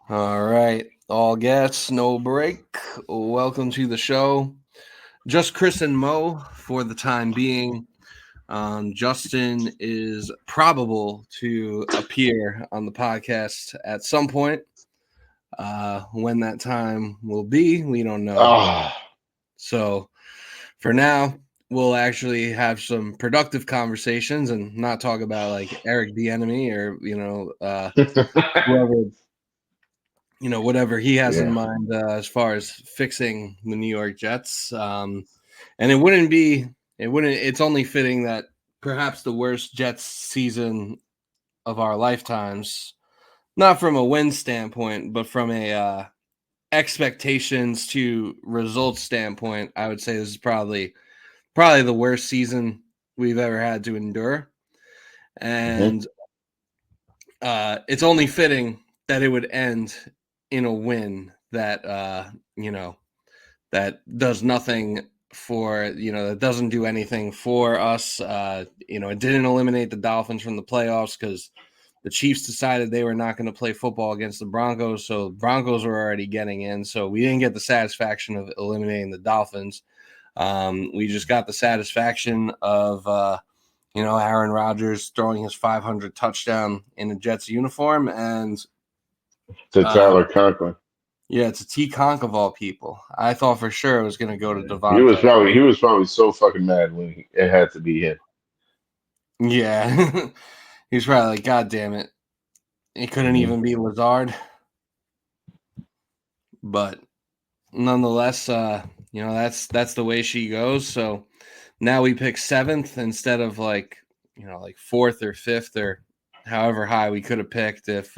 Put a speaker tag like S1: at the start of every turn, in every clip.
S1: All right. All gas, no break. Welcome to the show. Just Chris and Mo for the time being. Justin is probable to appear on the podcast at some point. When that time will be, we don't know.
S2: Oh,
S1: So for now, we'll actually have some productive conversations and not talk about like Eric the enemy or whoever whatever he has in
S2: yeah.
S1: mind as far as fixing the New York Jets. And it's only fitting that perhaps the worst Jets season of our lifetimes, not from a win standpoint, but from a expectations to results standpoint, I would say this is probably the worst season we've ever had to endure.
S2: Mhm.
S1: And it's only fitting that it would end in a win that that does nothing that doesn't do anything for us. It didn't eliminate the Dolphins from the playoffs because the Chiefs decided they were not going to play football against the Broncos, so Broncos were already getting in. So we didn't get the satisfaction of eliminating the Dolphins. We just got the satisfaction of Aaron Rodgers throwing his 500 touchdown in a Jets uniform, and
S2: To
S1: uh,
S2: Tyler Conklin.
S1: yeah, it's a T Conk of all people. I thought for sure it was going to go to
S2: He was
S1: Devontae.
S2: probably he was probably so fucking mad when it had to be him.
S1: Yeah, he's probably like, God damn it, it couldn't
S2: Mhm.
S1: even be Lazard. But nonetheless, that's the way she goes. So now we pick seventh instead of like fourth or fifth or however high we could have picked if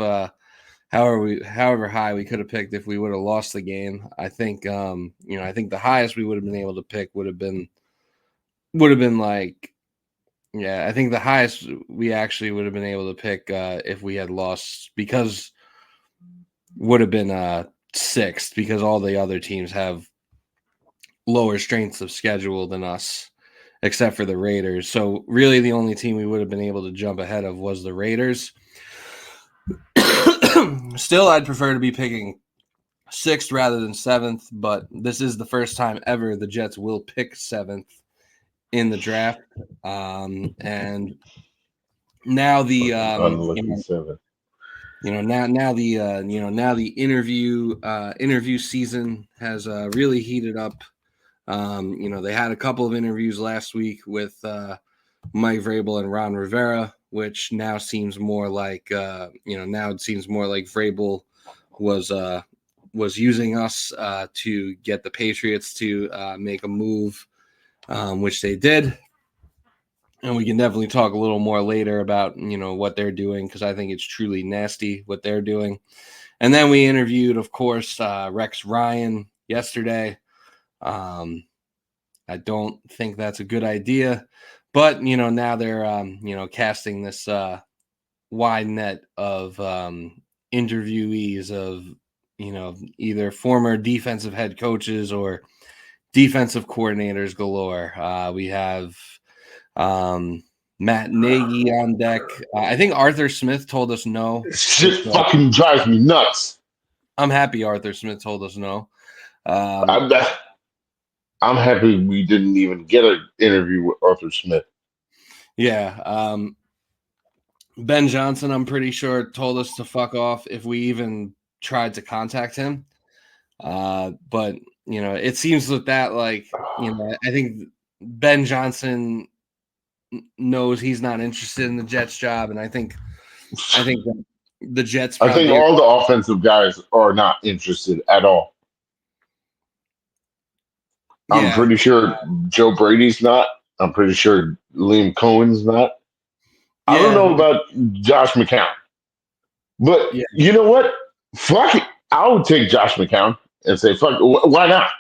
S1: however high we could have picked if we would have lost the game. I think I think the highest we would have been able to pick would have been like, yeah, I think the highest we actually would have been able to pick if we had lost, because would have been sixth, because all the other teams have lower strengths of schedule than us, except for the Raiders. So really the only team we would have been able to jump ahead of was the Raiders. Still, I'd prefer to be picking sixth rather than seventh, but this is the first time ever the Jets will pick seventh in the draft. And now the
S2: Fucking unlucky seven.
S1: now the interview season has really heated up. They had a couple of interviews last week with Mike Vrabel and Ron Rivera, which now seems more like now it seems more like Vrabel was using us to get the Patriots to make a move, which they did. And we can definitely talk a little more later about what they're doing, because I think it's truly nasty what they're doing. And then we interviewed, of course, Rex Ryan yesterday. I don't think that's a good idea, but now they're casting this wide net of interviewees of either former defensive head coaches or defensive coordinators galore. We have Matt Nagy on deck. I think Arthur Smith told us no.
S2: Shit fucking drives me nuts.
S1: I'm happy Arthur Smith told us no.
S2: I'm I'm happy we didn't even get an interview with Arthur Smith.
S1: Yeah. Ben Johnson, I'm pretty sure, told us to fuck off if we even tried to contact him. But it seems that I think Ben Johnson knows he's not interested in the Jets job, and I think that the Jets
S2: I think
S1: probably,
S2: all the offensive guys are not interested at all. I'm
S1: yeah,
S2: pretty sure Joe Brady's not. I'm pretty sure Liam Cohen's not. I don't
S1: yeah,
S2: know about Josh McCown, but
S1: yeah.
S2: you know what? Fuck it. I would take Josh McCown and say, fuck, why not?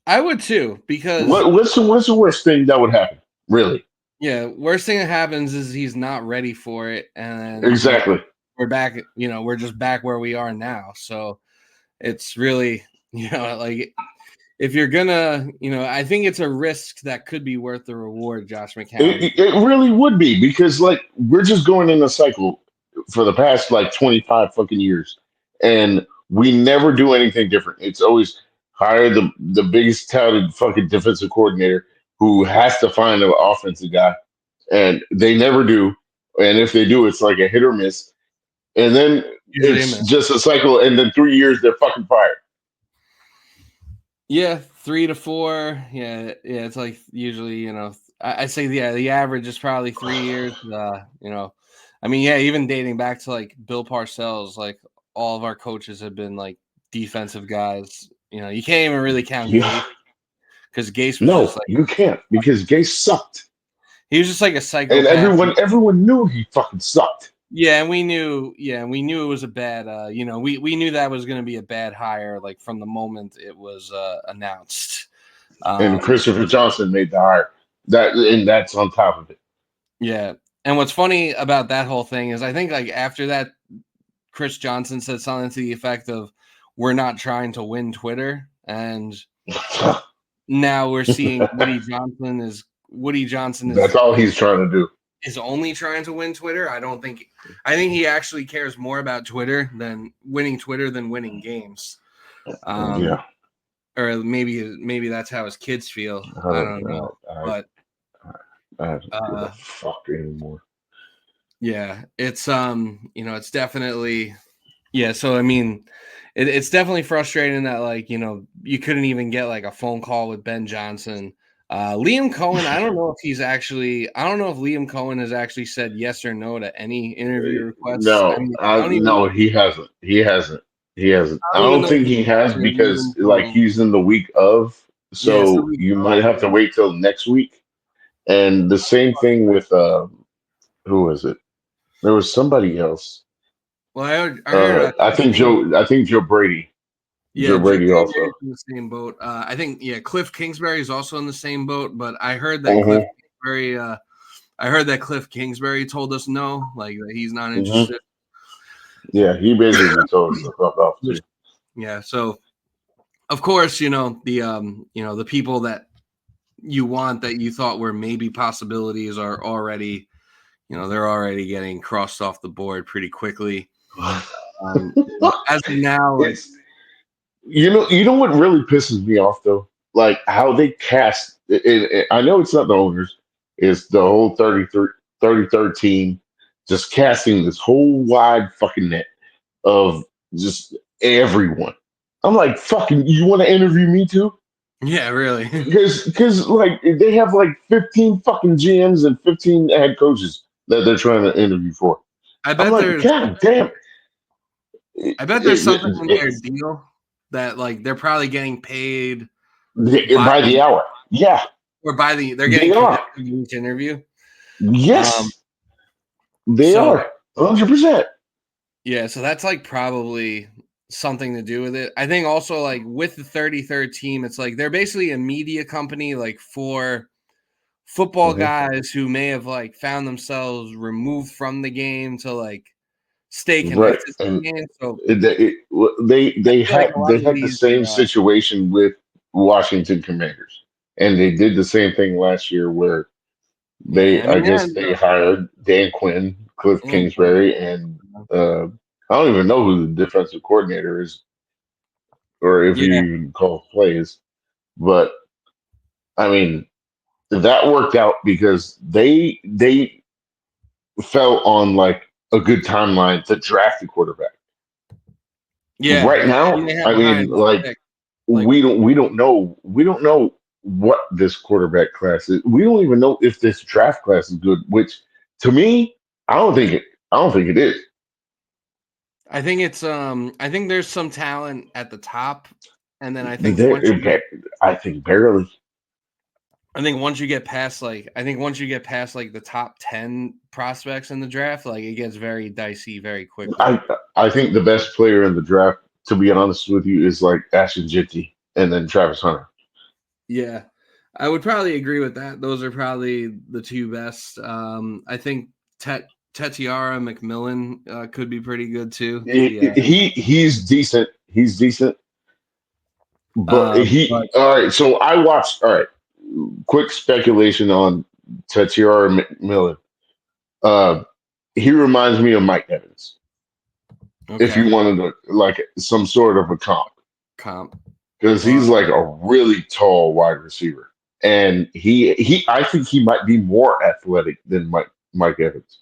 S1: I would too, because
S2: What's the worst thing that would happen? Really?
S1: yeah, worst thing that happens is he's not ready for it, and
S2: Exactly.
S1: we're back. We're just back where we are now. So it's really like, if you're gonna, I think it's a risk that could be worth the reward, Josh McCown.
S2: It really would be because like we're just going in a cycle for the past like 25 fucking years, and We never do anything different. It's always hire the biggest touted fucking defensive coordinator who has to find an offensive guy, and they never do. And if they do, it's like a hit or miss. And then
S1: Usually a
S2: it's
S1: minute.
S2: just a cycle. And then 3 years, they're fucking fired.
S1: Yeah, 3 to 4. Yeah, yeah. It's like usually, I say the average is probably 3 years. I mean, yeah, even dating back to like Bill Parcells, like all of our coaches have been like defensive guys. You can't even really count
S2: Yeah.
S1: Gase because Gase was just
S2: No,
S1: like
S2: you can't because Gay sucked.
S1: he was just like a
S2: And
S1: psychopath.
S2: everyone knew he fucking sucked.
S1: Yeah, and we knew. Yeah, and we knew it was a bad. We knew that was going to be a bad hire, like from the moment it was announced.
S2: And
S1: Um,
S2: Christopher Johnson made the hire. That's on top of it.
S1: yeah, and what's funny about that whole thing is I think like after that, Chris Johnson said something to the effect of, "We're not trying to win Twitter," and now we're seeing Woody Johnson
S2: That's all he's trying to do.
S1: is only trying to win Twitter. I think he actually cares more about Twitter than winning games.
S2: Yeah.
S1: Or maybe that's how his kids feel. I don't know. But
S2: I don't give a fuck anymore.
S1: yeah, it's definitely so I mean it's definitely frustrating that like, you couldn't even get like a phone call with Ben Johnson. Liam Cohen, I don't know if Liam Cohen has actually said yes or no to any interview requests. I
S2: No,
S1: mean, I don't even
S2: no, he hasn't. He hasn't. He hasn't.
S1: I
S2: I
S1: don't even
S2: don't
S1: know if
S2: think
S1: he's
S2: he has
S1: interviewed
S2: because like
S1: until
S2: he's in the week of,
S1: it's the
S2: so
S1: week
S2: you
S1: of.
S2: might have to wait till next week. And the same thing with who was it? There was somebody else.
S1: Well, I heard Cliff
S2: I think Joe Brady.
S1: Yeah,
S2: Joe
S1: Joe
S2: Brady
S1: Brady's
S2: also.
S1: in the same boat. I think Cliff Kingsbury is also in the same boat, but I heard that
S2: Hmm.
S1: Cliff Kingsbury told us no, like that he's not
S2: Hmm.
S1: interested.
S2: Yeah, he basically told us to fuck off
S1: Which-
S2: too.
S1: Yeah, so of course, the people that you want that you thought were maybe possibilities are already, they're already getting crossed off the board pretty quickly. As of now, like
S2: It's you know what really pisses me off though, like how they cast. I know it's not the owners; it's the whole 33rd team just casting this whole wide fucking net of just everyone. I'm like, fucking, you want to interview me too?
S1: yeah, really.
S2: Because like they have like 15 fucking GMs and 15 head coaches that they're trying to interview for.
S1: I
S2: I'm
S1: bet
S2: like,
S1: there's
S2: God damn.
S1: I bet there's something in their deal that like they're probably getting paid by
S2: By the hour. Yeah,
S1: they're
S2: they
S1: getting commission
S2: are.
S1: each interview. Um,
S2: Yes, they
S1: so
S2: are. 100%.
S1: yeah, so that's like probably something to do with it. I think also like with the 33rd team, it's like they're basically a media company like for football
S2: Hmm.
S1: guys who may have like found themselves removed from the game to like stay
S2: Right.
S1: connected to
S2: And
S1: the game. So I feel like a lot
S2: they
S1: of
S2: had the
S1: these
S2: same situation with Washington Commanders, and they did the same thing last year where
S1: yeah, I
S2: I
S1: mean
S2: guess they hired Dan Quinn, Cliff
S1: and
S2: Kingsbury, and uh, I don't even know who the defensive coordinator is, or if he
S1: yeah,
S2: even calls plays. But I mean, that worked out because they fell on like a good timeline to draft a quarterback.
S1: yeah.
S2: Right
S1: I mean,
S2: now,
S1: they had
S2: I
S1: a high
S2: mean,
S1: enough
S2: like
S1: pick. Like
S2: we don't know what this quarterback class is. We don't even know if this draft class is good. Which to me, I don't think it is.
S1: I think there's some talent at the top, and then
S2: I think barely.
S1: once you get past like the top 10 prospects in the draft, like it gets very dicey very quickly.
S2: I I think the best player in the draft, to be honest with you, is like Ashton Jitty and then Travis Hunter.
S1: Yeah. I would probably agree with that. Those are probably the two best. I think Tetiara McMillan could be pretty good too.
S2: He's decent. He's decent. But
S1: But
S2: all right. So I watched. All right. Quick speculation on Tatiara McMillan. Uh, he reminds me of Mike Evans. if you
S1: Okay.
S2: wanted to like some sort of a
S1: Comp.
S2: because
S1: Well,
S2: he's like a really tall wide receiver, and he I think he might be more athletic than Mike Evans.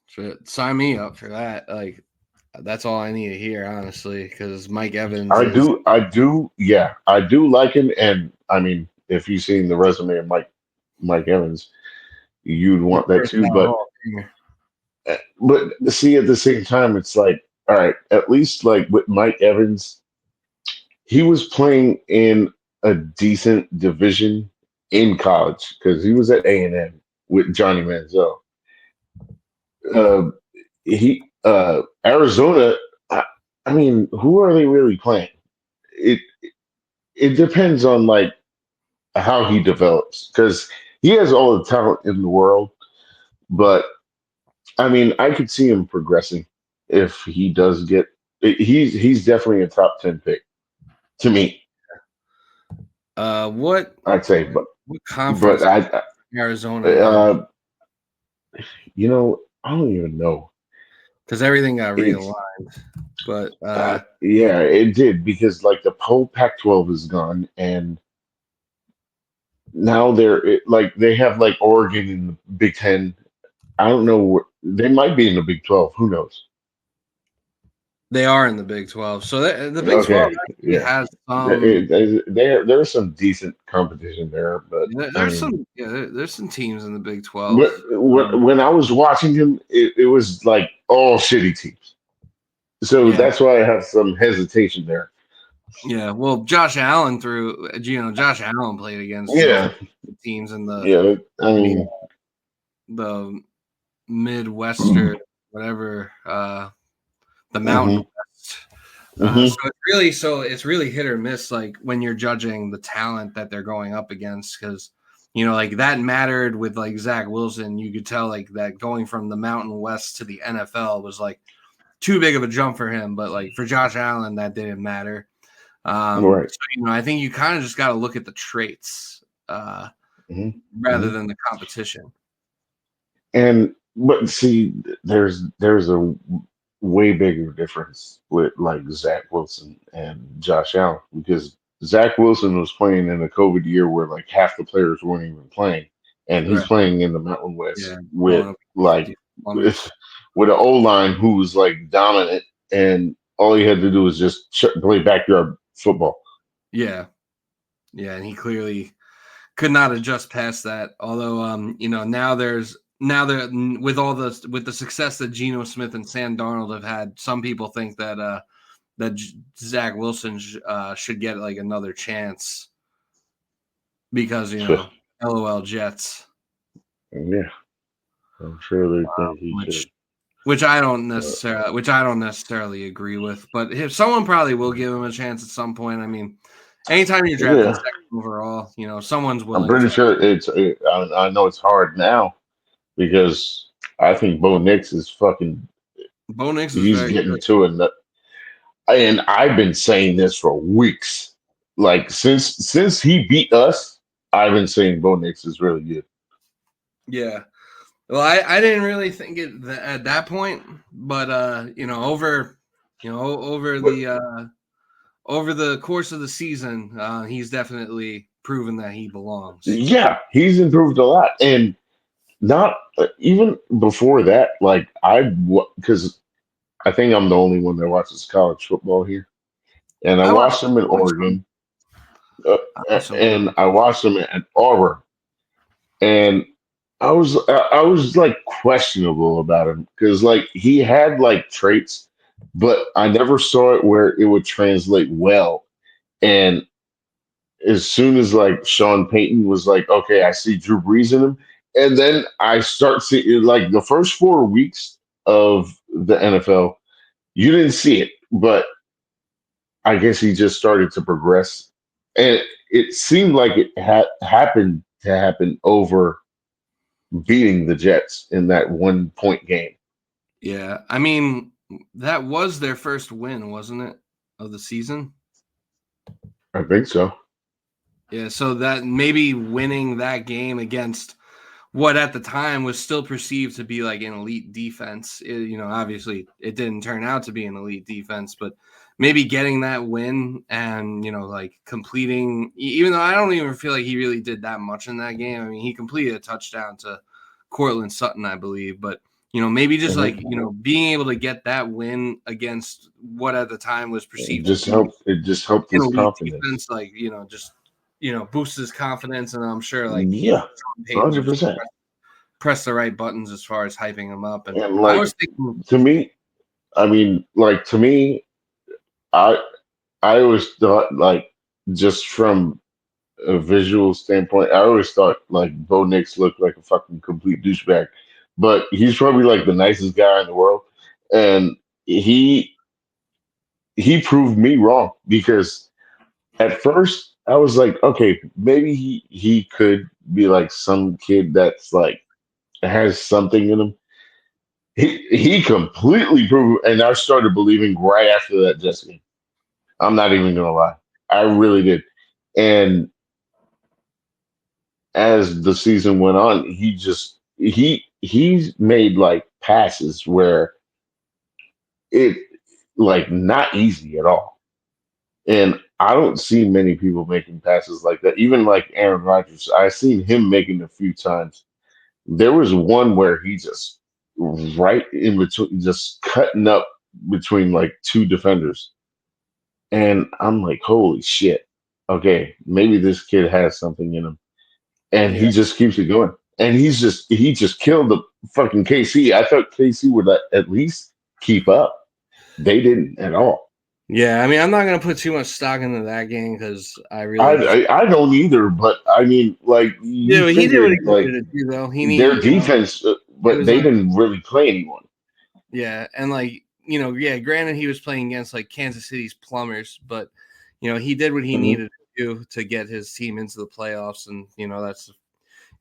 S1: shit, sign me up for that. Like, that's all I need to hear, honestly, because Mike Evans
S2: I
S1: is
S2: do, I do, yeah, I do like him, and I mean, if you've seen the resume of Mike Evans, you'd
S1: he's
S2: want that
S1: first
S2: too.
S1: ballot Hall of Famer.
S2: But see, at the same time, it's like, all right, at least like with Mike Evans, he was playing in a decent division in college because he was at A&M with Johnny Manziel.
S1: Hmm.
S2: Uh, Arizona. I, I mean, who are they really playing? It it depends on like how he develops because he has all the talent in the world, but I mean, I could see him progressing if he does get. He's definitely a top 10 pick to me.
S1: What
S2: I'd say, but
S1: what
S2: but
S1: conference Arizona in?
S2: uh, I don't even know.
S1: Because everything got
S2: It's
S1: realigned. But
S2: yeah, it did because like the whole Pac-12 is gone, and now like they have like Oregon in the Big Ten. I don't know. They might be in the Big 12. Who knows?
S1: they are in the Big 12. So the Big 12
S2: Okay,
S1: actually
S2: yeah.
S1: has some.
S2: There's some decent competition there, but I
S1: There's
S2: mean,
S1: some there's some teams in the Big
S2: but
S1: 12.
S2: when I was watching him, it was like all shitty teams. So
S1: Yeah,
S2: that's why I have some hesitation there.
S1: yeah. Well, Josh Allen played against some
S2: Yeah,
S1: teams in the
S2: yeah. I
S1: you
S2: mean,
S1: know the Midwestern whatever the Mountain
S2: hmm
S1: West.
S2: hmm
S1: So it's really hit or miss, like when you're judging the talent that they're going up against, because like that mattered with like Zach Wilson. You could tell like that going from the Mountain West to the NFL was like too big of a jump for him, but like for Josh Allen, that didn't matter.
S2: right.
S1: So I think you kind of just got to look at the traits uh,
S2: hmm
S1: rather
S2: hmm
S1: than the competition.
S2: And but see, there's a way bigger difference with like Zach Wilson and Josh Allen because Zach Wilson was playing in a COVID year where like half the players weren't even playing, and he's
S1: Right.
S2: playing in the Mountain
S1: Yeah.
S2: West with
S1: Going up
S2: like
S1: against Plumbers.
S2: with an O line who was like dominant, and all he had to do was just play backyard football.
S1: Yeah. Yeah. And he clearly could not adjust past that. Although, now there with the success that Geno Smith and Sam Darnold have had, some people think that Zach Wilson should get like another chance because LOL Jets,
S2: Yeah, I'm sure they think he
S1: which
S2: should. But
S1: which I don't necessarily agree with. But if someone probably will give him a chance at some point. I mean, anytime you're drafted
S2: yeah,
S1: second overall, someone's
S2: I'm
S1: willing
S2: pretty
S1: to.
S2: sure I know it's hard now because I think Bo Nix is fucking.
S1: Bo Nix is
S2: He's
S1: very
S2: getting
S1: good.
S2: to it, and I've been saying this for weeks. Like since he beat us, I've been saying Bo Nix is really good.
S1: Yeah. Well, I didn't really think it at that point, but
S2: But
S1: over the course of the season, he's definitely proven that he belongs.
S2: yeah, he's improved a lot, and not even before that. Like because I think I'm the only one that watches college football here, and I
S1: I watched
S2: watched him in
S1: some.
S2: Oregon, uh,
S1: I watched some
S2: and
S1: college.
S2: I watched him at Auburn, and I was like questionable about him because like he had like traits, but I never saw it where it would translate well. And as soon as like Sean Payton was like, okay, I see Drew Brees in him, and then I start seeing like the first 4 weeks of the NFL, you didn't see it, but I guess he just started to progress, and it seemed like it had happened to happen over beating the Jets in that 1 point game.
S1: Yeah, I mean that was their first win, wasn't it, of the season?
S2: I think so.
S1: Yeah, so that maybe winning that game against what at the time was still perceived to be like an elite defense. Obviously it didn't turn out to be an elite defense, but maybe getting that win and, like completing, even though I don't even feel like he really did that much in that game. I mean, he completed a touchdown to Cortland Sutton, I believe, but maybe just like, being able to get that win against what at the time was
S2: It
S1: perceived to
S2: just
S1: be
S2: helped. It just helped
S1: an
S2: his
S1: elite
S2: confidence.
S1: defense, like, just, boosts his confidence. And I'm sure like
S2: Yeah,
S1: Sean Payton
S2: 100%.
S1: press the right buttons as far as hyping him up. And
S2: And
S1: I
S2: like
S1: was thinking,
S2: to me, I mean, like to me, I I always thought like just from a visual standpoint, I always thought like Bo Nix looked like a fucking complete douchebag, but he's probably like the nicest guy in the world, and he proved me wrong because at first I was like, okay, maybe he could be like some kid that's like has something in him. He completely proved, and I started believing right after that Jets game. I'm not even gonna lie, I really did. And as the season went on, he's made like passes where it like not easy at all. And I don't see many people making passes like that. Even like Aaron Rodgers, I seen him making a few times. There was one where he just right in between, just cutting up between like two defenders. And I'm like, holy shit. Okay, maybe this kid has something in him. And
S1: yeah,
S2: he just keeps it going. And he just killed the fucking KC. I thought KC would at least keep up. They didn't at all.
S1: yeah. I mean, I'm not gonna put too much stock into that game because I
S2: I,
S1: really just
S2: I don't either, but I mean, like you
S1: he did what he
S2: figured, like
S1: needed to do though. He
S2: their
S1: needed,
S2: defense,
S1: it
S2: but
S1: was
S2: they
S1: like,
S2: didn't really play anyone.
S1: yeah, and like, yeah. Granted, he was playing against like Kansas City's plumbers, but he did what he
S2: Mhm.
S1: needed to do to get his team into the playoffs, and that's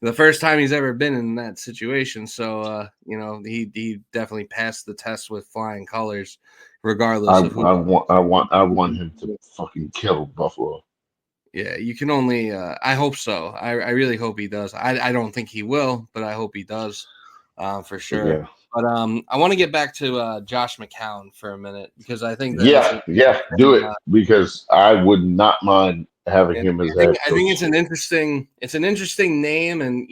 S1: the first time he's ever been in that situation. So, he definitely passed the test with flying colors, regardless of who.
S2: I want him to fucking kill Buffalo.
S1: Yeah, you can only. I hope so. I really hope he does. I don't think he will, but I hope he does, for sure.
S2: Yeah,
S1: But I want to get back to Josh McCown for a minute because I think that it's
S2: yeah, yeah. Do it because I would not mind having
S1: yeah,
S2: him as
S1: I think
S2: head
S1: I think
S2: coach.
S1: it's an interesting name, and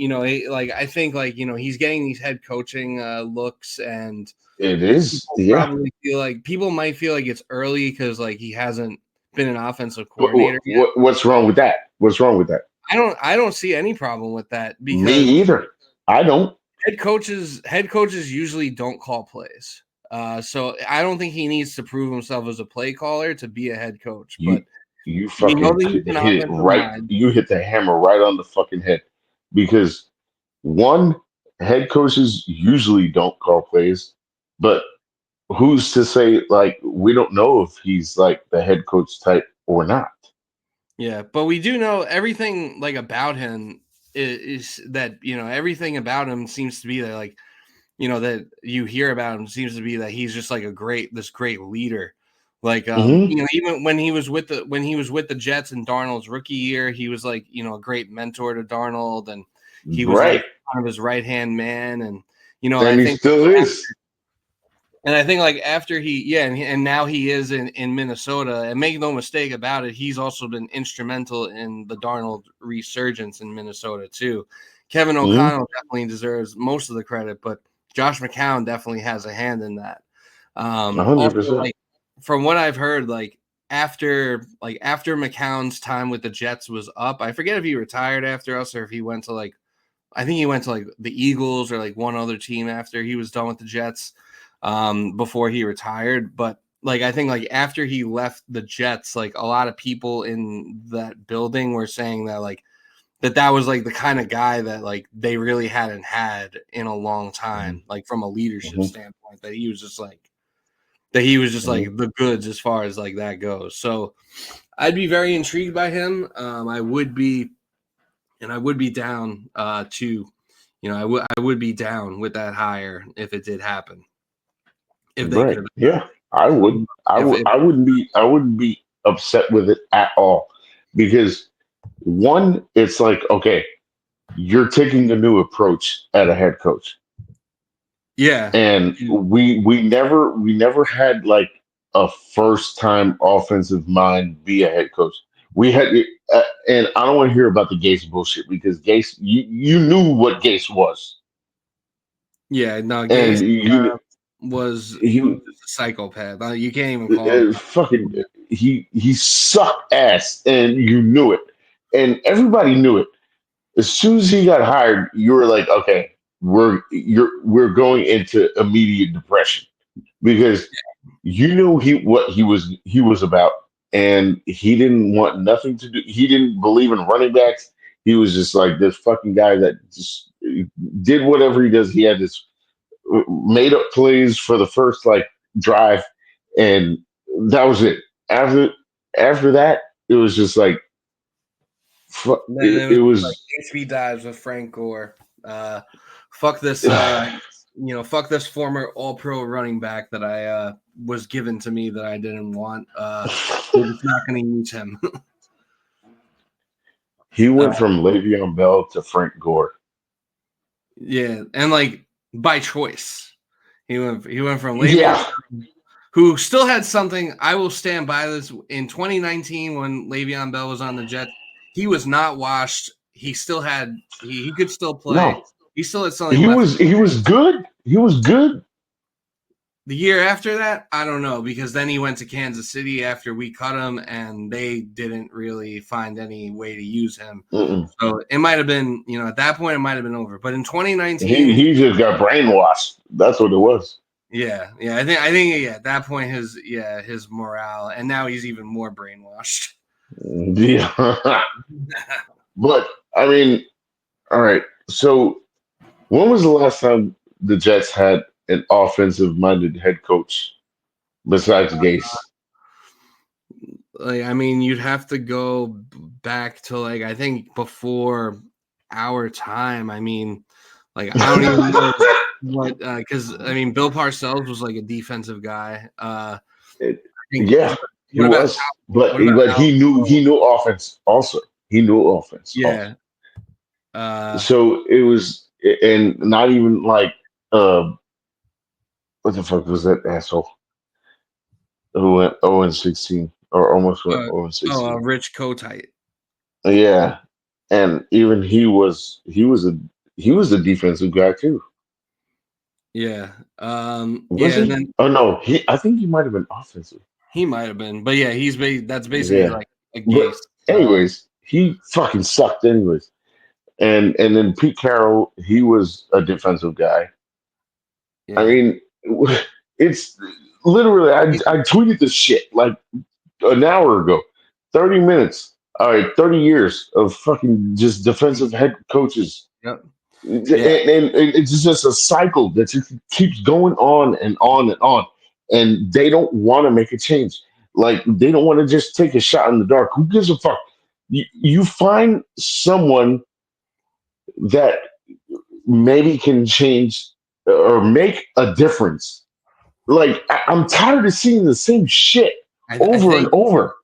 S1: like I think like he's getting these head coaching looks, and
S2: It is,
S1: people
S2: yeah.
S1: probably feel like people might feel like it's early because like he hasn't been an offensive coordinator yet.
S2: What's wrong with that? What's wrong with that?
S1: I don't see any problem with that
S2: Me
S1: because
S2: either. I don't.
S1: head coaches usually don't call plays. So I don't think he needs to prove himself as a play caller to be a head coach.
S2: You
S1: But
S2: you
S1: we know
S2: fucking
S1: that he's an
S2: hit it
S1: offensive
S2: right.
S1: mind.
S2: You hit the hammer right on the fucking head because one, head coaches usually don't call plays, but who's to say like we don't know if he's like the head coach type or not?
S1: Yeah, but we do know everything like about him is that everything about him seems to be that like that you hear about him seems to be that he's just like this great leader. Like
S2: Hmm.
S1: even when he was with the Jets in Darnold's rookie year, he was like, a great mentor to Darnold, and he was like
S2: Right,
S1: kind of his right-hand man. And I
S2: and he
S1: think
S2: still is.
S1: like after and now he is in Minnesota, and make no mistake about it, he's also been instrumental in the Darnold resurgence in Minnesota too. Kevin
S2: Hmm.
S1: O'Connell definitely deserves most of the credit, but Josh McCown definitely has a hand in that.
S2: hundred
S1: Also,
S2: percent.
S1: like from what I've heard, after McCown's time with the Jets was up, I forget if he retired after us or if he went to like I think he went to like the Eagles or like one other team after he was done with the Jets, before he retired. But like I think like after he left the Jets, like a lot of people in that building were saying that like that was like the kind of guy that like they really hadn't had in a long
S2: Hmm.
S1: time, like from a leadership
S2: Hmm.
S1: standpoint, that he was just like
S2: Hmm.
S1: the goods as far as like that goes. So I'd be very intrigued by him. I would be down I would be down with that hire if it did happen. If they could
S2: Right.
S1: have
S2: Yeah. I would. I
S1: if
S2: would. I wouldn't be. I wouldn't be upset with it at all because one, it's like okay. you're taking a new approach at a head coach.
S1: Yeah.
S2: And we never had like a first time offensive mind be a head coach. We had, and I don't want to hear about the Gase bullshit because Gase, you knew what Gase was,
S1: Yeah. No,
S2: and
S1: Gase was
S2: he
S1: just a psychopath. You can't even call him.
S2: fucking he sucked ass, and you knew it, and everybody knew it. As soon as he got hired, you were like, okay, we're going into immediate depression because you knew what he was about, and he didn't want nothing to do. He didn't believe in running backs. He was just like this fucking guy that just did whatever he does. He had this made up plays for the first like drive, and that was it. After that, it was just like
S1: Then it
S2: it
S1: was like
S2: was.
S1: HB dives with Frank Gore. Fuck this. Fuck this former All-Pro running back that I was given to me that I didn't want. We're just not going to use him.
S2: He
S1: uh,
S2: went from Le'Veon Bell to Frank Gore.
S1: yeah, and like by choice, he went from Le'Veon,
S2: Yeah,
S1: who still had something. I will stand by this. In 2019, when Le'Veon Bell was on the Jets, he was not washed. He still had he could still play.
S2: no,
S1: He still had something
S2: he
S1: left.
S2: was he was good. He was good.
S1: The year after that, I don't know, because then he went to Kansas City after we cut him, and they didn't really find any way to use him.
S2: Mm-mm.
S1: So it might have been, at that point, it might have been over. But in
S2: He
S1: 2019,
S2: he just got brainwashed. That's what it was.
S1: yeah, I think, yeah, at that point, his morale, and now he's even more brainwashed.
S2: Yeah, but I mean, all right. So when was the last time the Jets had an offensive-minded head coach besides Gase?
S1: Like, I mean, you'd have to go back to like I think before our time. I mean, like I don't even know what because I mean Bill Parcells was like a defensive guy.
S2: It-
S1: I think
S2: yeah, he
S1: what about
S2: was, but
S1: what about Al
S2: he knew offense also. He knew offense also.
S1: Yeah. Uh,
S2: So it was, and not even like uh, what the fuck was that asshole who went 0-16 or almost went
S1: uh,
S2: 0-16?
S1: Rich Kotite.
S2: Yeah, and even he was a defensive guy too,
S1: Yeah.
S2: was
S1: Yeah, and
S2: he?
S1: then
S2: Oh no, I think he might have been offensive.
S1: he might have been, but yeah, that's basically
S2: Yeah,
S1: like a
S2: but
S1: Gase.
S2: anyways, he fucking sucked anyways. And then Pete Carroll, he was a defensive guy. I
S1: Yeah.
S2: mean, it's literally I tweeted this shit like an hour ago. 30 minutes. All right, 30 years of fucking just defensive head coaches.
S1: Yep. Yeah.
S2: And it's just a cycle that just keeps going on and on and on. And they don't want to make a change. Like they don't want to just take a shot in the dark. Who gives a fuck? You find someone that maybe can change or make a difference. Like I'm tired of seeing the same shit
S1: I
S2: over and
S1: think
S2: over.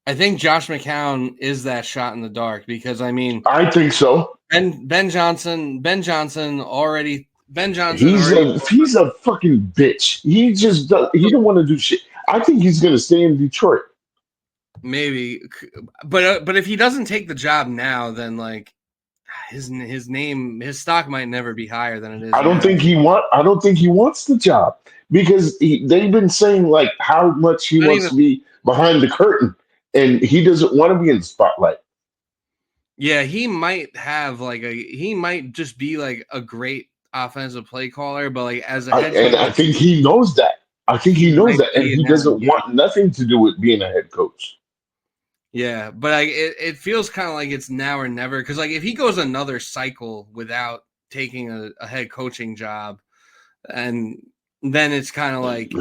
S1: I think Josh McCown is that shot in the dark because I mean
S2: I think so.
S1: Ben Johnson
S2: He's
S1: already
S2: a he's a fucking bitch. He don't want to do shit. I think he's gonna stay in Detroit.
S1: maybe, but if he doesn't take the job now, then like his stock might never be higher than it is now.
S2: I don't think he wants the job because they've been saying like how much he
S1: Not
S2: wants
S1: even
S2: to be behind the curtain, and he doesn't want to be in the spotlight.
S1: Yeah, he might just be like a great offensive play caller, but like as a head
S2: And I
S1: coach,
S2: think he knows that. I think
S1: he
S2: he knows
S1: might
S2: that, and
S1: be
S2: he
S1: now.
S2: doesn't want nothing to do with being a head coach.
S1: Yeah, but like it feels kind of like it's now or never because like if he goes another cycle without taking a head coaching job, and then it's kind of like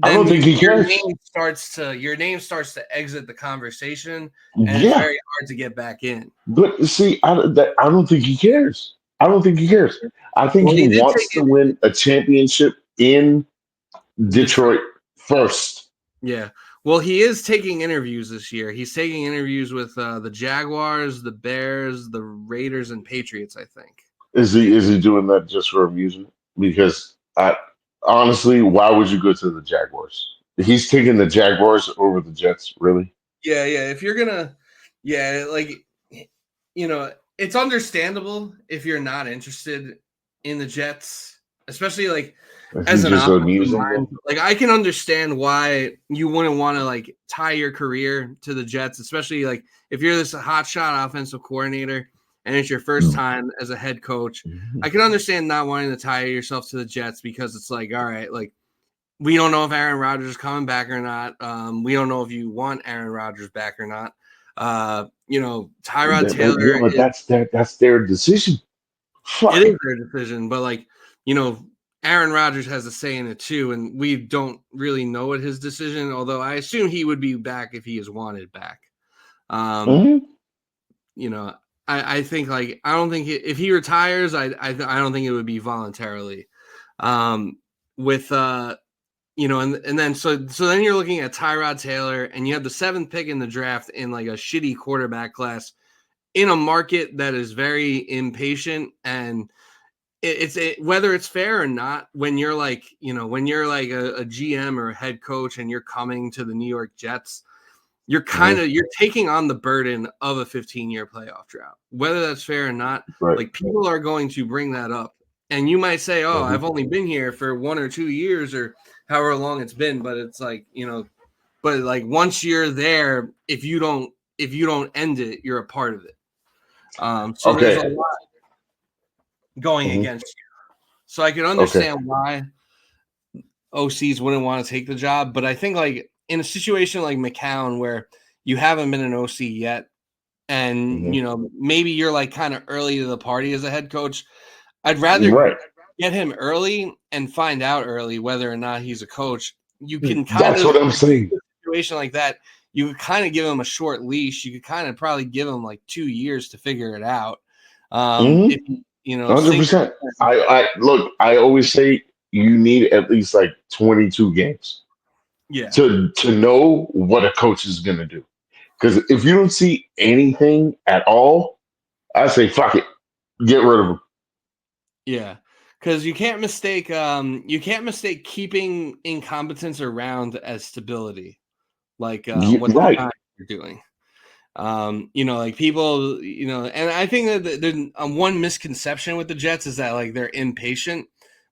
S2: I don't
S1: then
S2: think he
S1: your
S2: cares.
S1: name starts to exit the conversation, and it's
S2: Yeah,
S1: very hard to get back in.
S2: but see, I don't think he cares. I don't think he cares. I think
S1: Well,
S2: he
S1: he did take
S2: wants to
S1: it
S2: win a championship in
S1: Detroit.
S2: Detroit first.
S1: Yeah. Well, he is taking interviews this year. He's taking interviews with the Jaguars, the Bears, the Raiders, and Patriots, I think.
S2: Is he doing that just for amusement? Because I honestly, why would you go to the Jaguars? He's taking the Jaguars over the Jets, really?
S1: Yeah, yeah. If you're gonna, yeah, like, it's understandable if you're not interested in the Jets, especially like
S2: If
S1: as
S2: he's
S1: an
S2: just
S1: offensive
S2: amusing
S1: mind.
S2: them?
S1: Like, I can understand why you wouldn't want to like tie your career to the Jets, especially like if you're this hotshot offensive coordinator and it's your first time as a head coach. I can understand not wanting to tie yourself to the Jets because it's like, all right, like we don't know if Aaron Rodgers is coming back or not. We don't know if you want Aaron Rodgers back or not. Tyrod
S2: Yeah,
S1: Taylor
S2: but that's their decision.
S1: it
S2: Fuck.
S1: is their decision, but like, Aaron Rodgers has a say in it too, and we don't really know what his decision, although I assume he would be back if he is wanted back. Um,
S2: Mhm.
S1: you know, I think like I don't think if he retires, I don't think it would be voluntarily. With and then so then you're looking at Tyrod Taylor, and you have the seventh pick in the draft in like a shitty quarterback class in a market that is very impatient, and whether it's fair or not, when you're like a GM or a head coach and you're coming to the New York Jets,
S2: Mhm.
S1: you're taking on the burden of a 15-year playoff drought. Whether that's fair or not,
S2: Right.
S1: like people are going to bring that up. And you might say, "Oh,
S2: Mhm.
S1: I've only been here for 1 or 2 years or however long it's been," but it's like, but like once you're there, if you don't end it, you're a part of it. So there's a
S2: Okay.
S1: lot going
S2: Mhm.
S1: against you. So I can
S2: Okay.
S1: understand why OCs wouldn't want to take the job, but I think like in a situation like McCown where you haven't been an OC yet, and
S2: Mhm.
S1: maybe you're like kind of early to the party as a head coach, I'd rather
S2: Right.
S1: get him early and find out early whether or not he's a coach. You can kind
S2: That's
S1: of
S2: what I'm saying.
S1: situation like that, you could kind of give him a short leash. You could kind of probably give him like 2 years to figure it out. If
S2: Mhm.
S1: sink.
S2: 100%. I look. I always say you need at least like 22 games
S1: Yeah,
S2: to know what a coach is going to do. Because if you don't see anything at all, I say fuck it, get rid of him.
S1: yeah, because you can't mistake keeping incompetence around as stability, like what the
S2: Right.
S1: Giants are doing. Like people, and I think that there's one misconception with the Jets is that like they're impatient,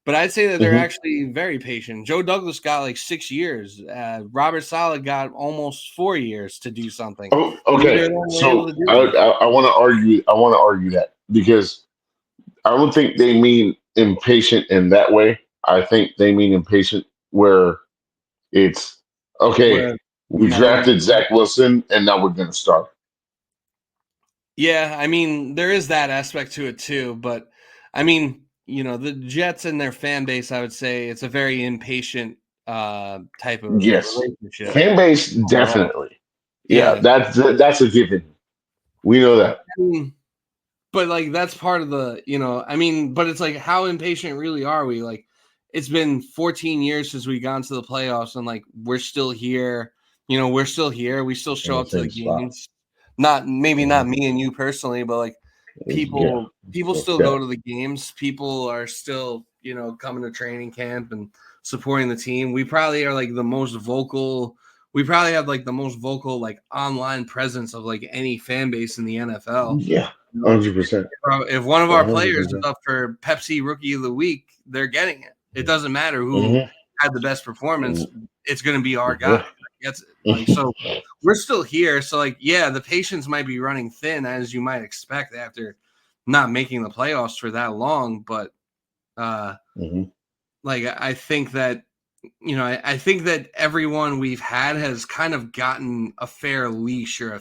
S1: but I'd say that they're
S2: Mhm.
S1: actually very patient. Joe Douglas got like 6 years. Robert Saleh got almost 4 years to do something.
S2: Oh,
S1: Neither
S2: okay.
S1: of them were able
S2: So
S1: to do
S2: I,
S1: anything.
S2: I, I want to argue. I want to argue that because I don't think they mean impatient in that way. I think they mean impatient where it's okay.
S1: Where
S2: We
S1: now,
S2: drafted Zach Wilson, and now we're going to start.
S1: yeah, I mean there is that aspect to it too, but I mean the Jets and their fan base, I would say it's a very impatient type of
S2: Yes,
S1: relationship
S2: fan base
S1: overall.
S2: definitely. Yeah,
S1: Yeah.
S2: that's a given. We know that.
S1: I mean, but like that's part of but it's like how impatient really are we? Like it's been 14 years since we got into the playoffs and like we're still here. We're still here. We still
S2: In
S1: show
S2: the
S1: up to the
S2: same spot.
S1: games. Not maybe
S2: Mhm.
S1: not me and you personally, but like
S2: Yeah,
S1: people
S2: fuck
S1: still go
S2: that.
S1: to the games. People are still, coming to training camp and supporting the team. We probably have like the most vocal like online presence of like any fan base in the NFL.
S2: Yeah,
S1: You know,
S2: 100%.
S1: if one of our players is
S2: 100%.
S1: up for Pepsi Rookie of the Week, they're getting it. It doesn't matter who
S2: Mhm.
S1: had the best performance; it's going to be our guy.
S2: Yeah.
S1: That's like so. We're still here, so like yeah, the patience might be running thin as you might expect after not making the playoffs for that long. But uh,
S2: Mhm.
S1: like I think that I think that everyone we've had has kind of gotten a fair leash or a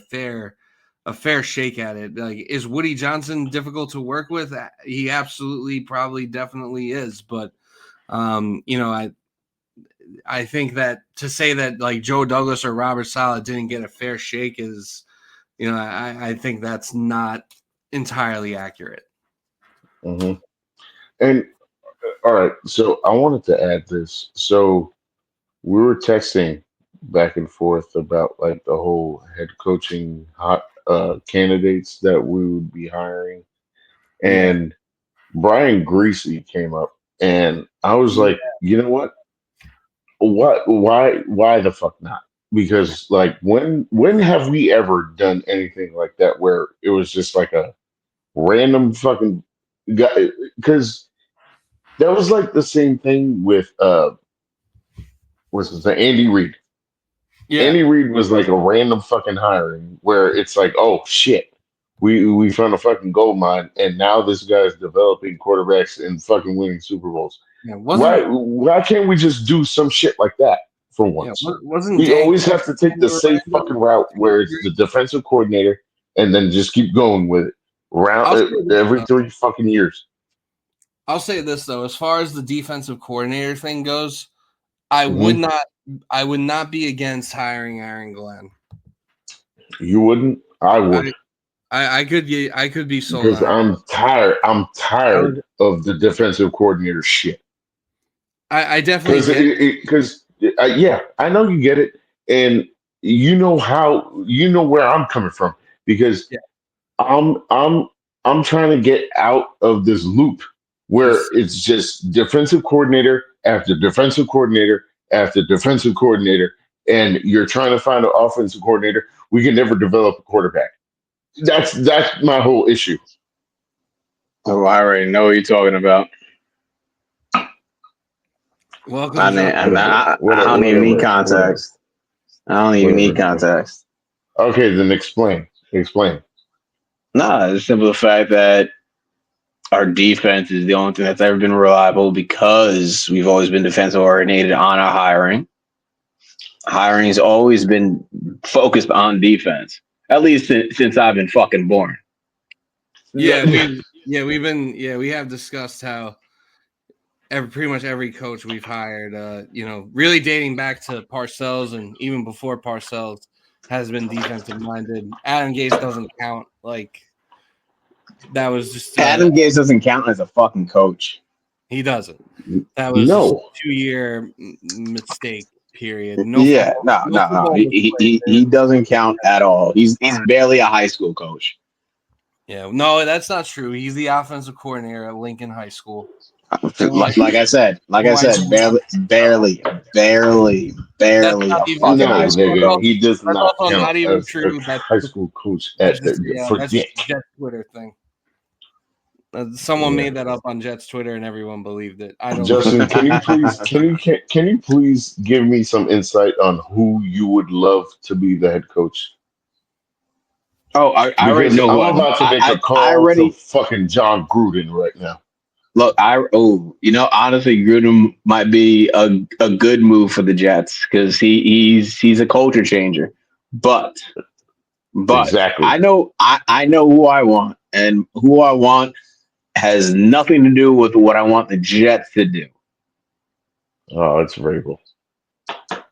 S1: fair shake at it. Like, is Woody Johnson difficult to work with? He absolutely, probably, definitely is. But I think that to say that like Joe Douglas or Robert Saleh didn't get a fair shake is, I think that's not entirely accurate.
S2: Mhm. And all right, so I wanted to add this. So we were texting. back and forth about like the whole head coaching hot candidates that we would be hiring,
S1: Yeah.
S2: and Brian Greasy came up, and I was
S1: Yeah.
S2: like, you know what? What? Why the fuck not? Because like when have we ever done anything like that where it was just like a random fucking guy? Because that was like the same thing with was it the Andy Reid.
S1: Yeah.
S2: Andy Reid was like a random fucking hiring where it's like, oh shit, we found a fucking gold mine, and now this guy's developing quarterbacks and fucking winning Super Bowls.
S1: Yeah.
S2: Why can't we just do some shit like that for once?
S1: Wasn't
S2: We
S1: Dan
S2: always have to take
S1: Campbell
S2: the
S1: a
S2: safe fucking
S1: random
S2: route where it's the
S1: hiring?
S2: defensive coordinator, and then just keep going with it round
S1: I'll say this
S2: every
S1: though.
S2: 3 fucking years.
S1: I'll say this though. As far as the defensive coordinator thing goes, I would
S2: Hmm.
S1: not. I would not be against hiring Aaron Glenn.
S2: You wouldn't? I would.
S1: I I could be sold
S2: Because
S1: on it.
S2: I'm tired. I'm
S1: I
S2: tired
S1: would.
S2: of the defensive coordinator shit.
S1: I definitely
S2: Because
S1: get.
S2: because yeah, I know you get it, and you know where I'm coming from because
S1: Yeah.
S2: I'm I'm I'm trying to get out of this loop where
S1: This.
S2: it's just defensive coordinator after defensive coordinator after defensive coordinator, and you're trying to find an offensive coordinator. We can never develop a quarterback. That's my whole issue.
S3: Oh, I already know what you're talking about.
S1: Welcome
S3: I
S1: to
S3: mean,
S1: the.
S3: and I don't even need
S2: Whatever,
S3: context. I don't even need
S2: whatever.
S3: context.
S2: Okay, then explain. Explain.
S3: Nah, it's simple the fact that our defense is the only thing that's ever been reliable because we've always been defensive oriented on our hiring. Hiring has always been focused on defense, at least since I've been fucking born.
S1: We have discussed how pretty much every coach we've hired, really dating back to Parcells and even before Parcells has been defensive minded. Adam Gase doesn't count. Like that was just
S3: Adam Gase doesn't count as a fucking coach.
S1: he doesn't. That was just
S2: No.
S1: a 2-year mistake. Period. No
S3: Yeah,
S1: football. No
S3: no.
S1: football was played there.
S3: He doesn't count at all. He's barely a high school coach.
S1: Yeah, no, that's not true. He's the offensive coordinator at Lincoln High School.
S3: Like I said, barely
S1: That's
S3: a
S1: not even
S3: fucking
S2: No,
S3: high
S1: true.
S3: school
S2: nigga,
S3: coach.
S2: he does
S1: That's
S2: not
S1: also
S2: count
S1: not even
S2: as a
S1: true.
S2: high school coach
S1: That's
S2: at
S1: just
S2: for
S1: that's just
S2: dick.
S1: a Jets Twitter thing. Someone
S2: Yeah.
S1: made that up on Jets Twitter, and everyone believed it. I don't believe
S2: Justin,
S1: it.
S2: can you please give me some insight on who you would love to be the head coach?
S3: Oh, I already
S2: Because
S3: know who
S2: I'm about to make a
S3: I
S2: call to
S3: already
S2: fucking John Gruden right now.
S3: look. Honestly, Gruden might be a good move for the Jets because he's a culture changer. But
S2: Exactly.
S3: I know who I want, and who I want has nothing to do with what I want the Jets to do.
S2: Oh, it's Vrabel.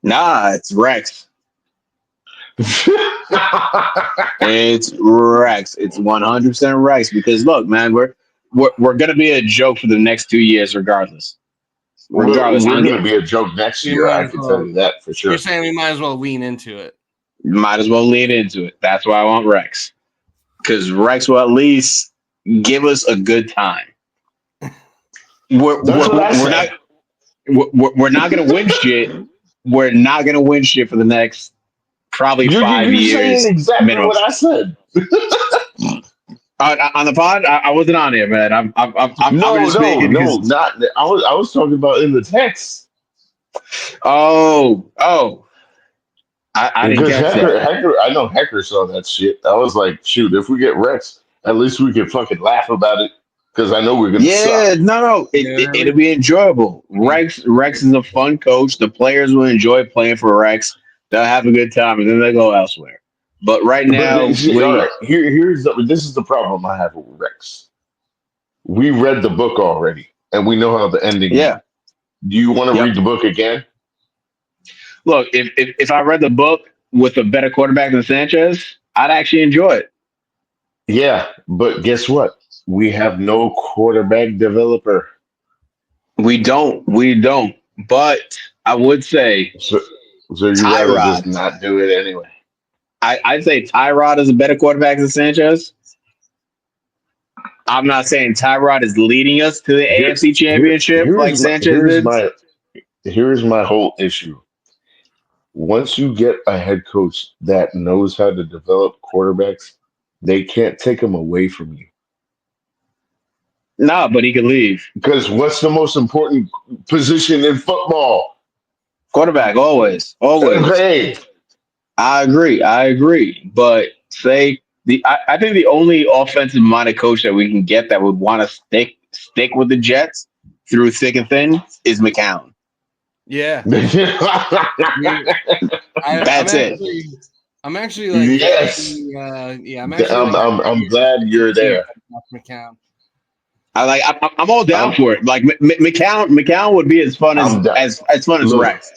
S3: Nah, it's Rex. It's Rex. It's 100% Rex because look, man, we're gonna be a joke for the next 2 years, regardless. Regardless,
S2: We're
S3: I'm
S2: going to be a joke next
S1: We
S2: year.
S1: might
S2: I
S1: as
S2: can tell
S1: well.
S2: you that for
S1: You're
S2: sure.
S1: saying we might as well lean into it.
S3: might as well lean into it. That's why I want Rex because Rex will at least give us a good time.
S2: That's what I
S3: We're not
S2: said.
S3: we're not gonna win shit. We're not gonna win shit for the next probably five
S2: You're saying
S3: years
S2: exactly
S3: minimum.
S2: what I said.
S3: On the pod, I wasn't on here, man. I'm
S2: No,
S3: just
S2: no,
S3: speaking
S2: no,
S3: because
S2: not. I was talking about in the text
S3: oh, I didn't
S2: because
S3: catch that.
S2: I know Hecker saw that shit. I was like, shoot, if we get Rex, at least we can fucking laugh about it because I know we're gonna suck.
S3: Yeah, no,
S1: Yeah,
S3: it'll be enjoyable. Rex is a fun coach. The players will enjoy playing for Rex. They'll have a good time, and then they go elsewhere. But right
S2: But
S3: now,
S2: see, all right, this is the problem I have with Rex. We read the book already, and we know how the ending
S3: yeah,
S2: ends. Do you want to
S3: yep.
S2: read the book again?
S3: Look, if I read the book with a better quarterback than Sanchez, I'd actually enjoy it.
S2: Yeah, but guess what? We have no quarterback developer.
S3: We don't. But I would say
S2: So, So you rather just
S3: Tyrod.
S2: not do it anyway.
S3: I'd say Tyrod is a better quarterback than Sanchez. I'm not saying Tyrod is leading us to the AFC Championship like Sanchez did.
S2: Here's my whole issue. Once you get a head coach that knows how to develop quarterbacks, they can't take them away from you.
S3: No, but he could leave.
S2: Because what's the most important position in football?
S3: Quarterback, always.
S2: Hey,
S3: I agree. But I think the only offensive minded coach that we can get that would want to stick with the Jets through thick and thin is McCown.
S1: Yeah.
S3: That's it.
S1: I'm actually like,
S2: yes.
S1: I'm actually
S2: I'm glad you're there.
S1: McCown.
S3: I'm all down for it. Like McCown would be as fun as fun as Rex.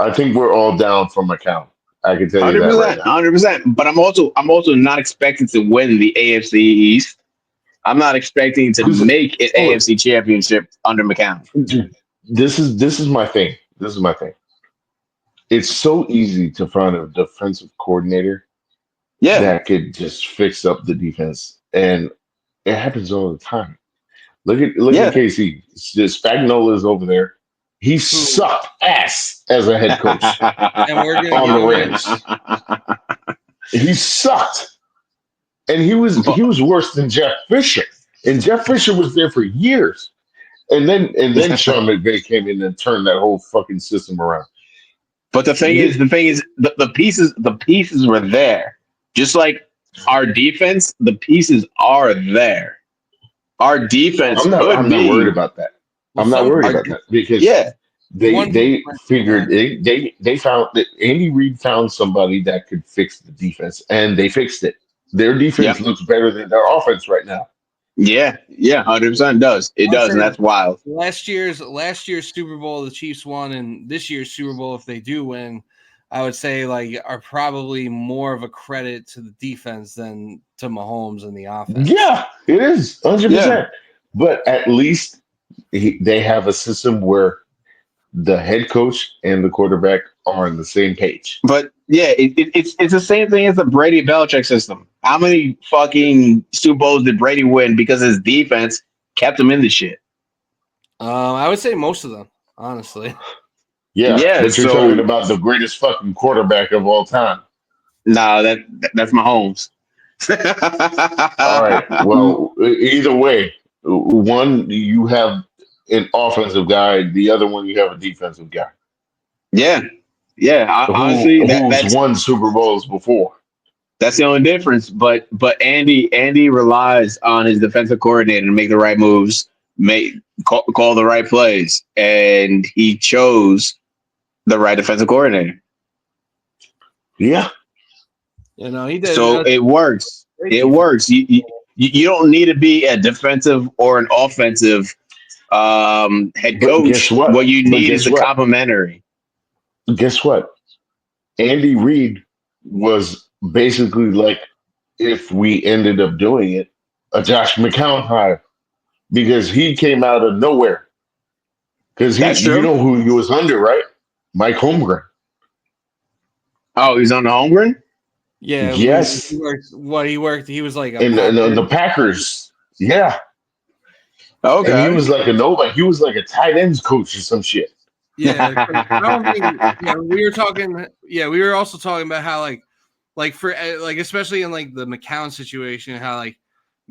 S2: I think we're all down for McCown. I can tell you that right now.
S3: 100%. But I'm also not expecting to win the AFC East. I'm not expecting to make an AFC Championship under McCown.
S2: This is my thing. It's so easy to find a defensive coordinator that could just fix up the defense, and it happens all the time. Look at KC. Spagnuolo is over there. He sucked ass as a head coach
S1: and we're gonna
S2: on the Rams. He sucked, and he was worse than Jeff Fisher. And Jeff Fisher was there for years, and then Sean McVay came in and turned that whole fucking system around.
S3: But the thing is, the pieces were there. Just like our defense, the pieces are there. Our defense.
S2: I'm not worried about that. I'm not worried about that because they figured they found that Andy Reid found somebody that could fix the defense, and they fixed it. Their defense looks better than their offense right now.
S3: Yeah, 100% does. It does, and that's wild.
S1: Last year's Super Bowl, the Chiefs won, and this year's Super Bowl, if they do win, I would say are probably more of a credit to the defense than to Mahomes and the offense.
S2: Yeah, it is 100%. But at least they have a system where the head coach and the quarterback are on the same page.
S3: But it's the same thing as the Brady Belichick system. How many fucking Super Bowls did Brady win because his defense kept him in the shit?
S1: I would say most of them, honestly.
S2: Yeah, but you're talking about the greatest fucking quarterback of all time.
S3: No, that's Mahomes.
S2: All right. Well, either way, one you have an offensive guy, the other one you have a defensive guy.
S3: Yeah. Honestly,
S2: who's won Super Bowls before.
S3: That's the only difference. But Andy relies on his defensive coordinator to make the right moves, call the right plays, and he chose the right defensive coordinator.
S2: Yeah.
S1: He did.
S3: So it works. It works. You don't need to be a defensive or an offensive head coach. What you need is a complementary.
S2: Guess what? Andy Reid was basically like, if we ended up doing it, a Josh McCown hire, because he came out of nowhere. Because you know who he was under, right? Mike Holmgren.
S3: Oh, he's on the Holmgren?
S1: Yeah.
S2: Yes.
S1: He worked. He was like
S2: in the Packers. Yeah.
S3: Okay.
S2: And he was like a nobody. He was like a tight ends coach or some shit.
S1: Yeah, I don't think. We were talking. Yeah, we were also talking about how especially in the McCown situation, how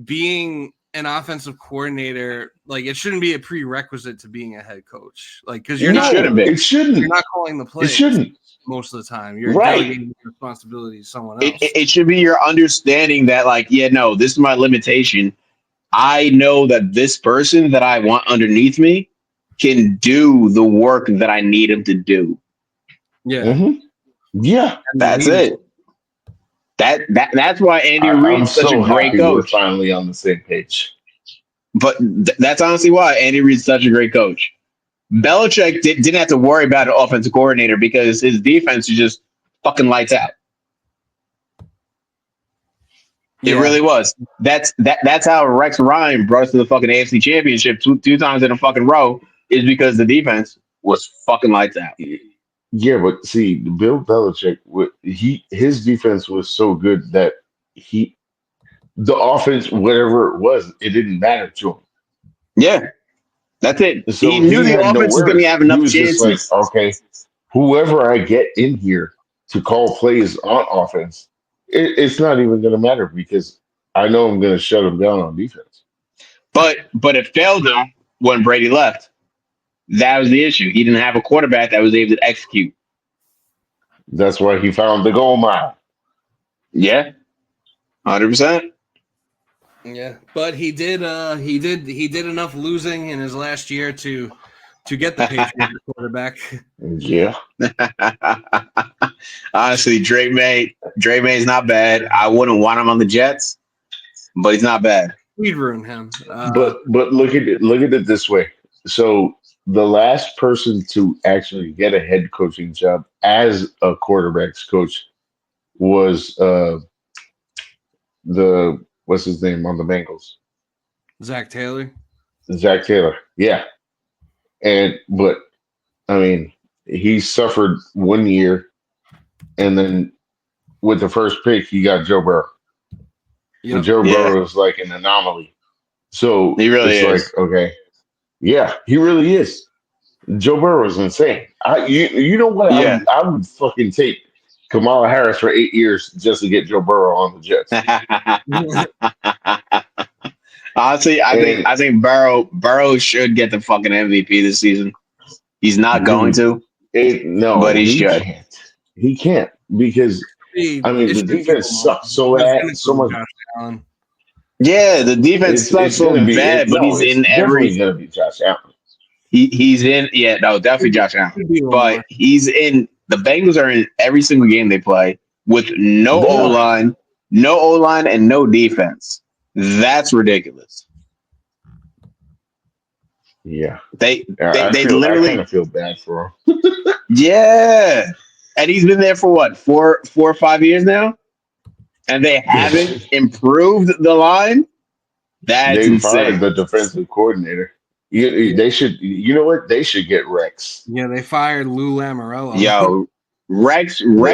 S1: being an offensive coordinator, it shouldn't be a prerequisite to being a head coach. Because you're not.
S2: It shouldn't.
S1: You're not calling the plays.
S2: It shouldn't.
S1: Most of the time, you're delegating responsibility to someone else.
S3: It should be your understanding that, this is my limitation. I know that this person that I want underneath me can do the work that I need him to do.
S1: Yeah.
S2: Mm-hmm. Yeah.
S3: That's it. That's why Andy Reid's such a great coach.
S2: We're finally on the same page.
S3: But that's honestly why Andy Reid's such a great coach. Belichick didn't have to worry about an offensive coordinator because his defense was just fucking lights out. It really was. That's how Rex Ryan brought us to the fucking AFC Championship two times in a fucking row, is because the defense was fucking lights out.
S2: Yeah, but see, Bill Belichick, his defense was so good that he the offense, whatever it was, it didn't matter to
S3: Yeah, that's it.
S2: him.
S3: He
S2: So
S3: knew
S2: he
S3: the
S2: had no
S3: offense was going to
S2: worries.
S3: have
S2: He
S3: enough
S2: was just like,
S3: chances.
S2: okay, whoever I get in here to call plays on offense, it's not even going to matter because I know I'm going to shut him down on defense.
S3: But it failed him when Brady left. That was the issue. He didn't have a quarterback that was able to execute.
S2: That's why he found the goal mile.
S3: Yeah, 100%.
S1: Yeah, but he did enough losing in his last year to get the Patriots quarterback.
S2: Yeah,
S3: Honestly, Drake May's not bad. I wouldn't want him on the Jets, but he's not bad.
S1: We'd ruin him.
S2: but look at it this way. So the last person to actually get a head coaching job as a quarterbacks coach was the what's his name on the Bengals,
S1: Zach Taylor.
S2: Zach Taylor. Yeah, and but I mean he suffered 1 year, and then with the first pick he got Joe Burrow. But
S1: Yep.
S2: Joe
S3: Yeah,
S2: Burrow is like an anomaly. So
S3: he really
S2: it's like
S3: is.
S2: okay, yeah, he really is. Joe Burrow is insane. You know what
S3: Yeah.
S2: I would fucking take Kamala Harris for 8 years just to get Joe Burrow on the Jets.
S3: Honestly,
S2: And
S3: I think Burrow should get the fucking MVP this season. He's not going
S2: dude,
S3: to, but
S2: no,
S3: he
S2: he
S3: should.
S2: can't. He can't because I mean
S1: It
S2: the
S1: should be
S2: defense
S1: Lamar.
S2: sucks so
S1: It's gonna
S2: so
S1: be
S2: much.
S1: Josh Allen.
S3: Yeah, the defense sucks
S2: It's
S3: so
S2: gonna be
S3: bad, but
S2: no,
S3: he's
S2: it's
S3: in
S2: definitely
S3: every
S2: gonna be Josh Allen.
S3: he's in no, definitely Josh Allen.
S1: Should be
S3: But
S1: Lamar.
S3: he's in the Bengals are in every single game they play with
S2: They are.
S3: no O line and no defense. That's ridiculous.
S2: Yeah.
S3: They
S2: I
S3: they
S2: feel I kind
S3: literally
S2: of feel bad for him.
S3: yeah. And he's been there for what, 4 or 5 years now? And they haven't improved the line? That's
S2: They fired
S3: insane.
S2: the defensive coordinator.
S1: Yeah,
S2: They should. You know what? They should get Rex.
S1: yeah, they fired Lou Lamoriello.
S3: Yo,
S2: They did.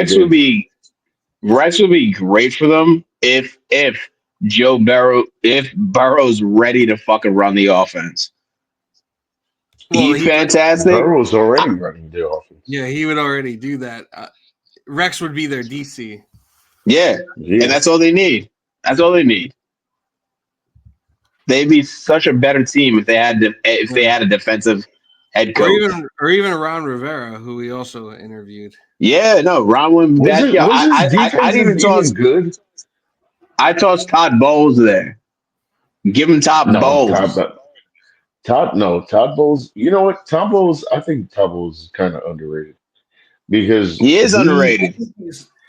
S3: Rex would be great for them if if Burrow's ready to fucking run the offense.
S1: Well,
S3: He's
S1: he would.
S3: fantastic.
S2: Burrow's already running the offense.
S1: Yeah, he would already do that. Rex would be their DC.
S3: Yeah. And
S2: Yeah.
S3: that's all they need. That's all they need. They'd be such a better team if they had a defensive head
S1: Or
S3: coach.
S1: even Ron Rivera, who we also interviewed.
S3: Yeah, no, Ron wouldn't be bad. Yo,
S2: Was his
S3: I'd even
S2: defensive even good?
S3: I toss Todd Bowles there. Give him Todd
S2: No,
S3: Bowles.
S2: Todd Bowles. You know what? Todd Bowles. I think Todd Bowles is kind of underrated because
S3: He is underrated.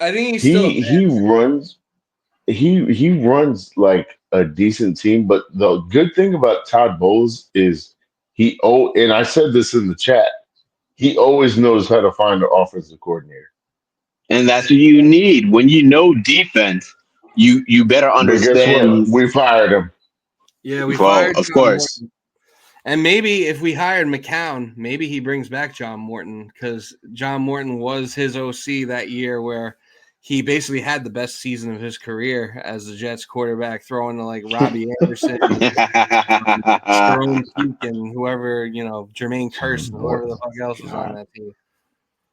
S1: I think he's still a
S2: he runs he runs like a decent team. But the good thing about Todd Bowles is and I said this in the chat. He always knows how to find an offensive coordinator.
S3: And that's what you need. When you know defense, you better
S2: But guess what?
S3: understand.
S2: We fired him.
S1: Yeah, we
S3: Well,
S1: fired
S3: of
S1: John
S3: course.
S1: Morton. And maybe if we hired McCown, maybe he brings back John Morton because John Morton was his OC that year where he basically had the best season of his career as the Jets quarterback, throwing to like Robbie Anderson, Jerome Peak, and whoever, Jermaine Curse and whoever the
S2: Morton.
S1: fuck else was on
S2: God.
S1: that team.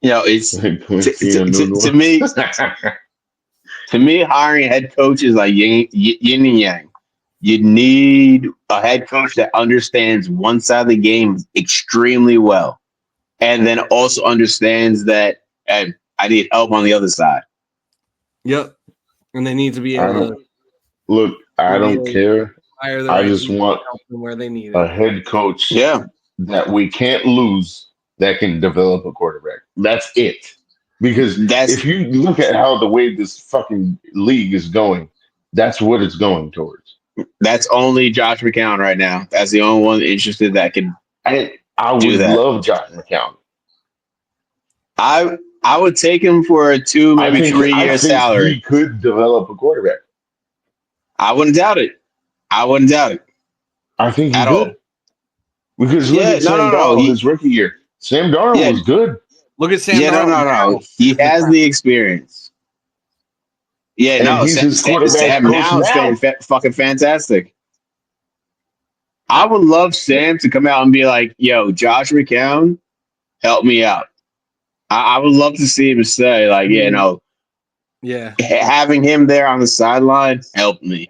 S3: It's
S2: Quincy Enunwa.
S3: to me, hiring a head coach is like yin and yang. You need a head coach that understands one side of the game extremely well, and then also understands that I need help on the other side.
S1: Yep. And they need to be
S2: I
S1: able
S2: don't
S1: to
S2: look. I don't care.
S1: hire the
S2: I
S1: right
S2: just
S1: people
S2: want
S1: to help them where they need
S2: a
S1: it.
S2: head coach
S3: Yeah,
S2: that we can't lose that can develop a quarterback. That's it. Because
S3: that's
S2: if you look at how the way this fucking league is going, that's what it's going towards.
S3: that's only Josh McCown right now. That's the only one interested that can
S2: I
S3: do
S2: would
S3: that.
S2: love Josh McCown.
S3: I would take him for a 2, maybe 3 year
S2: I think
S3: salary.
S2: he could develop a quarterback.
S3: I wouldn't doubt it. I wouldn't doubt it
S2: I think he
S3: at all.
S2: could. Because look
S3: Yeah,
S2: at
S3: no,
S2: Sam
S3: no, no.
S2: Darnold his rookie year. Sam Darnold
S3: Yeah,
S2: was good.
S1: Look at Sam
S3: Yeah,
S1: Darnold
S3: no.
S1: now.
S3: He has the experience. Yeah,
S2: And
S3: no,
S2: he's his
S3: Sam
S2: quarterback coach
S3: now is
S2: now.
S3: fucking fantastic. I would love Sam to come out and be like, "Yo, Josh McCown, help me out." I would love to see him say, like, "Yeah, no,
S1: Yeah.
S3: having him there on the sideline helped me."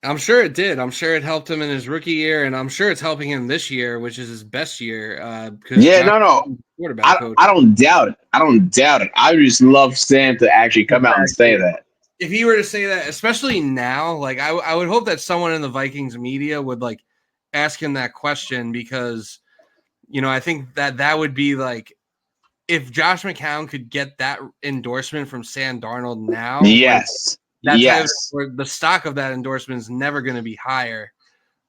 S1: I'm sure it did. I'm sure it helped him in his rookie year, and I'm sure it's helping him this year, which is his best year. Because
S3: Yeah,
S1: Josh
S3: no.
S1: is quarterback coach.
S3: I don't doubt it. I don't doubt it. I just love Sam to actually come out and say that.
S1: If he were to say that, especially now, like I would hope that someone in the Vikings media would like ask him that question, because I think that would be like, if Josh McCown could get that endorsement from Sam Darnold now,
S3: Yes.
S1: like,
S3: Yes.
S1: the stock of that endorsement is never going to be higher.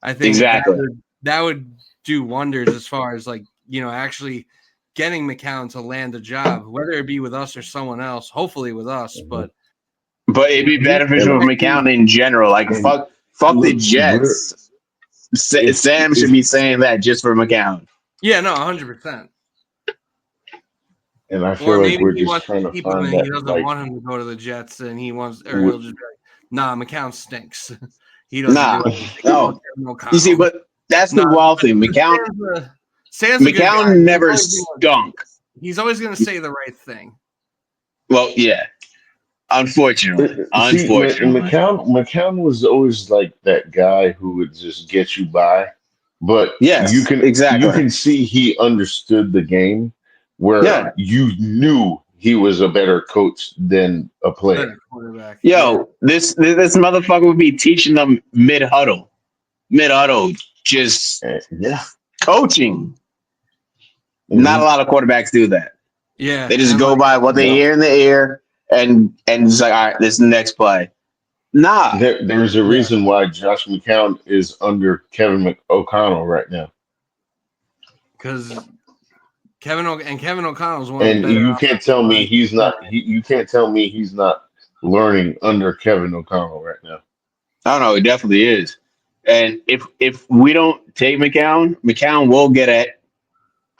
S1: I think
S3: Exactly.
S1: that would do wonders as far as like, actually getting McCown to land a job, whether it be with us or someone else, hopefully with us, but
S3: it'd be beneficial for McCown in general. Like, fuck the Jets. Sam should be saying that just for McCown.
S1: Yeah, no, 100%.
S2: And I
S1: Or
S2: feel like
S1: maybe
S2: we're
S1: he
S2: just
S1: wants
S2: trying
S1: to
S2: to
S1: keep him
S2: find
S1: and he
S2: that,
S1: doesn't
S2: like,
S1: want him to go to the Jets, and he'll just be like, nah, McCown stinks. He doesn't
S3: Nah,
S1: do anything.
S3: no.
S1: No
S3: You see, but that's the wild thing.
S1: Sam's a good guy.
S3: McCown never stunk.
S1: He's always going to say the right thing.
S3: Well, yeah. Unfortunately.
S2: See, McCown was always like that guy who would just get you by, but
S3: Yes,
S2: you
S3: exactly.
S2: can see he understood the game, where you knew he was a better coach than a player.
S1: Quarterback.
S3: Yo, this motherfucker would be teaching them mid huddle, just coaching.
S2: Mm-hmm.
S3: Not a lot of quarterbacks do that.
S1: Yeah,
S3: they just go by what they hear in the air and just like, all right, this is the next play. Nah,
S2: there's a reason why Josh McCown is under Kevin O'Connell right now,
S1: because Kevin O'Connell's one of the
S2: and
S1: better.
S2: you can't tell me he's not. You can't tell me he's not learning under Kevin O'Connell right now.
S3: I don't know. It definitely is. And if we don't take McCown will get it.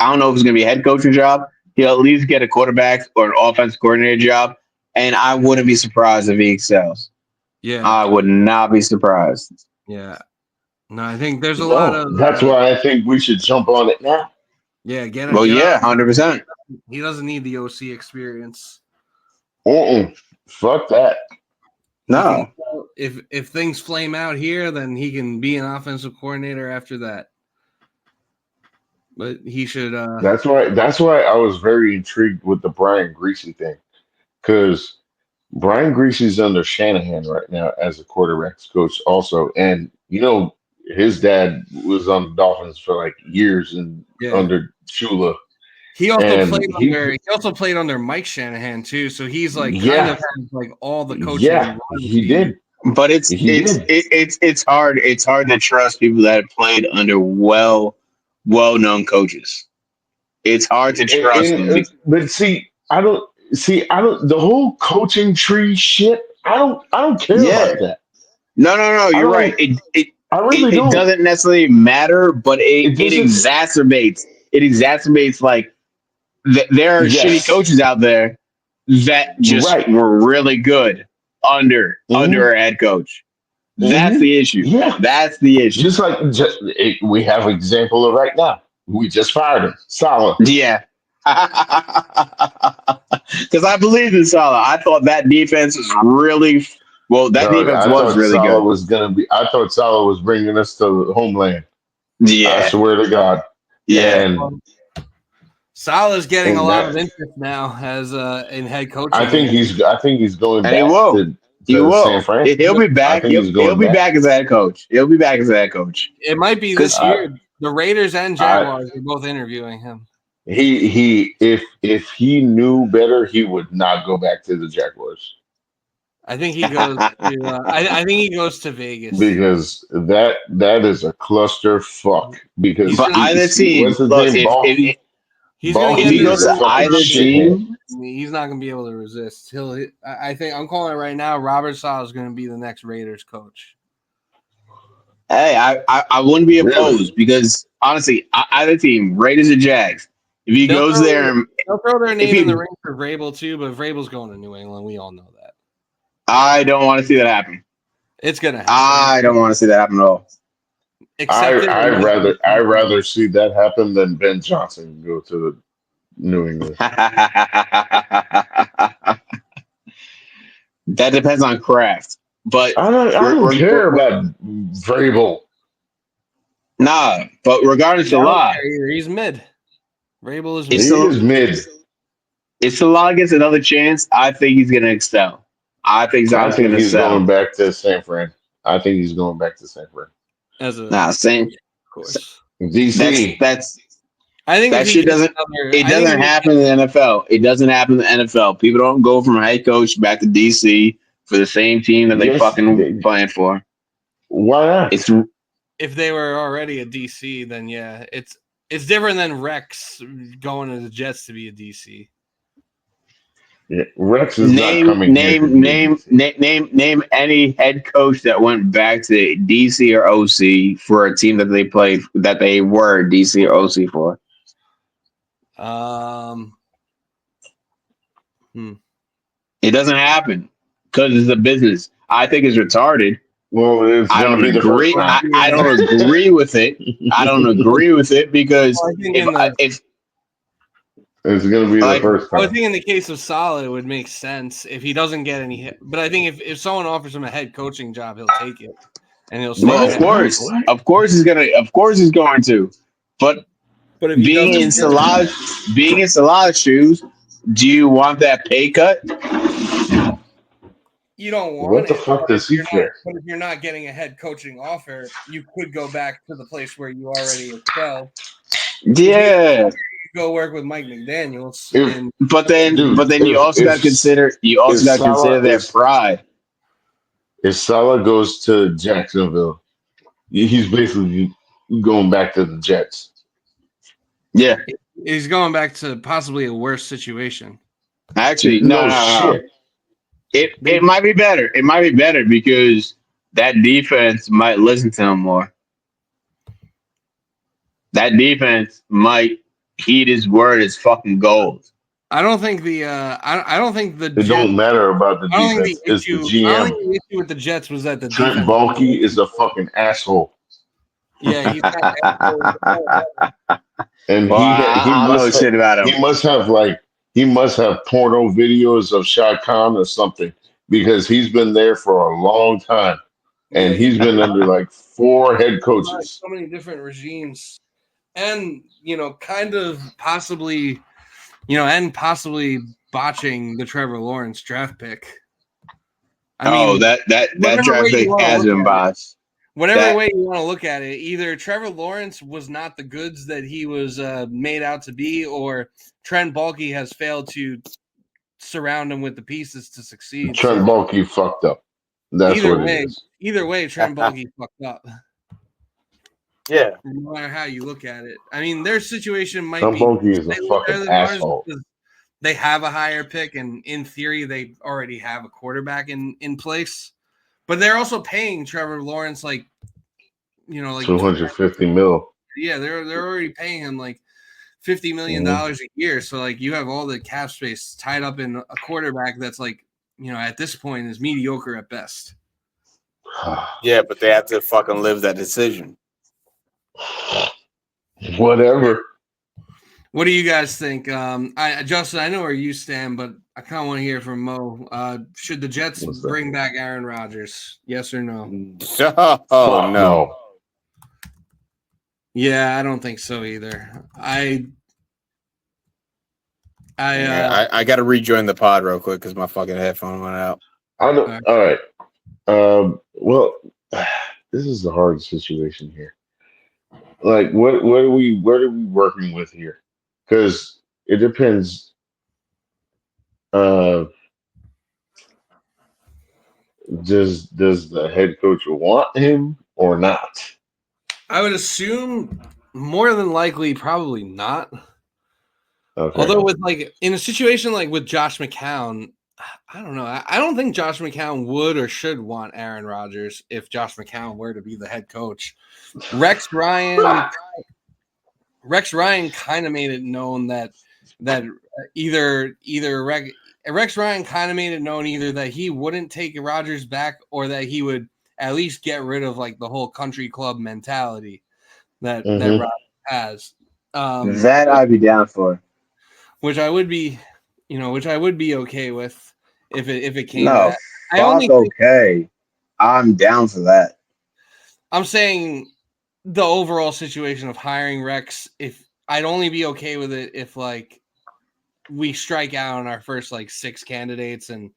S3: I don't know if it's going to be a head coaching job. He'll at least get a quarterback or an offensive coordinator job. And I wouldn't be surprised if he excels.
S1: Yeah.
S3: I would not be surprised.
S1: Yeah. No, I think there's a lot of.
S2: That's why I think we should jump on it now.
S1: Yeah, get it.
S3: Well, yeah, 100%.
S1: He doesn't need the OC experience.
S2: Fuck that.
S3: No.
S1: If things flame out here, then he can be an offensive coordinator after that. But he should.
S2: That's why I was very intrigued with the Brian Greasy thing, because Brian Greasy's under Shanahan right now as a quarterbacks coach also, and his dad was on the Dolphins for like years and under Shula.
S1: He also played under Mike Shanahan too, so he's like kind of has like all the coaching.
S2: Yeah, he did.
S3: But it's hard. It's hard to trust people that have played under well-known coaches. It's hard to trust them.
S2: But see, I don't. The whole coaching tree shit. I don't care about that.
S3: No. You're right.
S2: I really don't.
S3: It doesn't necessarily matter, but it exacerbates. It exacerbates like there are shitty coaches out there that just were really good under a head coach. That's the issue.
S2: Yeah,
S3: that's the issue.
S2: We have an example of right now. We just fired him, Salah.
S3: Yeah. Because I believed in Salah. I thought that defense was really well. That defense was really good.
S2: I thought Salah was bringing us to homeland.
S3: Yeah,
S2: I swear to God.
S3: Yeah,
S2: and
S1: Salah's getting a lot of interest now as in head coaching.
S2: I think he's going back.
S3: He will.
S2: San Fran.
S3: He'll be back. He'll be back as a head coach. He'll be back as a head coach.
S1: It might be this year. The Raiders and Jaguars are both interviewing him.
S2: If he knew better, he would not go back to the Jaguars.
S1: I think he goes. I think he goes to Vegas,
S2: because that is a cluster fuck. Because
S3: either team,
S2: what's his name?
S1: If
S3: he goes to either team,
S1: he's not going to be able to resist. I think I'm calling it right now. Robert Saleh is going to be the next Raiders coach.
S3: Hey, I wouldn't be opposed because honestly, either team, Raiders or Jags, if he goes there
S1: they'll throw their name in the ring for Vrabel too, but Vrabel's going to New England. We all know that.
S3: I don't want to see that happen.
S1: It's gonna happen.
S3: I don't want to see that happen at all.
S2: I'd rather see that happen than Ben Johnson go to the New England.
S3: That depends on Kraft, but
S2: I don't care about Vrabel.
S3: Nah, but regardless of law,
S1: he's mid. Vrabel is
S2: mid. He is mid.
S3: If Salah gets another chance, I think he's going to excel. I think
S2: he's going back to San Fran. I think he's going back to San Fran.
S3: Same.
S1: Of course.
S2: DC.
S1: I think
S3: that shit doesn't. It doesn't happen in the NFL. It doesn't happen in the NFL. People don't go from head coach back to DC for the same team that they fucking playing for.
S2: Why not?
S1: If they were already a DC, then yeah, it's different than Rex going to the Jets to be a DC.
S2: Yeah, Rex is
S3: name any head coach that went back to DC or OC for a team that they played that they were DC or OC for. It doesn't happen because it's a business. I think it's retarded.
S2: Well,
S3: I don't agree. I don't agree with it. I don't agree with it because if
S2: it's going to be the first time.
S1: I think in the case of Salah, it would make sense if he doesn't get any hit. But I think if someone offers him a head coaching job, he'll take it, and he'll stay.
S3: Well, of course he's going to. But if being in Salah's shoes, do you want that pay cut?
S1: You don't want
S2: what the fuck does he care?
S1: But if you're not getting a head coaching offer, you could go back to the place where you already excel.
S3: Yeah.
S1: Go work with Mike McDaniels.
S3: But then you also got to consider their pride.
S2: If Salah goes to Jacksonville, he's basically going back to the Jets.
S3: Yeah.
S1: He's going back to possibly a worse situation.
S3: Actually, no. Shit. It might be better. It might be better because that defense might listen to him more. That defense might heed his word as fucking gold.
S1: I don't think I don't think the
S2: Jets, don't matter about the defense. It's the GM.
S1: I don't think the issue with the Jets was that the
S2: Trent Baalke is a fucking asshole.
S1: Yeah, he's got
S2: and he must have porno videos of Shad Khan or something because he's been there for a long time and he's been under like 4 head coaches.
S1: So many different regimes, and kind of possibly, possibly botching the Trevor Lawrence draft pick.
S3: That draft pick has been botched.
S1: Whatever way you want to look at it, either Trevor Lawrence was not the goods that he was made out to be, or Trent Baalke has failed to surround him with the pieces to succeed.
S2: Trent Baalke fucked up. That's what it is.
S1: Either way, Trent Baalke fucked up.
S3: Yeah.
S1: No matter how you look at it. I mean, their situation might
S2: Trent Baalke is a fucking asshole.
S1: They have a higher pick, and in theory, they already have a quarterback in place. But they're also paying Trevor Lawrence like
S2: $250 million.
S1: Yeah, they're already paying him like $50 million a year. So like you have all the cap space tied up in a quarterback that's like, at this point is mediocre at best.
S3: Yeah, but they have to fucking live that decision.
S2: Whatever.
S1: What do you guys think? Justin, I know where you stand, but I kind of want to hear from Mo. Should the Jets bring back Aaron Rodgers? Yes or no?
S2: No.
S1: Yeah, I don't think so either. I
S3: got to rejoin the pod real quick because my fucking headphone went out.
S2: All right. Well, this is the hard situation here. Like, what are we working with here? Because it depends. Does the head coach want him or not?
S1: I would assume more than likely, probably not.
S2: Okay.
S1: Although with in a situation like with Josh McCown, I don't know. I don't think Josh McCown would or should want Aaron Rodgers if Josh McCown were to be the head coach. Rex Ryan kind of made it known that that either Rex Ryan kind of made it known either that he wouldn't take Rodgers back or that he would at least get rid of like the whole country club mentality that Rodgers has.
S3: That I'd be down for.
S1: Which I would be okay with if it came to
S3: No,
S1: that. I only
S3: okay. I'm down for that.
S1: I'm saying the overall situation of hiring Rex, if I'd only be okay with it if like we strike out on our first like 6 candidates and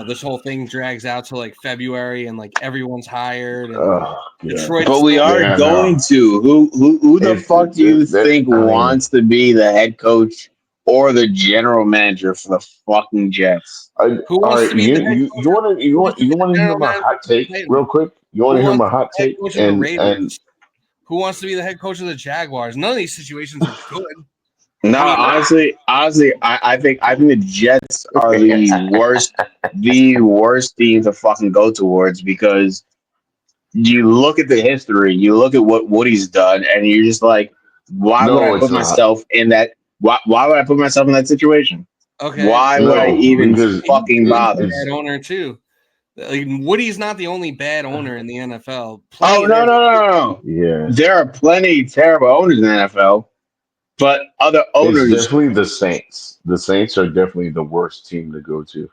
S1: this whole thing drags out to like February and like everyone's hired and Detroit.
S3: But we are going to. Who the fuck do you think wants to be the head coach or the general manager for the fucking Jets?
S1: Who wants to be the head coach?
S2: You want to hear my hot take real quick? You want to hear my hot take? And
S1: who wants to be the head coach of the Jaguars? None of these situations are good.
S3: No, honestly, I think the Jets are the worst team to fucking go towards because you look at the history, you look at what Woody's done, and you're just like, why would I put myself in that? Why would I put myself in that situation?
S1: Okay,
S3: why would I even fucking bother?
S1: Bad owner too. Like, Woody's not the only bad owner in the NFL.
S3: No.
S2: Yeah,
S3: there are plenty of terrible owners in the NFL. But other owners,
S2: it's definitely the Saints. The Saints are definitely the worst team to go to.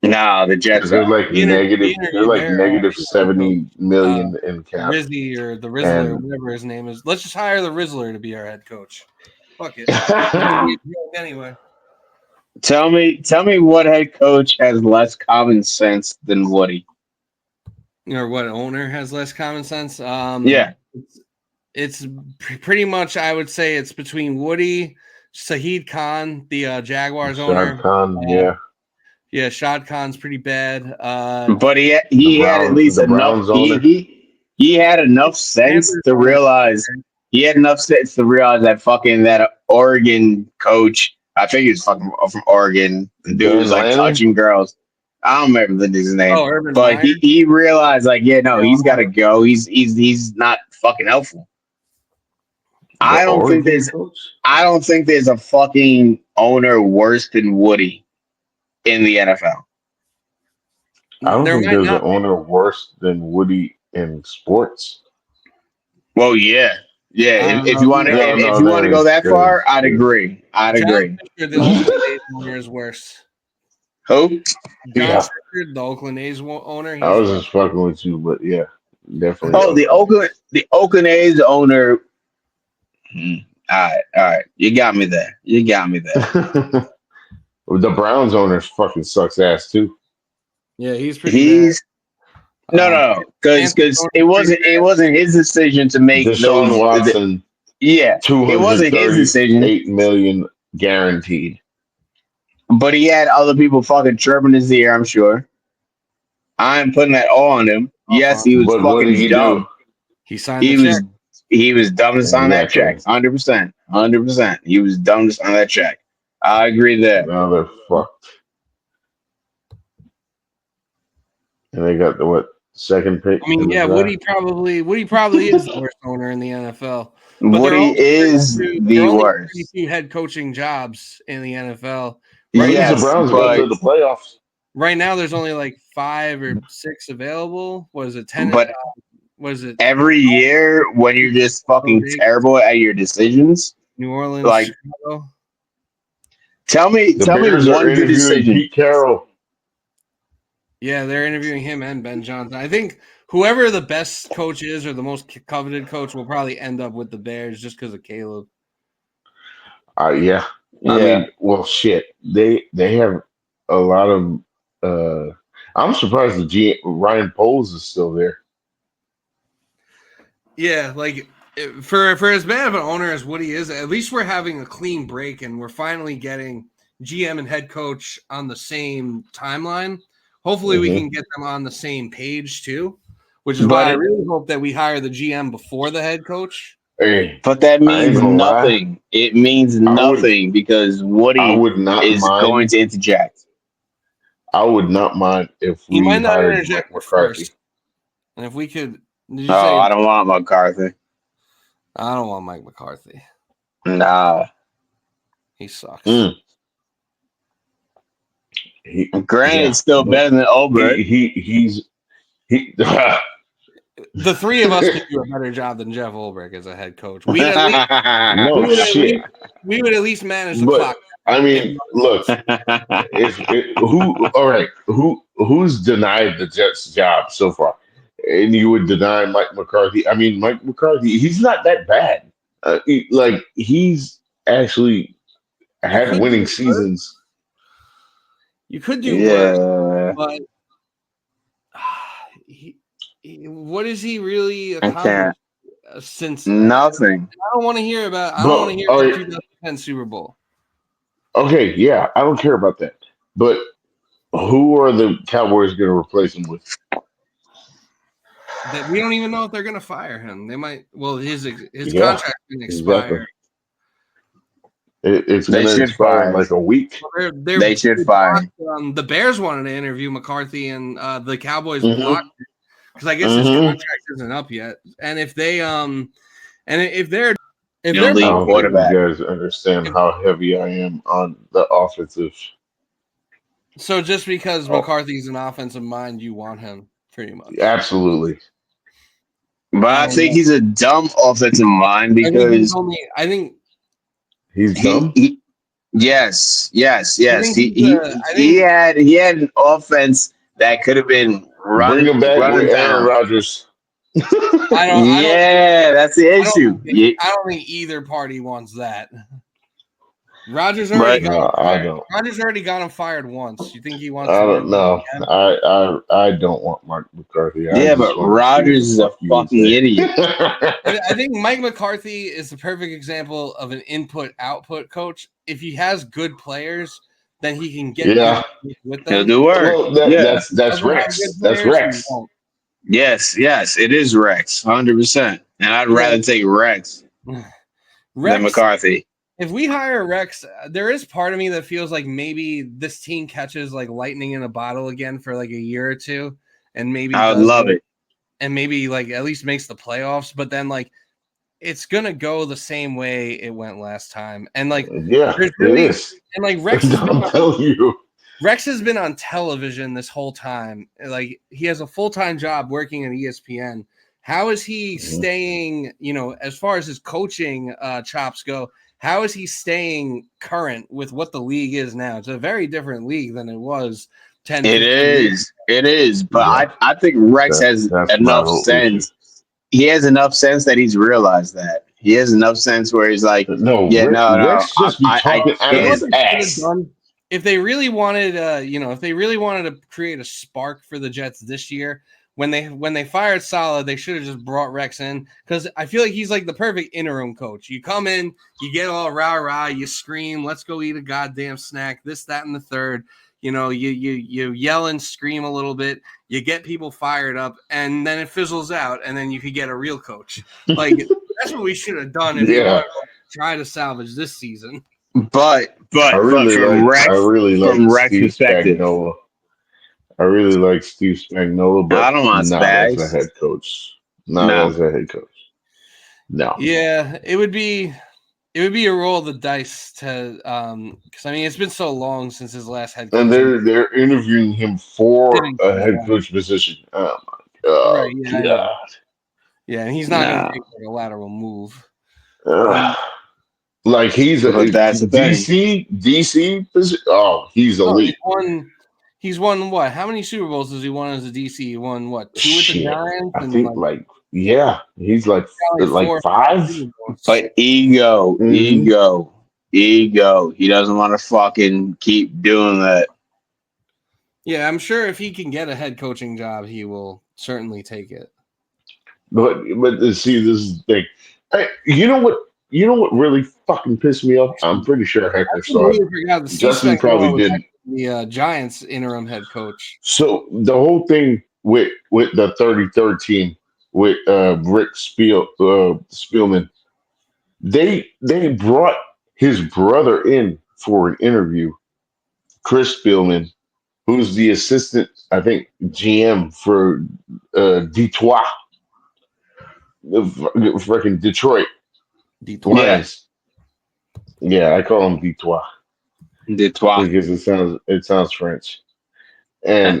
S3: No, the Jets.
S2: They're like negative. They're like negative 70 million in cap.
S1: Rizzy or the Rizzler, whatever his name is. Let's just hire the Rizzler to be our head coach. Fuck it. Anyway,
S3: tell me what head coach has less common sense than Woody,
S1: or what owner has less common sense?
S3: Yeah.
S1: It's pretty much, I would say it's between Woody, Shahid Khan, the Jaguars owner.
S2: Khan,
S1: yeah, Shad Khan's pretty bad.
S3: But he had at least enough. He had enough sense to realize. He had enough sense to realize that fucking that Oregon coach. I think he was fucking from Oregon. The dude was like touching girls. I don't remember the dude's name, but he realized like, he's got to go. He's not fucking helpful. I don't think there's a fucking owner worse than Woody in the NFL.
S2: I don't think there's an owner worse than Woody in sports.
S3: Well, yeah. If you want to, go that far, I'd agree.
S1: The Oakland A's owner is worse.
S3: Who?
S1: John Fisher, the Oakland A's owner.
S2: I was just fucking with you, but yeah, definitely.
S3: Oh, the Oakland A's owner. All right. You got me there.
S2: The Browns owner fucking sucks ass too.
S1: Yeah, he's pretty bad.
S3: No, because it wasn't his decision to make
S2: Deshaun Watson.
S3: Yeah, it wasn't his decision.
S2: $8 million guaranteed.
S3: But he had other people fucking chirping his ear, I'm sure. I'm putting that all on him. Yes, he was fucking dumb.
S1: He signed the check.
S3: He was dumb to sign that check. 100%. 100%. He was dumb to sign that check. I agree there.
S2: Now they're fucked. And they got the second pick?
S1: I mean, yeah, Woody probably is the worst owner in the NFL. But
S3: Woody is the worst.
S1: 32 head coaching jobs in the NFL.
S2: Right? Yes, the Browns go to the playoffs.
S1: Right now, there's only like 5 or 6 available. Was it 10?
S3: But every year when you're just fucking terrible at your decisions?
S1: New Orleans,
S3: like,
S1: Chicago.
S3: Tell me one good decision.
S2: Pete Carroll.
S1: Yeah, they're interviewing him and Ben Johnson. I think whoever the best coach is or the most coveted coach will probably end up with the Bears just because of Caleb.
S2: Yeah. I mean, well, shit. They have a lot of. I'm surprised Ryan Poles is still there.
S1: Yeah, like for as bad of an owner as Woody is, at least we're having a clean break and we're finally getting GM and head coach on the same timeline. Hopefully, we can get them on the same page too, which is why I really hope that we hire the GM before the head coach.
S2: Hey,
S3: but that means nothing. It means nothing because Woody is going to interject.
S2: I would not mind if
S1: he might not interject
S2: McCarthy.
S1: First. And if we could,
S3: I don't want McCarthy.
S1: I don't want Mike McCarthy.
S3: Nah.
S1: He sucks.
S2: Mm.
S3: Granted, it's still better than Ulbrich.
S2: He's
S1: The three of us could do a better job than Jeff Ulbrich as a head coach. We'd at least,
S2: no
S1: we would at
S2: shit.
S1: least, we would at least manage the
S2: But
S1: clock.
S2: I mean, look, who's denied the Jets job so far? And you would deny Mike McCarthy. I mean, Mike McCarthy, he's not that bad. He's actually
S1: You
S2: had
S1: could
S2: winning
S1: do worse.
S2: seasons.
S1: You could do worse,
S3: Yeah.
S1: but what is he really
S3: I
S1: accomplished
S3: can't.
S1: since?
S3: Nothing.
S1: I don't want to hear about. I
S2: But,
S1: don't want to hear
S2: all
S1: about
S2: right.
S1: 2010 Super Bowl.
S2: Okay, yeah, I don't care about that. But who are the Cowboys going to replace him with?
S1: That we don't even know if they're going to fire him. They might. Well, his
S2: Yeah,
S1: contract can expire.
S2: It's
S3: They
S2: going to
S3: should
S2: expire in
S3: fire.
S2: like a week.
S3: They should fire.
S1: The Bears wanted to interview McCarthy, and the Cowboys
S2: Mhm.
S1: blocked it because I guess his
S2: Mhm.
S1: contract isn't up yet. And if they and if they're
S3: You'll
S2: I
S3: leave
S2: don't think
S3: quarterback.
S2: you guys understand how heavy I am on the offensive.
S1: so just because
S2: Oh.
S1: McCarthy's an offensive mind, you want him pretty much.
S2: Absolutely.
S3: But I think he's a dumb offensive mind because
S1: I think
S2: He's dumb.
S3: Yes.
S1: I think
S3: He had an offense that could have been
S2: Bring him back with Aaron
S3: down.
S2: Rodgers.
S3: That's the issue.
S1: I don't think either party wants that. Rodgers already got him
S2: I
S1: fired.
S2: don't.
S1: Rodgers already got him fired once. You think he wants?
S2: I
S1: to
S2: don't
S1: do
S2: know.
S1: it again?
S2: I don't want Mike McCarthy. I
S3: Yeah,
S2: just
S3: but
S2: want to see
S3: Rodgers is a
S2: what the fuck
S3: fucking
S2: he
S3: idiot.
S2: would say.
S1: I think Mike McCarthy is the perfect example of an input-output coach. If he has good players, then he can get things with them.
S3: He'll do work.
S2: Well, that's
S1: Doesn't have
S2: Rex.
S1: good
S2: That's
S1: players,
S2: Rex.
S1: he won't.
S3: Yes, it is Rex, 100%. And I'd rather take Rex than McCarthy.
S1: If we hire Rex, there is part of me that feels like maybe this team catches like lightning in a bottle again for like a year or two, and maybe
S3: I would love it.
S1: and maybe like at least makes the playoffs. But then like it's gonna go the same way it went last time, and like
S2: it is.
S1: And like Rex,
S2: I'm telling you,
S1: Rex has been on television this whole time. Like he has a full-time job working at ESPN. How is he staying? As far as his coaching chops go. How is he staying current with what the league is now? It's a very different league than it was 10
S3: It is. But I think Rex has enough sense. He has enough sense that he's realized that. He has enough sense where he's like,
S2: Rex just be talking out of his ass.
S1: If they really wanted, to create a spark for the Jets this year, when they fired Saleh, they should have just brought Rex in because I feel like he's like the perfect interim coach. You come in, you get all rah, you scream, let's go eat a goddamn snack, this, that, and the third. You yell and scream a little bit, you get people fired up, and then it fizzles out, and then you could get a real coach. Like that's what we should have done if we wanted to try to salvage this season.
S3: But
S2: I really like Steve
S3: perspective.
S2: Spagnuolo. I really like Steve Spagnuolo, but
S3: I don't want
S2: not
S3: Spags.
S2: as a head coach. As a head coach. No.
S1: Yeah, it would be a roll of the dice to because I mean it's been so long since his last head coach.
S2: And they're interviewing him for a head coach position. Oh my god.
S1: Right, yeah. Yeah, and he's not gonna take like a lateral move.
S2: Like he's a DC position. Oh, he's elite.
S1: He's won what? How many Super Bowls does he won as a DC? He won what? 2 with the Giants?
S2: I think he's like 5.
S3: But ego. He doesn't want to fucking keep doing that.
S1: Yeah, I'm sure if he can get a head coaching job, he will certainly take it.
S2: But see, this is the thing. You know what really fucking pissed me off? I'm pretty sure Hector saw it. Justin probably didn't.
S1: The Giants interim head coach.
S2: So the whole thing with the 33rd team with Rick Spielman, they brought his brother in for an interview. Chris Spielman, who's the assistant, I think, GM for Detroit, freaking Detroit Lions. Yeah, I call him Victoire
S3: De Trois.
S2: because it sounds French. And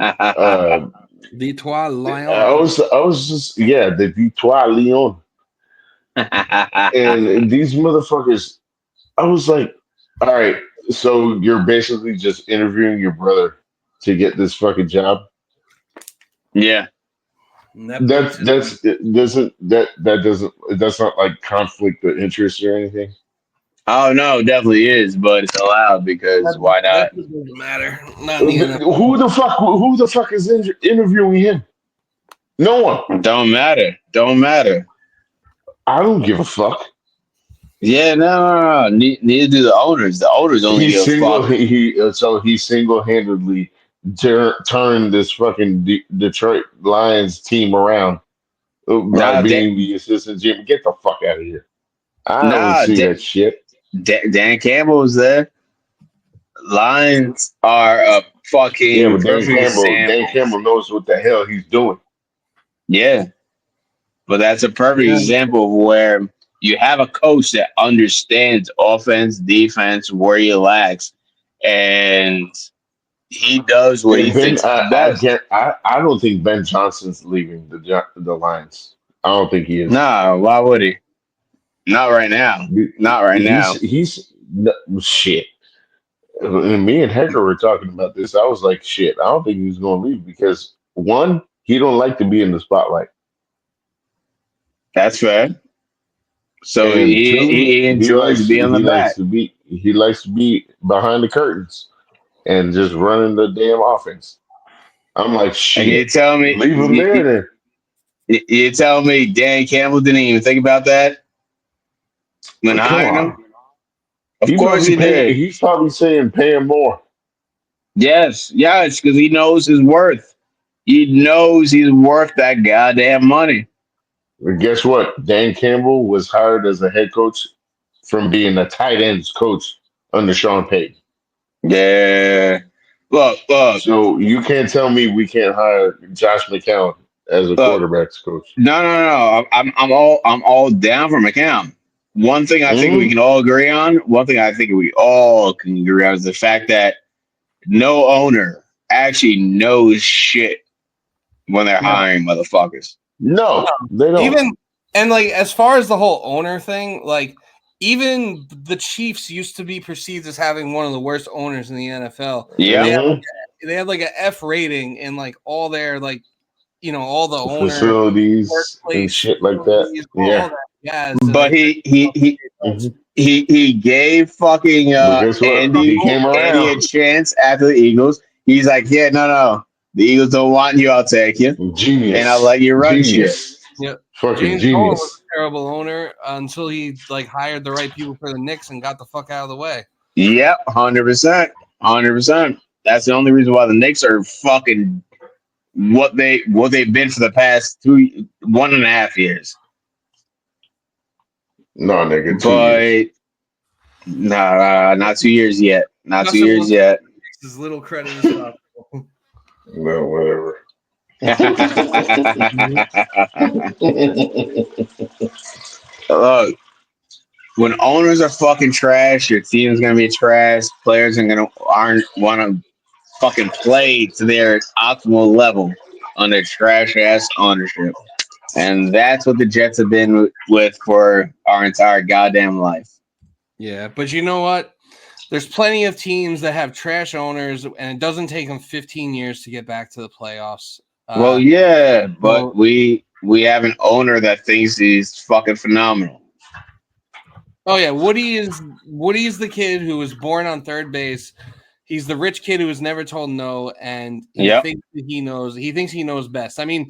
S1: Victoire
S2: I
S1: Lion.
S2: was just the Victoire Lyon. And these motherfuckers, I was like, all right, so you're basically just interviewing your brother to get this fucking job.
S3: Yeah.
S2: That's
S1: Nepotism.
S2: it doesn't that doesn't that's not like conflict of interest or anything.
S3: Oh no, definitely is, but it's allowed because why
S1: That
S3: not?
S1: doesn't matter. Not in the
S2: Who the fuck is interviewing him? No one.
S3: Don't matter. Don't matter.
S2: I don't give a fuck.
S3: Yeah, no. Neither do the owners. The owners only
S2: He
S3: give a
S2: single
S3: fuck.
S2: he single-handedly turned this fucking Detroit Lions team around by
S3: Nah,
S2: being the assistant GM. Get the fuck out of here. I don't
S3: nah.
S2: see that shit.
S3: Dan Campbell's there. Lions are a
S2: Yeah,
S3: fucking
S2: but
S3: perfect
S2: Dan
S3: example.
S2: Campbell knows what the hell he's doing.
S3: Yeah, but that's a perfect
S1: Yeah.
S3: example of where you have a coach that understands offense, defense, where he lacks, and he does what he
S2: And Ben,
S3: thinks is best.
S2: I don't think Ben Johnson's leaving the Lions. I don't think he is.
S3: Nah, why would he? Not right now. Not right now.
S2: He's no, shit. And me and Hecker were talking about this. I was like, shit. I don't think he's going to leave because one, he don't like to be in the spotlight,
S3: That's fair. So
S2: and two,
S3: he enjoys being on the back.
S2: he likes to be behind the curtains and just running the damn offense. I'm like,
S3: And
S2: shit. Leave him there then.
S3: you tell me Dan Campbell didn't even think about that when
S2: Come
S3: hiring him?
S2: on.
S3: Of course he did.
S2: He's probably saying pay him more.
S3: Yes, because he knows his worth. He knows he's worth that goddamn money.
S2: And guess what? Dan Campbell was hired as a head coach from being a tight ends coach under Sean Payton.
S3: Yeah. Look.
S2: So you can't tell me we can't hire Josh McCown as a
S3: Look.
S2: quarterbacks coach.
S3: No. I'm all down for McCown. One thing I think we
S2: Hmm.
S3: can all agree on. One thing I think we all can agree on is the fact that no owner actually knows shit when they're
S1: No.
S3: hiring motherfuckers.
S2: No, they don't.
S1: Even and like as far as the whole owner thing, like even the Chiefs used to be perceived as having one of the worst owners in the NFL.
S3: Yep.
S1: They had like an F rating in like all their like all the owner
S2: Facilities and
S1: workplace
S2: shit like that.
S1: facilities, all
S2: Yeah.
S1: that jazz. And
S3: But
S1: like
S2: Hmm.
S3: he gave fucking
S2: But guess what? He came
S3: Andy a
S2: around.
S3: chance after the Eagles. He's like, yeah, no. The Eagles don't want you, I'll take you. And I'll
S2: Genius.
S3: let you run shit.
S2: Genius.
S1: yeah,
S2: Fucking
S1: James Dolan was
S2: genius.
S1: a terrible owner until he like hired the right people for the Knicks and got the fuck out of the way.
S3: Yep, 100%. 100%. That's the only reason why the Knicks are fucking what they've been for the past 1.5 years.
S2: No, nigga, 2 years.
S3: But nah, not 2 years yet. Not 2
S1: Justin
S3: years
S1: wants
S3: yet.
S1: as little credit as possible.
S2: Well, whatever.
S3: Look, when owners are fucking trash, your team's gonna be trash. Players aren't want to fucking play to their optimal level under trash ass ownership, and that's what the Jets have been with for our entire goddamn life.
S1: Yeah, but you know what? There's plenty of teams that have trash owners, and it doesn't take them 15 years to get back to the playoffs.
S3: Well, yeah, but
S1: well-
S3: we have an owner that thinks he's fucking phenomenal.
S1: Oh yeah, Woody's the kid who was born on third base. He's the rich kid who was never told no, and he
S3: Yep.
S1: thinks that he knows. He thinks he knows best. I mean,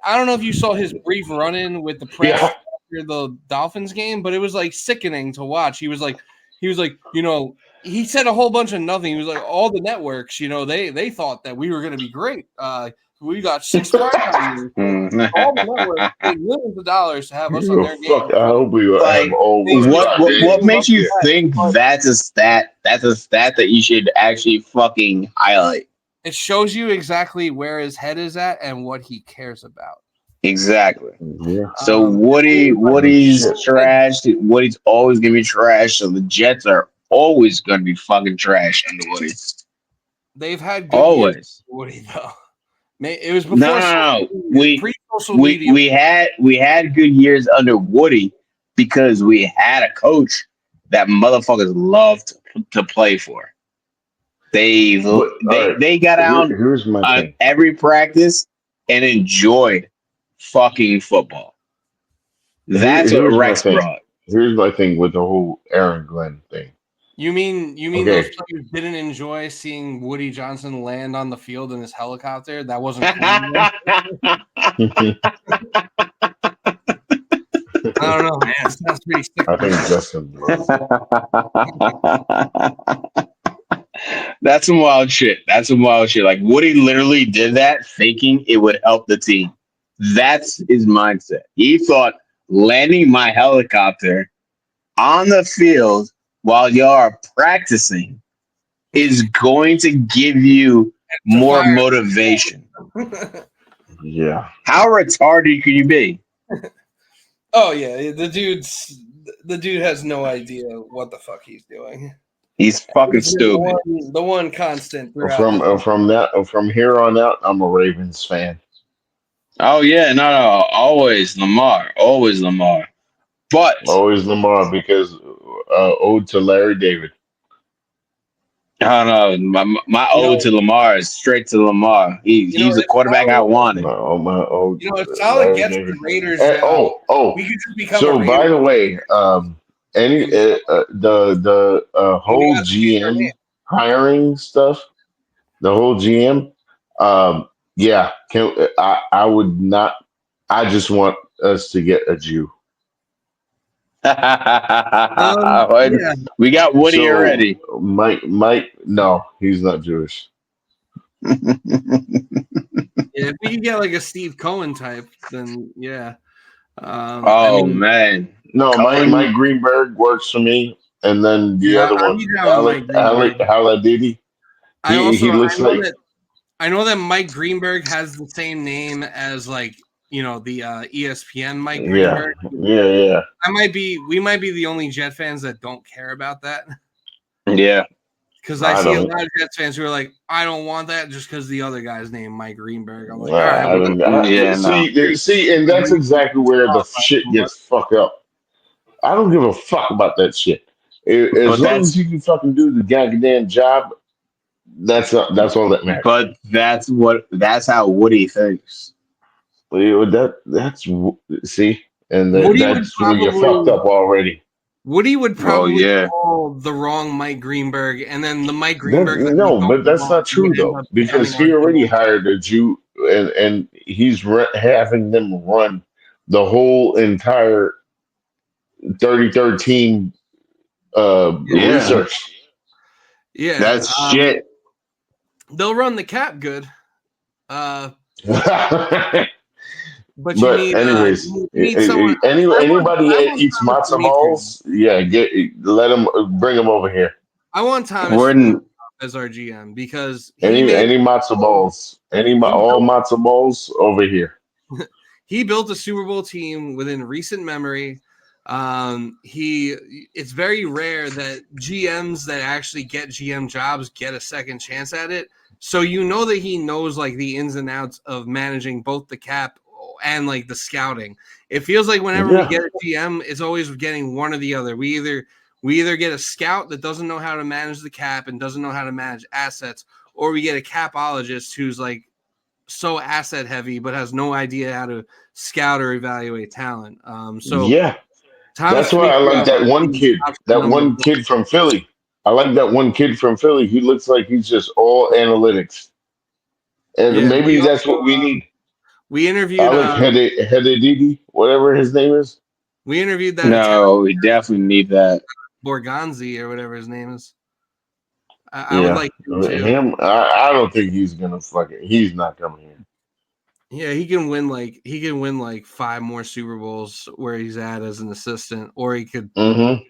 S1: I don't know if you saw his brief run-in with the press
S2: Yeah.
S1: after the Dolphins game, but it was like sickening to watch. He was like, he said a whole bunch of nothing. He was like, all the networks, they thought that we were going to be great. We got 6 stars on you. All the networks paid millions of dollars to have us on their game.
S2: Fuck, I hope we
S3: Like,
S2: have all
S3: what makes you
S2: Yeah.
S3: think that's a stat? That's a stat that you should actually fucking highlight.
S1: It shows you exactly where his head is at and what he cares about.
S3: Exactly.
S2: Yeah.
S3: So
S2: Oh,
S3: Woody's
S2: shit.
S3: trash. Woody's always gonna be trash. So the Jets are always gonna be fucking trash under Woody.
S1: They've had good years,
S3: Always.
S1: Woody, though. It was
S3: No,
S1: before
S3: no, no.
S1: pre-social media.
S3: We had good years under Woody because we had a coach that motherfuckers loved to play for.
S2: But all right,
S3: They got out
S2: here's my thing.
S3: every practice and enjoyed fucking football. That's what
S2: Here's my
S3: Rex
S2: thing.
S3: brought.
S2: Here's my thing with the whole Aaron Glenn thing.
S1: You mean
S2: Okay.
S1: those players didn't enjoy seeing Woody Johnson land on the field in his helicopter? That wasn't cool. I don't know, man. It sounds pretty sick.
S2: I think Justin was.
S3: That's some wild shit. That's some wild shit. Like Woody literally did that thinking it would help the team. That's his mindset. He thought landing my helicopter on the field while y'all are practicing is going to give you more
S1: fire.
S3: motivation.
S2: Yeah.
S3: How retarded can you be?
S1: Oh yeah, the dude has no idea what the fuck he's doing.
S3: He's fucking stupid.
S1: The one constant throughout.
S2: From here on out, I'm a Ravens fan.
S3: Oh yeah, no, always Lamar, always Lamar. But
S2: Always Lamar because ode to Larry David.
S3: I don't know. My ode to Lamar is straight to Lamar. He's the quarterback I wanted.
S2: My ode
S1: You know, if
S2: to
S1: Saleh
S2: Larry
S1: gets
S2: David.
S1: the Raiders
S2: And,
S1: job, we could just become a
S2: so
S1: Raiders.
S2: by the way, any the
S1: And we
S2: whole
S1: got to use our
S2: GM
S1: name.
S2: hiring stuff, the whole GM, yeah, I would not. I just want us to get a Jew.
S1: Yeah.
S3: We got Woody
S2: So
S3: already.
S2: Mike, no, he's not Jewish.
S1: If we could get like a Steve Cohen type, then yeah.
S3: Man,
S2: No,
S3: Cohen?
S2: Mike Greenberg works for me, and then the other
S1: I'll
S2: one,
S1: be down with Mike Greenberg.
S2: Haladidi. He looks like.
S1: I know that Mike Greenberg has the same name as like the ESPN Mike Greenberg.
S2: Yeah.
S1: We might be the only Jet fans that don't care about that.
S3: Yeah.
S1: Because I see a lot of Jets fans who are like, I don't want that just because the other guy's named Mike Greenberg. I'm like, all right.
S2: See, and that's exactly where the shit gets fucked up. I don't give a fuck about that shit. As long as you can fucking do the goddamn job, that's all that matters.
S3: But that's how Woody thinks.
S2: That's see, and that's where you fucked up already.
S1: Woody would probably call the wrong Mike Greenberg, and then the Mike Greenberg.
S2: But that's not true though, because he already hired a Jew, and he's having them run the whole entire 3013 research.
S1: Yeah,
S3: that's shit.
S1: They'll run the cap good. But
S2: anyways,
S1: you need someone.
S2: Anybody that eats matzo balls, bring them over here.
S1: I want Thomas as our GM because
S2: any matzo balls, all matzo balls over here.
S1: He built a Super Bowl team within recent memory. It's very rare that GMs that actually get GM jobs get a second chance at it. So that he knows like the ins and outs of managing both the cap and like the scouting. It feels like whenever we get a GM, it's always getting one or the other. We either get a scout that doesn't know how to manage the cap and doesn't know how to manage assets, or we get a capologist who's like so asset heavy but has no idea how to scout or evaluate talent.
S2: That's why I like that one kid. That one kid from Philly. I like that one kid from Philly. He looks like he's just all analytics, and maybe that's what we need.
S1: We interviewed
S2: Hededidi, whatever his name is.
S1: We interviewed that.
S3: No, we definitely need that.
S1: Borgonzi or whatever his name is. I would like
S2: him. I don't think he's gonna he's not coming here.
S1: Yeah, he can win like 5 more Super Bowls where he's at as an assistant, or he could come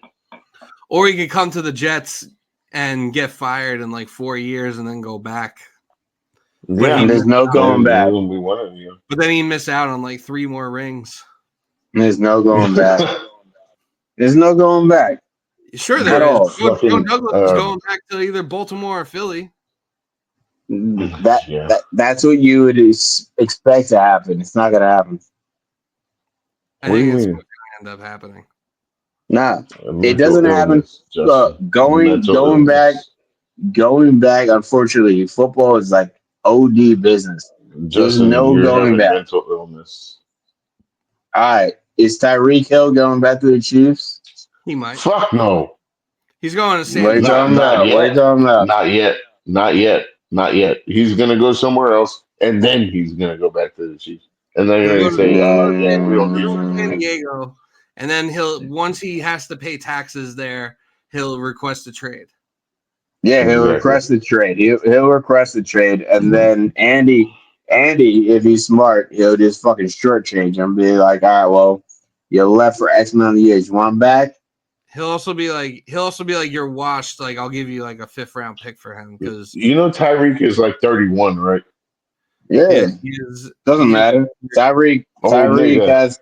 S1: to the Jets and get fired in like 4 years and then go back. But
S2: Yeah,
S1: he
S3: There's no going
S2: maybe
S3: back.
S2: it'll be one of you.
S1: but then he missed out on like 3 more rings.
S3: There's no going back. There's no going back
S1: Sure,
S3: at
S1: there is.
S3: all.
S1: Joe
S2: Fucking
S1: Douglas is going back to either Baltimore or Philly.
S2: yeah.
S3: That's what you would expect to happen. It's not gonna happen.
S1: I
S2: What do
S1: think
S2: you
S1: it's
S2: mean?
S1: going to end up happening.
S3: Nah,
S2: A
S3: it
S2: mental
S3: doesn't happen.
S2: illness,
S3: Look,
S2: Justin.
S3: going
S2: Mental
S3: going back,
S2: illness.
S3: going back. Unfortunately, football is like OD business. There's
S2: Justin,
S3: no
S2: you're
S3: going
S2: having
S3: back.
S2: mental illness.
S3: All right, is Tyreek Hill going back to the Chiefs?
S1: He might.
S2: Fuck no.
S1: He's going to
S3: What
S1: San
S3: are you
S1: Diego.
S3: talking
S2: Not
S3: about? What are you
S2: yet.
S3: talking about?
S2: Not yet. Not yet. Not yet. He's gonna go somewhere else, and then he's gonna go back to the Chiefs. And they're
S1: He'll
S2: gonna
S1: go to
S2: say, "Yeah, we don't need you
S1: San
S2: anymore."
S1: Diego, and then once he has to pay taxes there, he'll request a trade.
S3: Yeah, he'll
S2: Exactly.
S3: request the trade. He'll request the trade, and then Andy, if he's smart, he'll just fucking shortchange him. Be like, all right, well, you left for X amount of years. You want him back?
S1: He'll also be like, you're washed. Like, I'll give you like a 5th round pick for him because
S2: You know, Tyreek is like 31, right?
S3: Yeah, doesn't
S1: he is
S3: matter.
S2: Old nigga.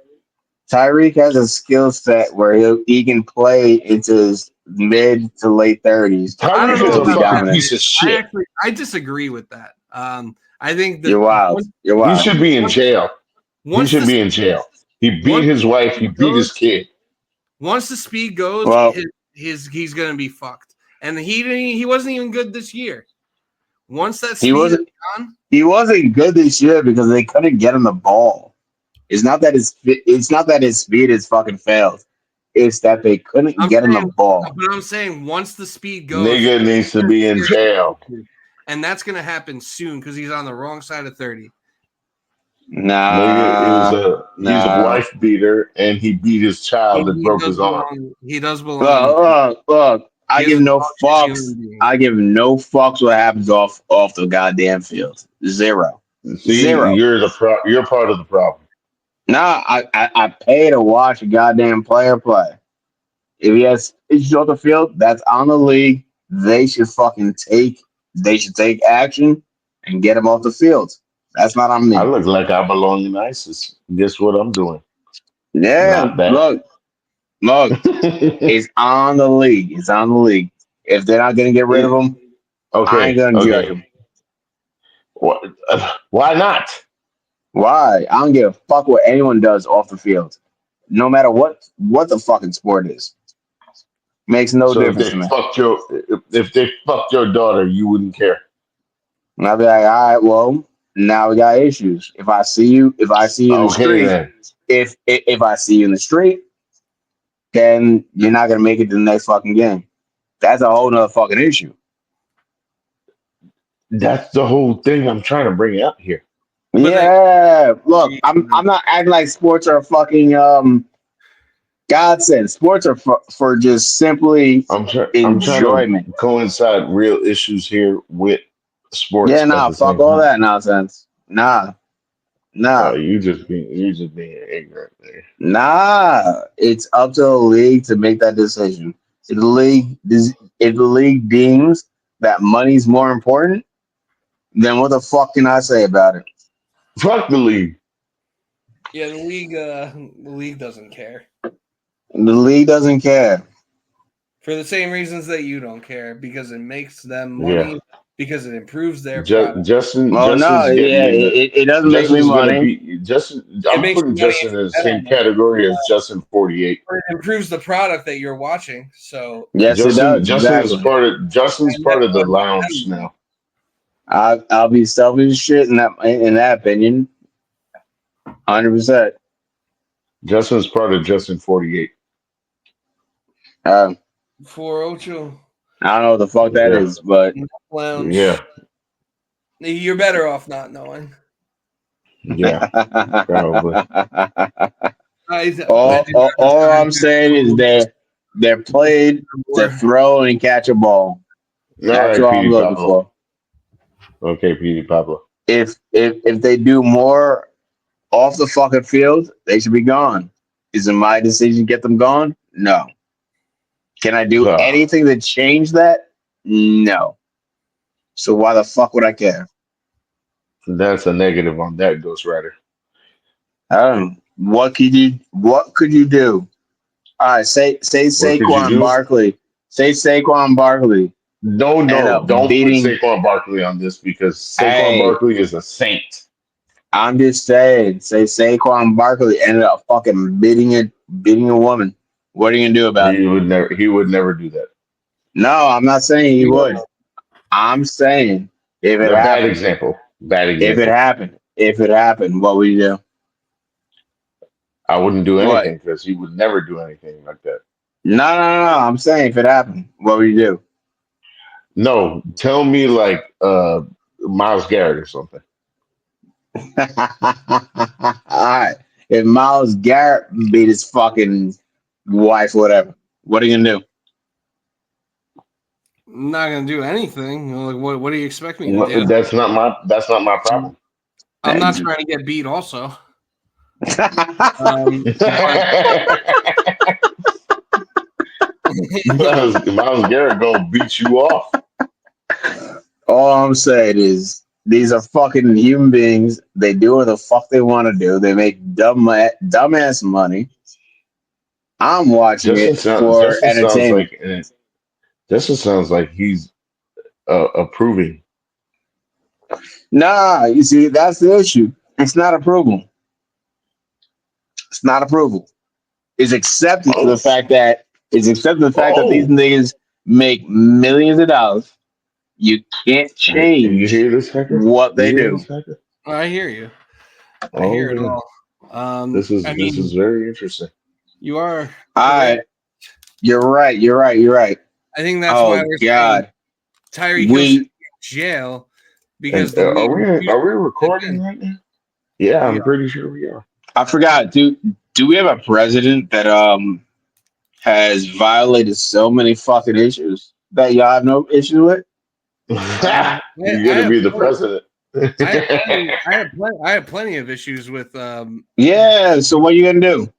S3: Tyreek has a skill set where he can play into his mid to late 30s
S1: I don't
S2: Tyreek
S1: know
S2: is
S3: still
S2: a
S3: be
S1: about that.
S2: fucking
S3: dominant.
S2: piece of shit.
S1: I disagree with that. I think that
S3: You're wild. You're
S2: He
S3: wild.
S2: should be in jail. He
S1: once
S2: should
S1: the
S2: be in jail. He beat
S1: once
S2: his wife. He beat his kid.
S1: once the speed goes,
S3: Well,
S1: he's gonna be fucked. And he wasn't even good this year. Once that
S3: he
S1: speed is
S3: wasn't
S1: gone,
S3: he wasn't good this year because they couldn't get him the ball. It's not that his speed is fucking failed. It's that they couldn't
S1: I'm
S3: get him the
S1: saying,
S3: ball.
S1: but I'm saying once the speed goes,
S2: Nigga needs to be in jail.
S1: and that's gonna happen soon because he's on the wrong side of 30.
S2: Nigga he's a
S3: Nah.
S2: wife beater and he beat his child and
S1: He
S2: broke
S1: does
S2: his arm.
S1: belong. He does belong.
S3: Look. I
S1: He
S3: give
S1: doesn't
S3: no
S1: belong to a
S3: fucks.
S1: human being.
S3: I give no fucks what happens off the goddamn field. Zero.
S2: See, you're part of the problem.
S3: Nah, I pay to watch a goddamn player play. If he has issues off the field, that's on the league. They should take action and get him off the field. That's not on
S2: I
S3: me.
S2: look like I belong in ISIS. Guess what I'm doing?
S3: Yeah,
S2: Not that.
S3: look, it's on the league. It's on the league. If they're not gonna get rid of him, I ain't gonna judge him.
S2: Why not?
S3: Why? I don't give a fuck what anyone does off the field. No matter what the fucking sport is. Makes no
S2: So
S3: difference to me.
S2: if they fucked your daughter, you wouldn't care.
S3: And I'll be like, all right, well, now we got issues. If I see you in the
S2: Okay
S3: street,
S2: then.
S3: if I see you in the street, then you're not gonna make it to the next fucking game. That's a whole nother fucking issue.
S2: That's the whole thing I'm trying to bring up here.
S1: But
S3: Yeah, look, I'm not acting like sports are fucking godsend. Sports are for just simply
S2: I'm trying
S3: enjoyment.
S2: to coincide real issues here with
S3: Yeah,
S2: sports at
S3: nah,
S2: the
S3: fuck
S2: same
S3: all
S2: time.
S3: that nonsense. Nah.
S2: You just being ignorant there.
S3: Nah, it's up to the league to make that decision. If the league deems that money's more important, then what the fuck can I say about it?
S2: Fuck the league.
S1: yeah, the league doesn't care
S3: The league doesn't care.
S1: for the same reasons that you don't care because it makes them
S2: Yeah.
S1: money because it improves their product.
S3: Well, no,
S2: Justin's getting
S3: yeah,
S2: in the
S3: it doesn't make me
S2: Justin's gonna
S3: money.
S2: be Justin.
S1: It
S2: I'm
S1: makes
S2: putting
S1: the money
S2: Justin in the
S1: better,
S2: same category as Justin 48.
S1: it improves the product that you're watching. So
S3: Yes, it does. Exactly.
S2: Justin's
S1: and
S2: part
S1: that's
S2: of the
S1: what
S2: lounge now.
S3: I'll be selfish as shit in that opinion. 100%.
S2: Justin's part of Justin 48.
S1: for Ocho
S3: I don't know what the fuck that
S2: Yeah.
S3: is, but
S1: Lounge,
S2: Yeah.
S1: you're better off not knowing.
S2: Yeah. Probably.
S3: all I'm saying is they're played to throw and catch a ball.
S2: All
S3: That's
S2: right,
S3: all I'm
S2: Petey
S3: looking
S2: Pablo.
S3: for.
S2: Okay, Petey Pablo.
S3: If they do more off the fucking field, they should be gone. Is it my decision to get them gone? No. Can I do anything to change that? No. So why the fuck would I care?
S2: That's a negative on that Ghost Rider.
S3: What could you do? All right, say
S2: What could you
S3: Saquon
S2: do?
S3: Barkley. Say Saquon Barkley
S2: No,
S3: end
S2: no,
S3: up
S2: don't put
S3: beating.
S2: Saquon Barkley on this because Saquon
S3: Hey,
S2: Barkley is a saint.
S3: I'm just saying. Say Saquon Barkley ended up fucking beating a woman. What are you gonna do about it?
S2: He would never do that.
S3: No, I'm not saying he
S1: You
S3: would. I'm saying if it
S2: A bad
S3: happened,
S2: example. Bad
S3: if it
S2: example.
S3: happened, if it happened, what would you do?
S2: I wouldn't do
S3: What?
S2: anything because he would never do anything like that.
S3: No. I'm saying if it happened, what would you do?
S2: No, tell me like Miles Garrett or something.
S3: All right. If Miles Garrett beat his fucking wife, whatever, what are you gonna do?
S1: I'm not gonna do anything. Like, what do you expect me to do?
S2: That's not my problem.
S1: I'm not trying to get beat. Also, but
S2: Miles Garrett gonna beat you off.
S3: All I'm saying is these are fucking human beings. They do what the fuck they want to do. They make dumbass money. I'm watching it for
S2: Justin sounds
S3: entertainment.
S2: like he's approving.
S3: Nah, you see, that's the issue. It's not approval. It's not approval. It's accepting
S2: Oh,
S3: the fact that these
S2: oh.
S3: niggas make millions of dollars. You can't
S2: You
S3: change
S2: hear this, Hacker?
S3: what
S2: You
S3: they
S2: hear
S3: do.
S2: this, Hacker?
S1: I hear you. I
S2: Oh
S1: hear it
S2: man,
S1: all. I
S2: this is
S1: mean,
S2: very interesting.
S1: you are
S3: All
S1: correct.
S3: right, you're right.
S1: I think that's why
S3: Oh
S1: we're saying
S3: God,
S1: Tyreek Hill should
S3: we
S1: be in jail because
S2: And
S1: the league
S2: are we
S1: refused to step
S2: recording
S1: in.
S2: right now? Yeah,
S1: We
S2: I'm
S1: are.
S2: pretty sure we are.
S3: I forgot. Do we have a president that has violated so many fucking issues that y'all have no issue with?
S2: You're
S1: I
S2: gonna
S1: have
S2: be the
S1: plenty.
S2: president.
S1: I have plenty. I have plenty of issues with.
S3: Yeah. So what you gonna do?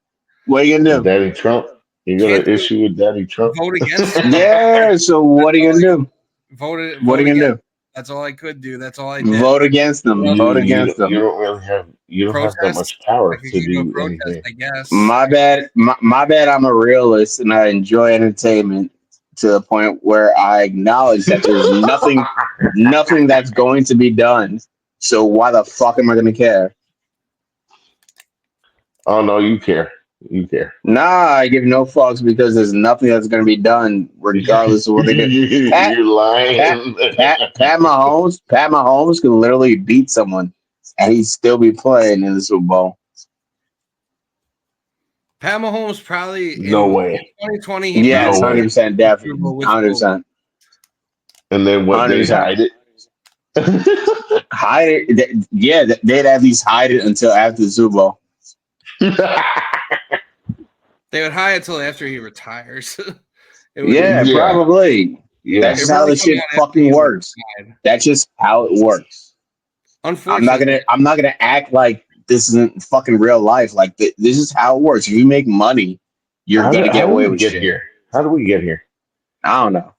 S3: What you gonna do?
S2: Daddy Trump. You got
S1: Can't
S2: an issue with Daddy Trump?
S1: vote against him.
S3: Yeah. So what are you gonna do? What are
S1: Vote
S3: you
S1: against.
S3: gonna
S1: That's all I could do. That's all I
S3: do?
S1: did.
S3: Vote against them.
S1: What else
S3: Vote
S1: could I
S3: against
S2: You
S3: them.
S2: don't really have that
S1: protest?
S2: much
S1: I
S2: power
S1: could
S2: to
S1: go
S2: do
S1: protest,
S2: anything.
S1: I guess.
S3: My bad. My bad. I'm a realist and I enjoy entertainment to the point where I acknowledge that there's nothing that's going to be done. So why the fuck am I gonna care?
S2: Oh no, you care. You care.
S3: Nah, I give no fucks because there's nothing that's going to be done regardless of what they do. Pat,
S2: You're
S3: Pat,
S2: lying.
S3: Pat Mahomes can literally beat someone and he'd still be playing in the Super Bowl.
S1: Pat Mahomes probably
S2: No
S1: in
S2: way.
S1: 2020 he
S3: Yes,
S2: No
S1: probably
S2: way.
S3: 100%,
S1: won the Super
S3: definitely,
S1: Bowl with
S3: 100%,
S2: And then what? They
S3: 100%.
S2: hide it.
S3: Hide it. Yeah, they'd at least hide it until after the Super Bowl.
S1: They would hide until after he retires. It would
S3: Yeah,
S2: Yeah.
S3: probably.
S2: Yeah.
S3: That's
S1: it
S3: just how
S1: probably
S3: the
S1: come
S3: shit
S1: out after
S3: fucking
S1: he
S3: works.
S1: retired.
S3: That's just how it works.
S1: Unfortunately,
S3: I'm not gonna act like this isn't fucking real life. Like this is how it works. If you make money, you're gonna get
S2: How do
S3: away
S2: we
S3: with
S2: get
S3: shit.
S2: here? How do we get here?
S3: I don't know.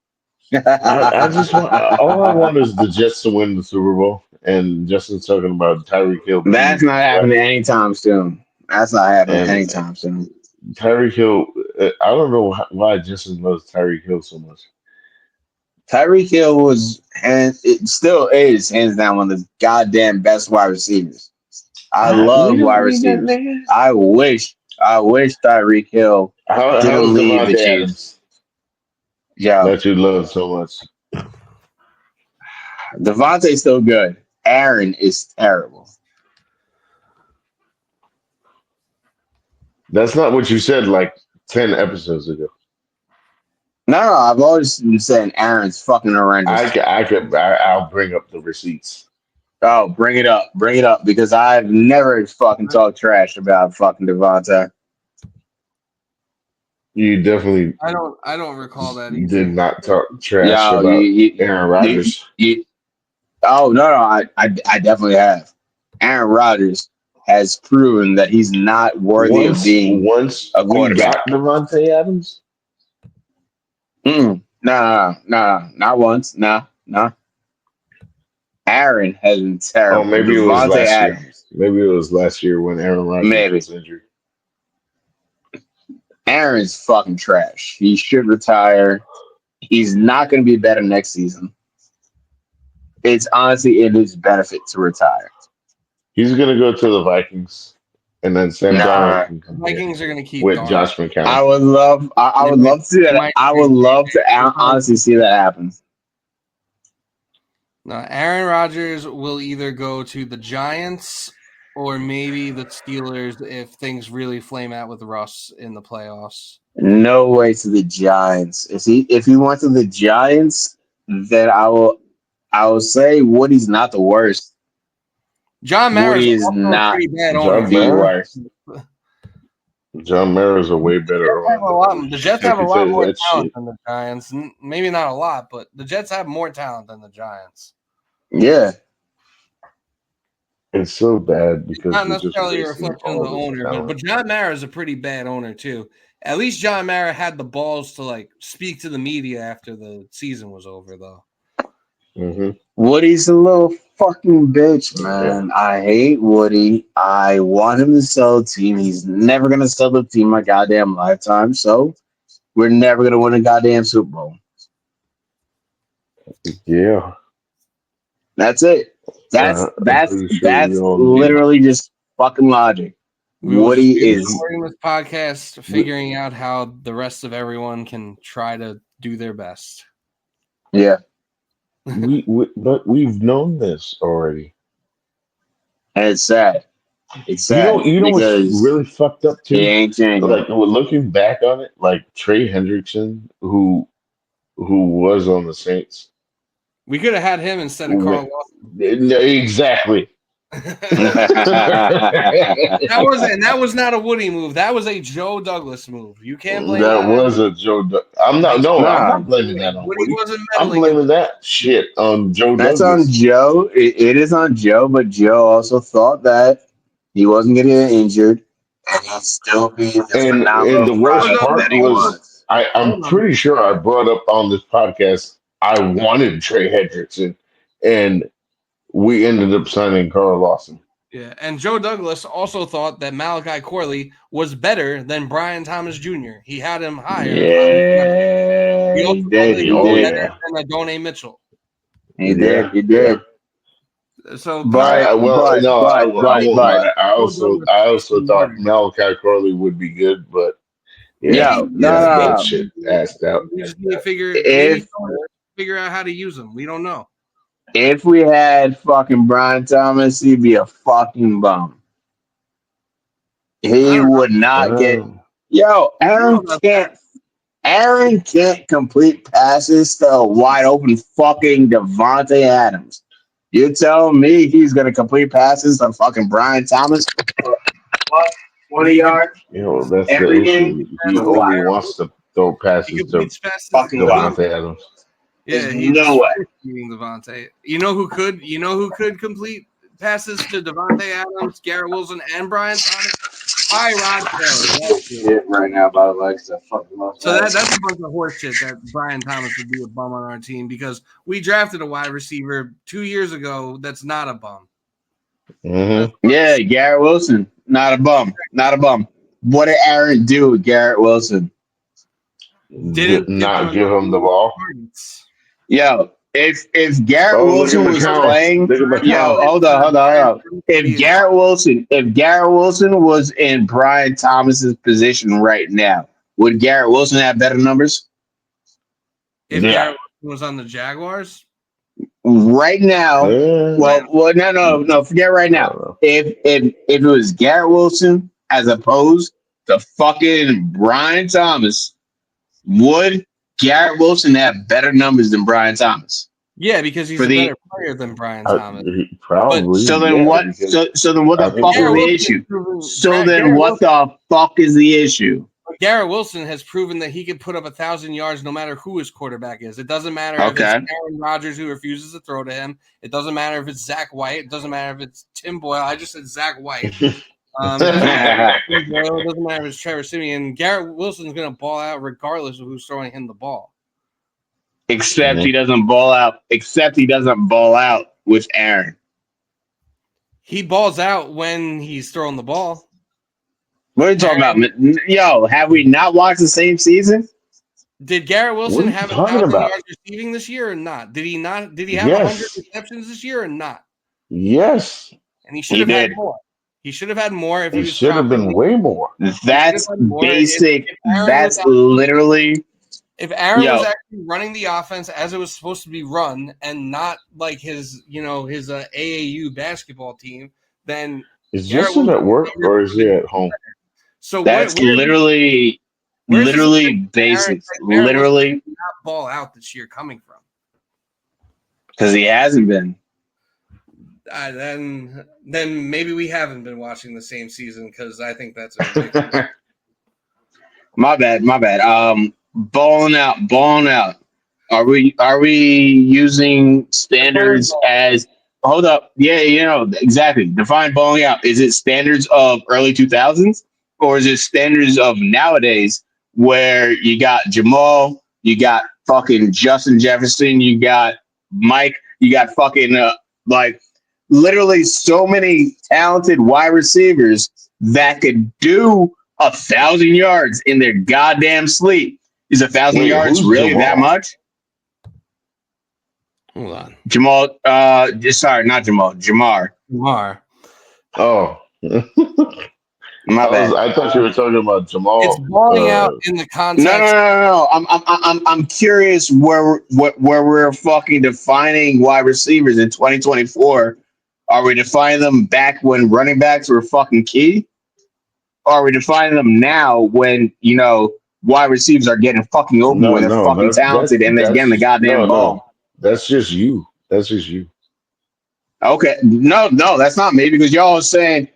S2: I just want all I want is the Jets to win the Super Bowl, and Justin's talking about Tyreek Hill
S3: That's
S2: beating
S3: not
S2: his wife.
S3: happening anytime soon. That's not happening
S2: And
S3: anytime soon.
S2: Tyreek Hill, I don't know why Justin loves Tyreek Hill so much.
S3: Tyreek Hill was, and it still is, hands down one of the goddamn best wide receivers. I
S2: We
S3: love wide
S2: don't need that
S3: receivers.
S2: nigga.
S3: I wish Tyreek Hill
S2: How's
S3: didn't leave the
S2: Devontae
S3: Chiefs.
S2: Adams
S3: Yo,
S2: that you love so much?
S3: Devontae's still good. Aaron is terrible.
S2: That's not what you said like 10 episodes ago.
S3: No, I've always been saying Aaron's fucking horrendous.
S2: I'll bring up the receipts.
S3: Oh, bring it up, because I've never fucking talked trash about fucking Devontae.
S2: You definitely
S1: I don't recall that
S2: did
S1: either.
S2: not talk trash
S3: Yo,
S2: about Aaron Rodgers.
S3: oh no, I definitely have. Aaron Rodgers has proven that he's not worthy of being
S2: Once
S3: a
S2: we
S3: quarterback.
S2: got Devontae Adams,
S3: Nah, not once. Nah. Aaron has been
S2: Oh,
S3: terrible.
S2: maybe it was
S3: Devontae
S2: last year.
S3: Adams,
S2: Maybe it was last year when Aaron Rodgers
S3: maybe.
S2: was injured.
S3: Aaron's fucking trash. He should retire. He's not going to be better next season. It's honestly in his benefit to retire.
S2: He's gonna go to the Vikings, and then Sam Darnold
S3: Nah,
S2: can come here
S1: Vikings are going to keep
S2: with
S1: Darnold.
S2: Josh
S3: I
S2: McCown.
S3: would love. I
S1: They
S3: would
S1: might-
S3: love to see
S1: they
S3: that.
S1: might
S3: I would
S1: trade
S3: love to
S1: Darnold.
S3: honestly see that happen.
S1: No, Aaron Rodgers will either go to the Giants or maybe the Steelers if things really flame out with Russ in the playoffs.
S3: No way to the Giants. If he went to the Giants, then I will say Woody's not the worst.
S1: John Mara is
S3: Woody is
S1: also a
S3: not
S1: pretty bad
S2: John
S1: owner.
S3: the
S2: Mara?
S3: worst.
S2: John Mara is a way better owner.
S1: The Jets
S2: I
S1: have a
S2: can
S1: lot
S2: tell you
S1: more
S2: that
S1: talent
S2: shit.
S1: than the Giants. Maybe not a lot, but the Jets have more talent than the Giants.
S3: Yeah.
S2: It's so bad because
S1: Not
S2: we're just
S1: necessarily a
S2: wasting
S1: reflection of
S2: all
S1: the
S2: this
S1: owner,
S2: talent.
S1: but John Mara is a pretty bad owner too. At least John Mara had the balls to like speak to the media after the season was over, though.
S2: Mm-hmm.
S3: Woody's a little fucking bitch,
S2: Yeah.
S3: man. I hate Woody. I want him to sell the team. He's never gonna sell the team my goddamn lifetime. So we're never gonna win a goddamn Super Bowl.
S2: Yeah.
S3: That's it. That's
S2: I'm
S3: that's
S2: pretty sure we
S3: that's
S2: all do.
S3: literally just fucking logic.
S1: We will just
S3: Woody
S1: be
S3: is
S1: recording this podcast, figuring out how the rest of everyone can try to do their best.
S3: yeah.
S2: But we've known this already.
S3: And it's sad. It's
S2: You
S3: sad
S2: know what's
S3: because
S2: really fucked up
S3: he
S2: too?
S3: ain't changing.
S2: Like looking back on it, like Trey Hendrickson, who was on the Saints.
S1: We could have had him instead of Carl
S2: Exactly.
S1: That was not a Woody move. That was a Joe Douglas move. You can't blame
S2: That
S1: that.
S2: was a Joe. I'm not blaming that on
S1: Woody
S2: Woody.
S1: wasn't
S2: I'm
S1: meddling.
S2: blaming that shit on Joe
S3: That's on
S2: Douglas.
S3: Joe. It is on Joe, but Joe also thought that he wasn't going to get injured and he'd still be the
S2: And
S3: phenomenal
S2: the worst
S3: product
S2: part
S3: that he
S2: was,
S3: was.
S2: I'm pretty sure I brought up on this podcast I wanted Trey Hendrickson, and we ended up signing Carl Lawson.
S1: Yeah, and Joe Douglas also thought that Malachi Corley was better than Brian Thomas Jr. He had him higher.
S3: Yeah,
S1: He also
S3: he
S1: thought
S3: did.
S1: that
S3: He
S1: he was
S3: did.
S1: better than Adonai Mitchell.
S3: He did. He did.
S1: So,
S3: But
S2: I won't lie. I
S1: Joe Douglas
S2: also
S1: is
S2: thought
S1: better.
S2: Malachi Corley would be good, but
S3: no.
S2: that shit passed out.
S1: We just need to figure out how to use them. We don't know.
S3: If we had fucking Brian Thomas, he'd be a fucking bum. He would not get. Yo, Aaron can't complete passes to a wide open fucking Devontae Adams. You're telling me he's gonna complete passes to fucking Brian Thomas? What? 20 yards?
S2: That's the
S3: Every
S2: issue.
S3: game?
S2: He only wants to throw passes
S1: He
S2: to
S1: completes passes
S3: fucking
S1: to
S2: Devontae Adams.
S1: Yeah,
S3: There's
S1: he's
S3: no way.
S1: Devontae. You know who could complete passes to Devontae Adams, Garrett Wilson, and Brian Thomas? Hi, Rod Taylor.
S3: Shit right now, by the way, because I fucking love
S1: So that's a bunch of horse shit that Brian Thomas would be a bum on our team because we drafted a wide receiver 2 years ago that's not a bum.
S2: Mm-hmm.
S3: Yeah, Garrett Wilson, not a bum. What did Aaron do with Garrett Wilson?
S1: Didn't
S2: not give him the ball.
S3: Yo, if Garrett Wilson was playing, hold on. If Garrett Wilson was in Brian Thomas's position right now, would Garrett Wilson have better numbers?
S1: If Garrett Wilson was on the Jaguars?
S3: Right now, no, forget right now. If it was Garrett Wilson as opposed to fucking Brian Thomas, would Garrett Wilson have better numbers than Brian Thomas?
S1: Yeah, because he's a better player than Brian Thomas.
S2: Probably.
S3: So then what? So then what the fuck is the issue? So then what the fuck is the issue?
S1: Garrett Wilson has proven that he can put up 1,000 yards no matter who his quarterback is. It doesn't matter if it's Aaron Rodgers who refuses to throw to him. It doesn't matter if it's Zach White. It doesn't matter if it's Tim Boyle. I just said Zach White. It doesn't matter if it's Trevor Siemian. Garrett Wilson's going to ball out regardless of who's throwing him the ball.
S3: Except he doesn't ball out with Aaron.
S1: He balls out when he's throwing the ball.
S3: What are you talking about? Yo, have we not watched the same season?
S1: Did Garrett
S2: What
S1: Wilson
S2: are you
S1: have
S2: talking
S1: 1,000
S2: about?
S1: yards receiving this year or not? Did he not? Did he have 100
S2: Yes.
S1: receptions this year or not?
S2: Yes.
S1: And he should
S3: He
S1: have had
S3: did.
S1: more. He should have had more if he
S2: It
S1: was
S2: should have been
S1: properly.
S2: way more.
S3: That's basic.
S1: If Aaron was
S3: That's literally.
S1: If Aaron
S3: Yo.
S1: was actually running the offense as it was supposed to be run and not like his AAU basketball team, then
S2: Is
S1: Garrett
S2: Justin
S1: Wilson
S2: at work or is he at home?
S1: So
S3: That's
S1: where's
S3: literally basic. Literally,
S1: not ball out this year coming from?
S3: because he hasn't been.
S1: Then maybe we haven't been watching the same season because I think that's a ridiculous.
S3: My bad. Balling out. Are we using standards as? Hold up. Yeah, exactly. Define balling out. Is it standards of early 2000s or is it standards of nowadays where you got Jamal, you got fucking Justin Jefferson, you got Mike, you got fucking like literally so many talented wide receivers that could do 1,000 yards in their goddamn sleep. Is 1,000
S2: Wait,
S3: yards
S2: who's
S3: really
S2: Jamal?
S3: that much?
S1: Hold on,
S3: Jamal, sorry, not Jamal, Jamar.
S1: Jamar.
S2: Oh.
S3: My bad.
S2: I thought you were talking about Jamal.
S1: It's balling out in the context.
S3: No. I'm curious where we're fucking defining wide receivers in 2024. Are we defining them back when running backs were fucking key? Or are we defining them now when wide receivers are getting fucking open when they're fucking talented and they're getting the goddamn ball?
S2: No. That's just you.
S3: Okay, no, that's not me because y'all are saying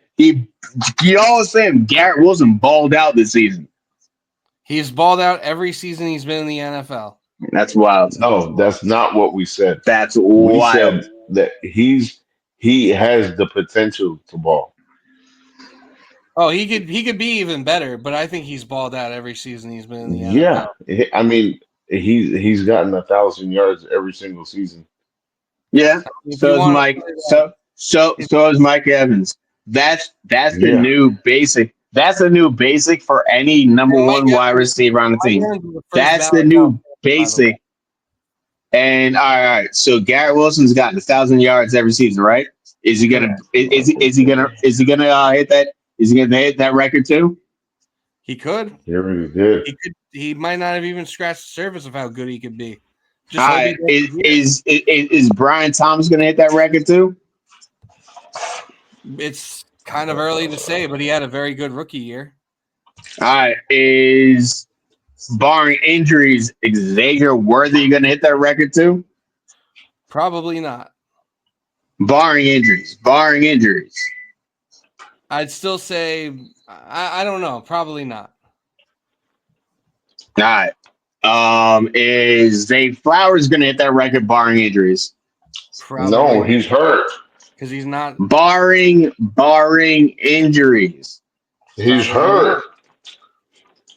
S3: Garrett Wilson balled out this season.
S1: He's balled out every season he's been in the NFL.
S3: That's wild.
S2: No, that's not what we said.
S3: That's
S2: We
S3: wild.
S2: said that he has the potential to ball.
S1: Oh, he could be even better, but I think he's balled out every season he's been in the
S2: Yeah,
S1: NFL.
S2: I mean he's gotten 1,000 yards every single season.
S3: Yeah.
S1: If
S3: So
S1: you
S3: is
S1: want
S3: Mike.
S1: to
S3: So is Mike Evans. That's the
S2: Yeah.
S3: new basic. That's the new basic for any number one wide receiver on the team. That's the new basic. And all right. So Garrett Wilson's gotten 1,000 yards every season, right? Is he gonna? Is he gonna hit that? Is he gonna hit that record too?
S1: He could.
S2: He already did.
S1: He might not have even scratched the surface of how good he could be.
S3: All right. Is Brian Thomas gonna hit that record too?
S1: It's kind of early to say, but he had a very good rookie year.
S3: All right. Is barring injuries, Xavier Worthy going to hit that record too?
S1: Probably not.
S3: Barring injuries.
S1: I'd still say I don't know. Probably not.
S3: All right. Is Zay Flowers going to hit that record barring injuries?
S1: Probably
S2: No, he's hurt.
S1: Because he's not.
S3: Barring injuries.
S2: He's hurt.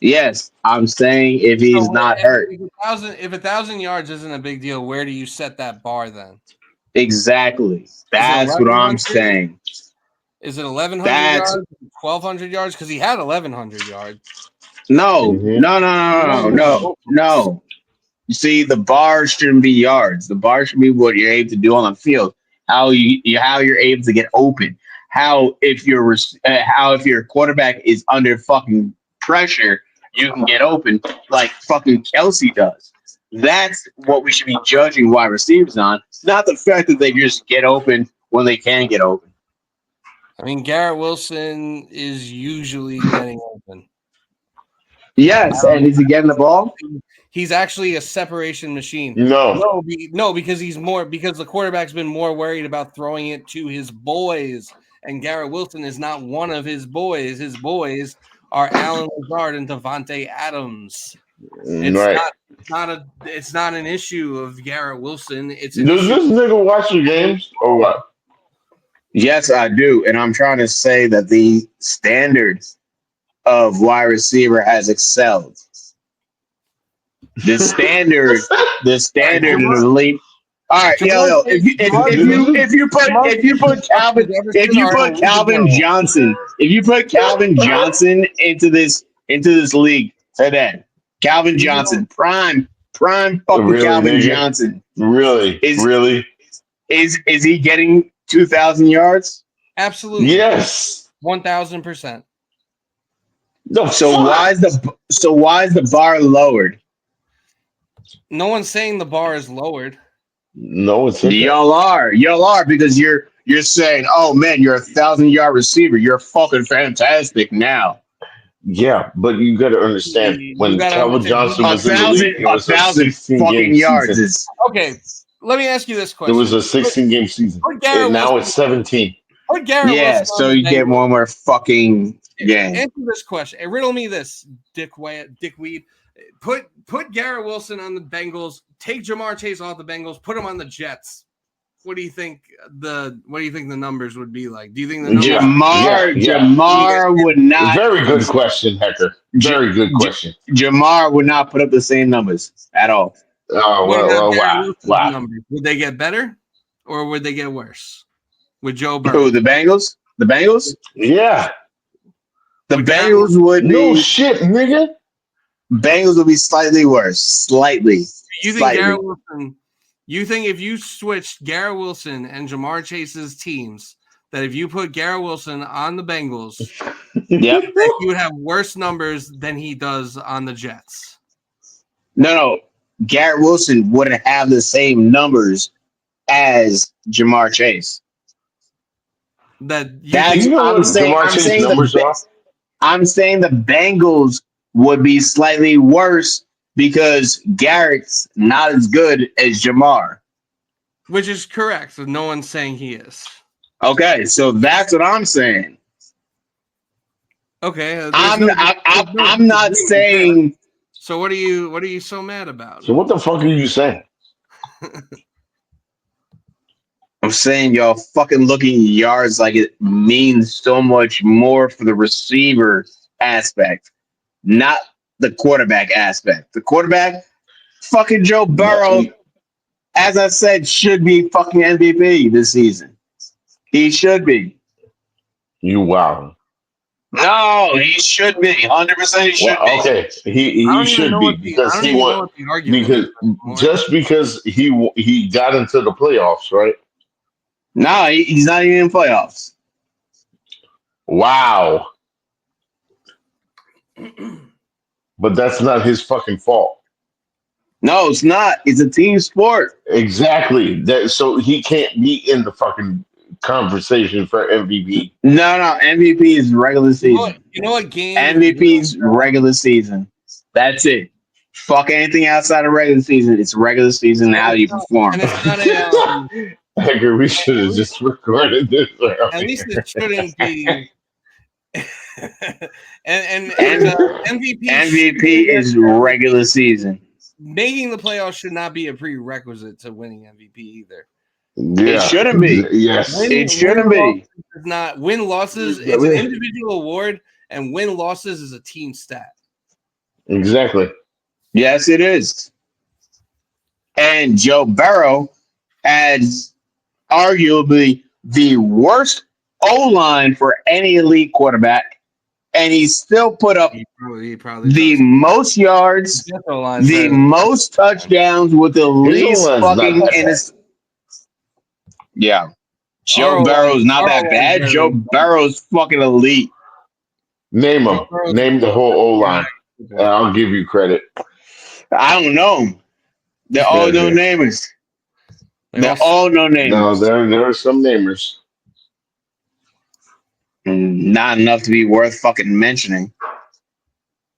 S3: Yes, I'm saying if he's not hurt.
S1: If 1,000 yards isn't a big deal, where do you set that bar then?
S3: Exactly. That's what I'm saying.
S1: Is it 1,100 yards? 1,200 yards? Because he had 1,100 yards.
S3: No. You see, the bar shouldn't be yards. The bar should be what you're able to do on the field. How you're able to get open. How if your quarterback is under fucking pressure, you can get open like fucking Kelsey does. That's what we should be judging wide receivers on, not the fact that they just get open when they can get open.
S1: I mean, Garrett Wilson is usually getting open.
S3: Yes, and is he getting the ball?
S1: He's actually a separation machine.
S2: No,
S1: because because the quarterback's been more worried about throwing it to his boys, and Garrett Wilson is not one of his boys. His boys are Allen Lazard and Devontae Adams. It's not an issue of Garrett Wilson. Does
S2: this nigga watch your games or what?
S3: Yes, I do, and I'm trying to say that the standards of wide receiver has excelled. The standard in the league. All right, yo, if you put Calvin Johnson into this league today, Calvin Johnson, prime fucking
S2: Really,
S3: Calvin
S2: nigga?
S3: Johnson,
S2: Really?
S3: is
S2: Really?
S3: is he getting 2,000 yards?
S1: Absolutely.
S2: Yes.
S1: 1,000%.
S2: The
S3: So
S2: fuck?
S3: why is the bar lowered?
S1: No one's saying the bar is lowered.
S2: No one said that.
S3: Y'all are because you're saying, oh man, you're 1,000-yard receiver. You're fucking fantastic now.
S2: Yeah, but you got to understand
S1: You
S2: when
S1: gotta
S2: Calvin
S1: understand.
S2: Johnson was in the league, it was a
S3: 1,000
S2: 16
S3: fucking
S2: game
S3: yards
S2: season.
S3: is
S1: Okay, let me ask you this
S2: It
S1: question.
S2: was a 16 game season.
S1: Put Garrett
S2: And now
S1: Wilson.
S2: it's 17.
S1: Put Garrett
S3: yeah.
S1: Wilson
S3: So
S1: on the
S3: you get
S1: Bengals.
S3: one more fucking game.
S1: Answer this question. Hey, riddle me this, dickweed. Put Garrett Wilson on the Bengals. Take Jamar Chase off the Bengals. Put him on the Jets. What do you think the numbers would be like? Do you think the numbers
S3: Jamar would not.
S2: Very good question, Hecker. Very good question.
S3: Jamar would not put up the same numbers at all.
S2: Oh,
S1: what about Garrett Wilson's
S2: wow.
S1: numbers? Would they get better or would they get worse with Joe Burrow?
S3: Who, the Bengals? The Bengals?
S2: Yeah.
S3: The Bengals would be.
S2: No shit, nigga.
S3: Bengals would be slightly worse. Slightly.
S1: You think Garrett Wilson? You think if you switched Garrett Wilson and Jamar Chase's teams, that if you put Garrett Wilson on the Bengals,
S3: yep,
S1: that you would have worse numbers than he does on the Jets?
S3: No. Garrett Wilson wouldn't have the same numbers as Jamar Chase. I'm saying the Bengals would be slightly worse because Garrett's not as good as Jamar.
S1: Which is correct. So no one's saying he is.
S3: Okay, so that's what I'm saying.
S1: Okay,
S3: I'm not saying.
S1: So what are you so mad about?
S2: So what the fuck are you saying?
S3: I'm saying y'all fucking looking yards like it means so much more for the receiver aspect, not the quarterback aspect. The quarterback, fucking Joe Burrow, as I said, should be fucking MVP this season. He should be.
S2: You wow.
S3: No, he should be. 100% he should be.
S2: Okay, he should be because he won. Because he got into the playoffs, right?
S3: No, he's not even in playoffs.
S2: Wow. But that's not his fucking fault.
S3: No, it's not. It's a team sport.
S2: Exactly. So he can't be in the fucking conversation for MVP.
S3: No. MVP is regular season.
S1: You know what game?
S3: MVP's regular season. That's it. Fuck anything outside of regular season. It's regular season. How you perform.
S1: And it's not a.
S2: Hecker, we should have just recorded this.
S1: At least it shouldn't be. and MVP
S3: is regular season.
S1: Making the playoffs should not be a prerequisite to winning MVP either.
S2: Yeah.
S3: It shouldn't be.
S2: Yes,
S3: it shouldn't be.
S1: Not win losses. It's an individual award, and win losses is a team stat.
S2: Exactly.
S3: Yes, it is. And Joe Burrow has arguably the worst O-line for any elite quarterback, and he still put up the most yards, the most touchdowns with the least fucking innocent. Yeah. Joe Burrow's not that bad. Joe Burrow's fucking elite.
S2: Name them. Name the whole O-line. I'll give you credit.
S3: I don't know. They're all no namers. They're all no namers.
S2: No, there are some namers.
S3: Not enough to be worth fucking mentioning.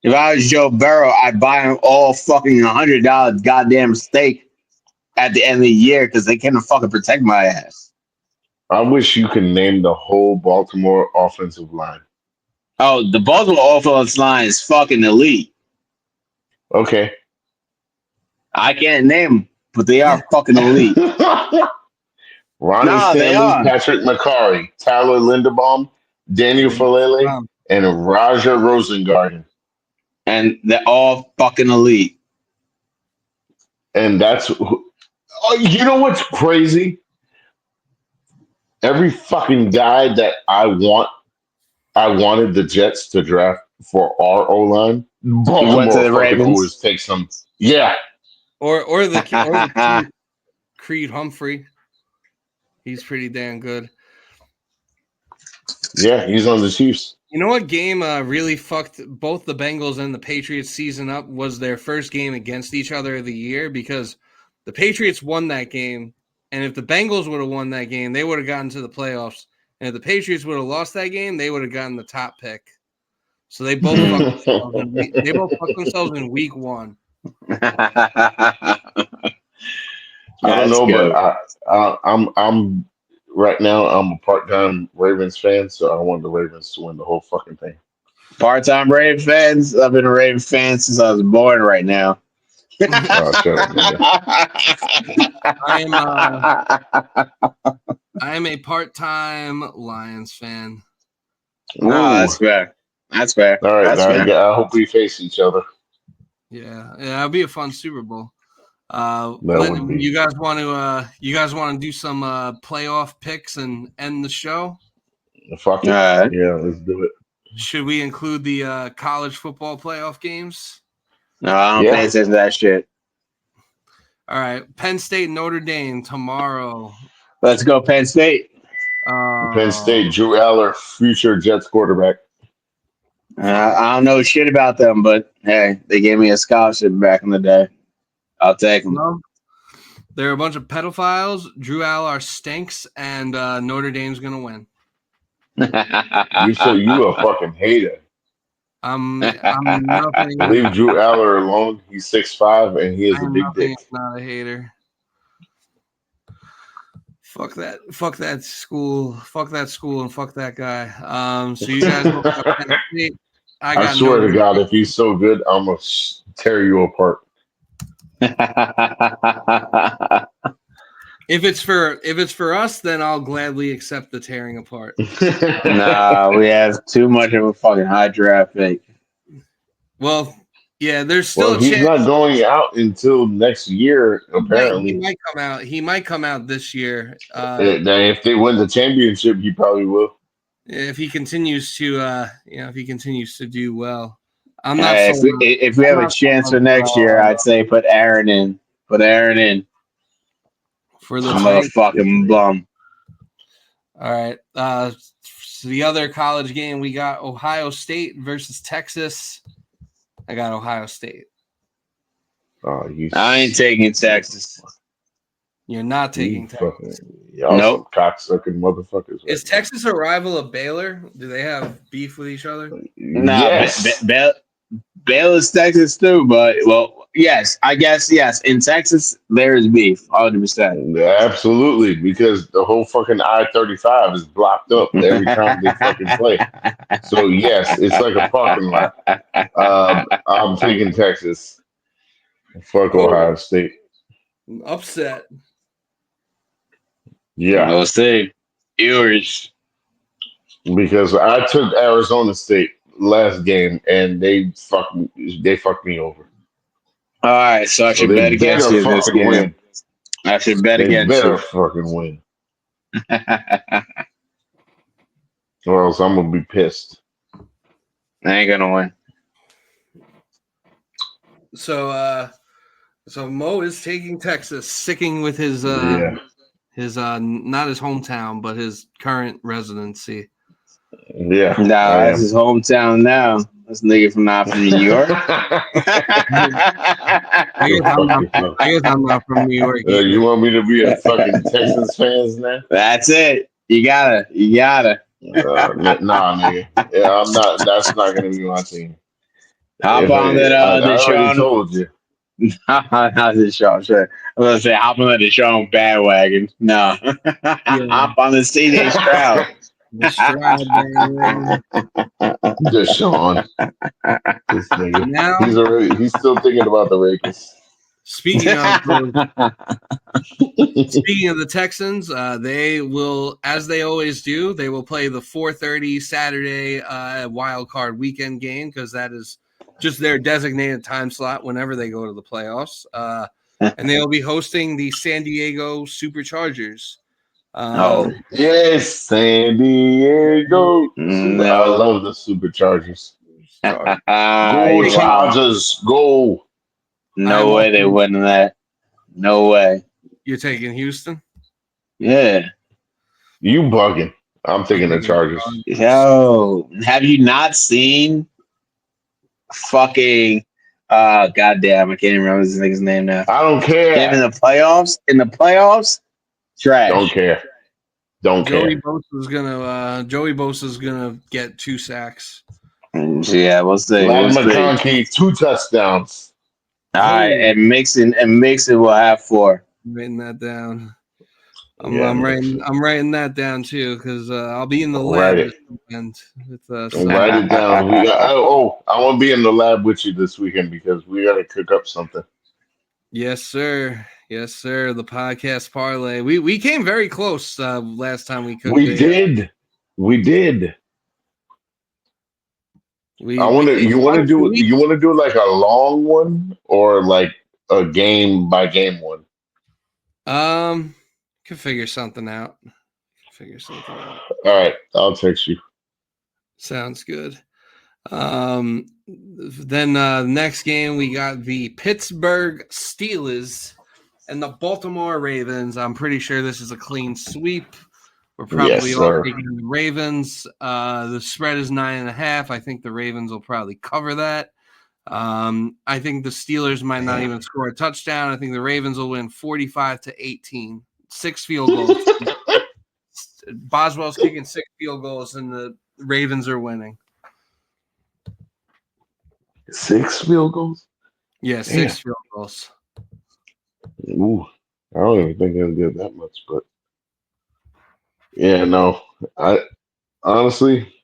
S3: If I was Joe Burrow, I'd buy him all fucking $100 goddamn steak at the end of the year because they can't fucking protect my ass.
S2: I wish you could name the whole Baltimore offensive line.
S3: Oh, the Baltimore offensive line is fucking elite.
S2: Okay.
S3: I can't name them, but they are fucking elite.
S2: Ronnie Stanley, Patrick McCarry, Tyler Linderbaum, Daniel Falele, and Raja Rosengarten.
S3: And they're all fucking elite.
S2: And that's Oh, you know what's crazy? Every fucking guy that I wanted the Jets to draft for our O line.
S3: Went to
S2: Baltimore
S3: the
S2: fucking
S3: Ravens.
S2: always takes some. Yeah,
S1: or the Creed Humphrey. He's pretty damn good.
S2: yeah, he's on the Chiefs.
S1: You know what game really fucked both the Bengals and the Patriots season up was their first game against each other of the year, because the Patriots won that game, and if the Bengals would have won that game, they would have gotten to the playoffs. And if the Patriots would have lost that game, they would have gotten the top pick. So they both fucked themselves in week one.
S2: I don't
S3: That's
S2: know,
S3: good.
S2: but I'm right now. I'm a part-time Ravens fan, so I want the Ravens to win the whole fucking thing.
S3: Part-time Ravens fans. I've been a Ravens fan since I was born. Right now.
S2: Oh, shut up, nigga.
S1: I am a part-time Lions fan.
S3: No,
S2: Ooh.
S3: that's fair. That's fair.
S2: All right,
S3: That's fair.
S2: I hope we face each other.
S1: Yeah, it'll be a fun Super Bowl.
S2: That would be.
S1: You guys want to do some playoff picks and end the show?
S2: Fuck it.
S3: All right.
S2: Yeah, let's do it.
S1: Should we include the college football playoff games?
S3: No, I don't pay attention to that shit.
S1: All right, Penn State, Notre Dame tomorrow.
S3: Let's go, Penn State.
S2: Penn State, Drew Aller, future Jets quarterback.
S3: I don't know shit about them, but hey, they gave me a scholarship back in the day. I'll take them.
S1: No. They're a bunch of pedophiles. Drew Aller stinks, and Notre Dame's gonna win.
S2: You a fucking hater.
S1: I'm nothing.
S2: Leave Drew Aller alone. He's 6'5" and he is a
S1: I'm
S2: big
S1: nothing
S2: dick.
S1: if not a hater. Fuck that. Fuck that school. Fuck that school and fuck that guy. So you guys both got Penn State.
S2: I swear to God, if he's so good, I'm gonna tear you apart.
S1: If it's for us, then I'll gladly accept the tearing apart.
S3: Nah, we have too much of a fucking high draft pick.
S1: Well, yeah, there's still a
S2: he's
S1: chance.
S2: not going out until next year. Apparently,
S1: he might come out. He might come out this year.
S2: If they win the championship, he probably will.
S1: If he continues to, if he continues to do well, I'm not.
S3: Hey, if we have a chance for next year, I'd say put Aaron in. Put Aaron in.
S1: For the
S3: motherfucking bum.
S1: All right. So the other college game, we got Ohio State versus Texas. I got Ohio State.
S2: Oh,
S3: I ain't taking Texas.
S1: You're not taking Texas.
S2: Y'all nope. Some cocksucking motherfuckers.
S1: Is Texas a rival of Baylor? Do they have beef with each other?
S3: No, yes. Baylor's Texas too, but yes, I guess yes. In Texas, there is beef, 100%.
S2: Absolutely, because the whole fucking I-35 is blocked up every time they fucking play. So yes, it's like a parking lot. I'm taking Texas. Fuck Ohio State.
S1: Upset.
S2: Yeah,
S3: we'll see. Yours.
S2: Because I took Arizona State last game and they fucked me over.
S3: All right, so I should bet against you this game.
S2: Win.
S3: I should bet against you.
S2: They better fucking win. Or else I'm gonna be pissed.
S3: I ain't gonna win.
S1: So Mo is taking Texas, sticking with his his not his hometown, but his current residency.
S2: Yeah.
S3: No, that's his hometown now. That's a nigga from New York.
S1: I guess I'm not from New York.
S2: You want me to be a fucking Texans fans now?
S3: That's it. You gotta.
S2: Nah, nigga. Yeah, I'm not. That's not gonna be my team.
S3: Hop on that.
S2: I already told you.
S3: Not Deshaun. Sure. I'm gonna say hop on the Deshaun bandwagon. No, hop on the CJ Stroud.
S2: Deshaun. This nigga. Now, he's still thinking about the Rakers.
S1: Speaking of the Texans, they will, as they always do, they will play the 4:30 Saturday wild card weekend game because that is just their designated time slot whenever they go to the playoffs. and they'll be hosting the San Diego Superchargers.
S3: Oh.
S2: Yes, San Diego. I
S3: No.
S2: love the Superchargers. Go
S3: Yeah.
S2: Chargers, go!
S3: No way they winning that. No way.
S1: You're taking Houston?
S3: Yeah.
S2: You bugging? I'm taking the
S1: taking
S2: Chargers.
S3: Yo, have you not seen fucking goddamn, I can't even remember this nigga's name now.
S2: I don't care.
S3: Him in the playoffs? In the playoffs? Trash.
S2: Don't care. Don't
S1: Joey
S2: care.
S1: Bosa's gonna get 2 sacks.
S3: Yeah, we'll see.
S2: Lad
S3: We'll see.
S2: McConkey, 2 touchdowns.
S3: All right, and Mixon will have 4.
S1: I'm writing that down.
S2: Yeah,
S1: I'm writing that down too because I'll be in the
S2: Write
S1: lab
S2: it.
S1: this weekend with
S2: Write it down. We got. I want to be in the lab with you this weekend because we got to cook up something.
S1: Yes, sir. Yes, sir. The podcast parlay. We came very close last time we cooked.
S2: We did.
S1: We
S2: I want to. You want to do.
S1: we-
S2: You want to do like a long one or like a game by game one?
S1: Could figure something out.
S2: All right, I'll text you.
S1: Sounds good. Then next game we got the Pittsburgh Steelers and the Baltimore Ravens. I'm pretty sure this is a clean sweep. We're probably
S2: Yes,
S1: all
S2: sir.
S1: taking the Ravens. The spread is 9.5. I think the Ravens will probably cover that. I think the Steelers might not even score a touchdown. I think the Ravens will win 45-18. 6 field goals. Boswell's kicking 6 field goals, and the Ravens are winning.
S2: 6 field goals.
S1: Yeah, 6 field goals.
S2: Ooh, I don't even think they'll get that much, but yeah, no. I honestly,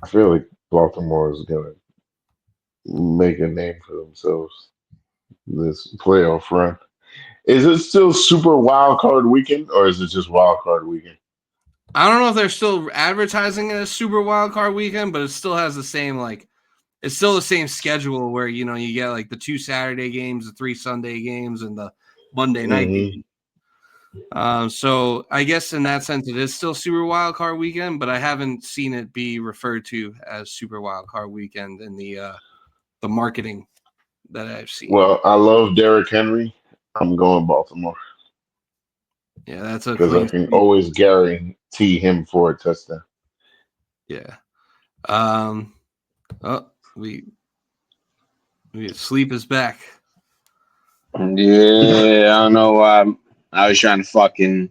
S2: I feel like Baltimore is gonna make a name for themselves this playoff run. Is it still Super Wild Card Weekend or is it just Wild Card Weekend?
S1: I don't know if they're still advertising it as Super Wild Card Weekend, but it still has the same it's still the same schedule where you get like the 2 Saturday games, the 3 Sunday games, and the Monday night game. So I guess in that sense it is still Super Wild Card Weekend, but I haven't seen it be referred to as Super Wild Card Weekend in the marketing that I've seen.
S2: Well, I love Derrick Henry. I'm going Baltimore.
S1: Yeah, that's a
S2: because I can always guarantee him for a touchdown.
S1: Yeah. We sleep is back.
S3: Yeah, I don't know why I was trying to fucking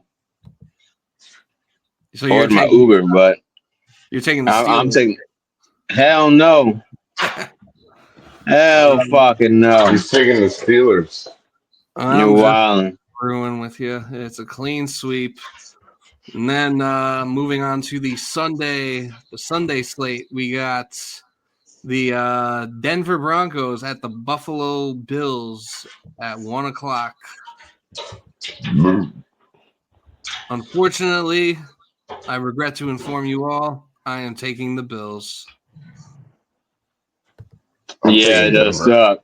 S3: order my Uber, but
S1: you're taking the Steelers.
S3: I'm taking. Hell no. Hell fucking no.
S2: He's taking the Steelers.
S3: You're wilding.
S1: Ruin with you. It's a clean sweep. And then moving on to the Sunday slate, we got the Denver Broncos at the Buffalo Bills at 1:00. Unfortunately, I regret to inform you all, I am taking the Bills.
S3: Yeah, it does suck.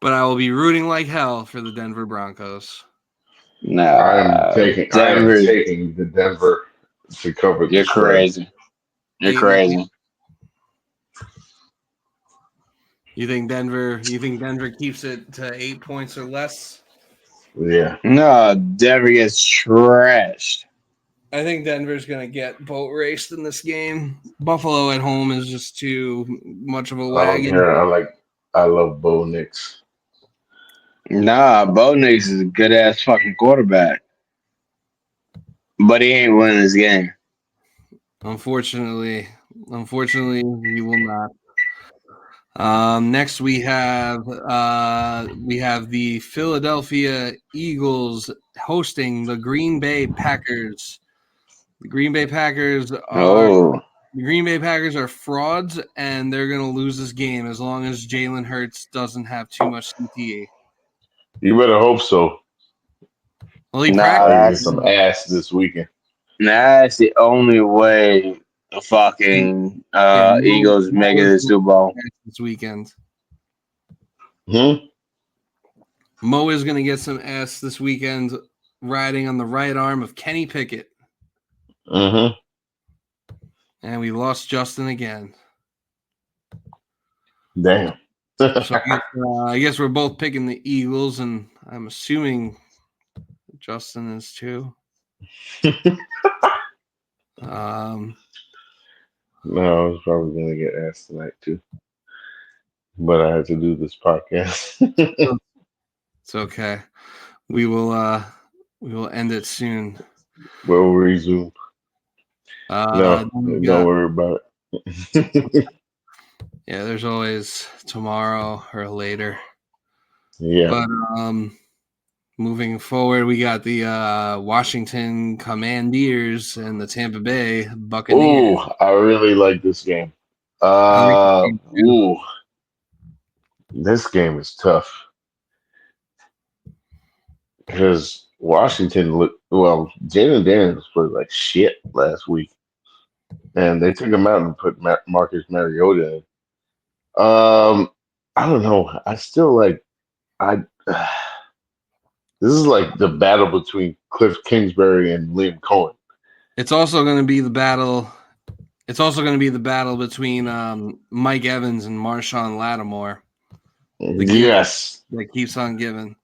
S1: But I will be rooting like hell for the Denver Broncos.
S2: No, I am taking the Denver to cover.
S3: You're crazy. You're crazy.
S1: You think Denver keeps it to 8 points or less?
S2: Yeah.
S3: No, Denver gets trashed.
S1: I think Denver's going to get boat raced in this game. Buffalo at home is just too much of a wagon.
S2: I love Bo Nix.
S3: Nah, Bo Nix is a good ass fucking quarterback. But he ain't winning this game.
S1: Unfortunately, he will not. Next we have the Philadelphia Eagles hosting the Green Bay Packers. The Green Bay Packers are frauds, and they're going to lose this game as long as Jalen Hurts doesn't have too much CTE.
S2: You better hope so.
S1: Well, he practiced
S2: some ass this weekend.
S3: That's the only way the fucking Eagles make it to the Super Bowl
S1: this weekend.
S2: Hmm?
S1: Mo is going to get some ass this weekend riding on the right arm of Kenny Pickett.
S2: Mm-hmm.
S1: And we lost Justin again.
S2: Damn.
S1: So I guess we're both picking the Eagles, and I'm assuming Justin is too.
S2: No, I was probably gonna get asked tonight too, but I had to do this podcast.
S1: It's okay. We will end it soon.
S2: We'll resume. No, don't worry about it.
S1: Yeah, there's always tomorrow or later.
S2: Yeah.
S1: But moving forward, we got the Washington Commanders and the Tampa Bay Buccaneers.
S2: Ooh, I really like this game.
S1: I like the game too.
S2: Ooh, this game is tough because Washington looked well. Jalen Daniels played like shit last week, and they took him out and put Marcus Mariota in. I don't know. I still like I. This is like the battle between Cliff Kingsbury and Liam Cohen.
S1: It's also going to be the battle. It's also going to be the battle between Mike Evans and Marshawn Lattimore. The gift
S2: Yes.
S1: that keeps on giving.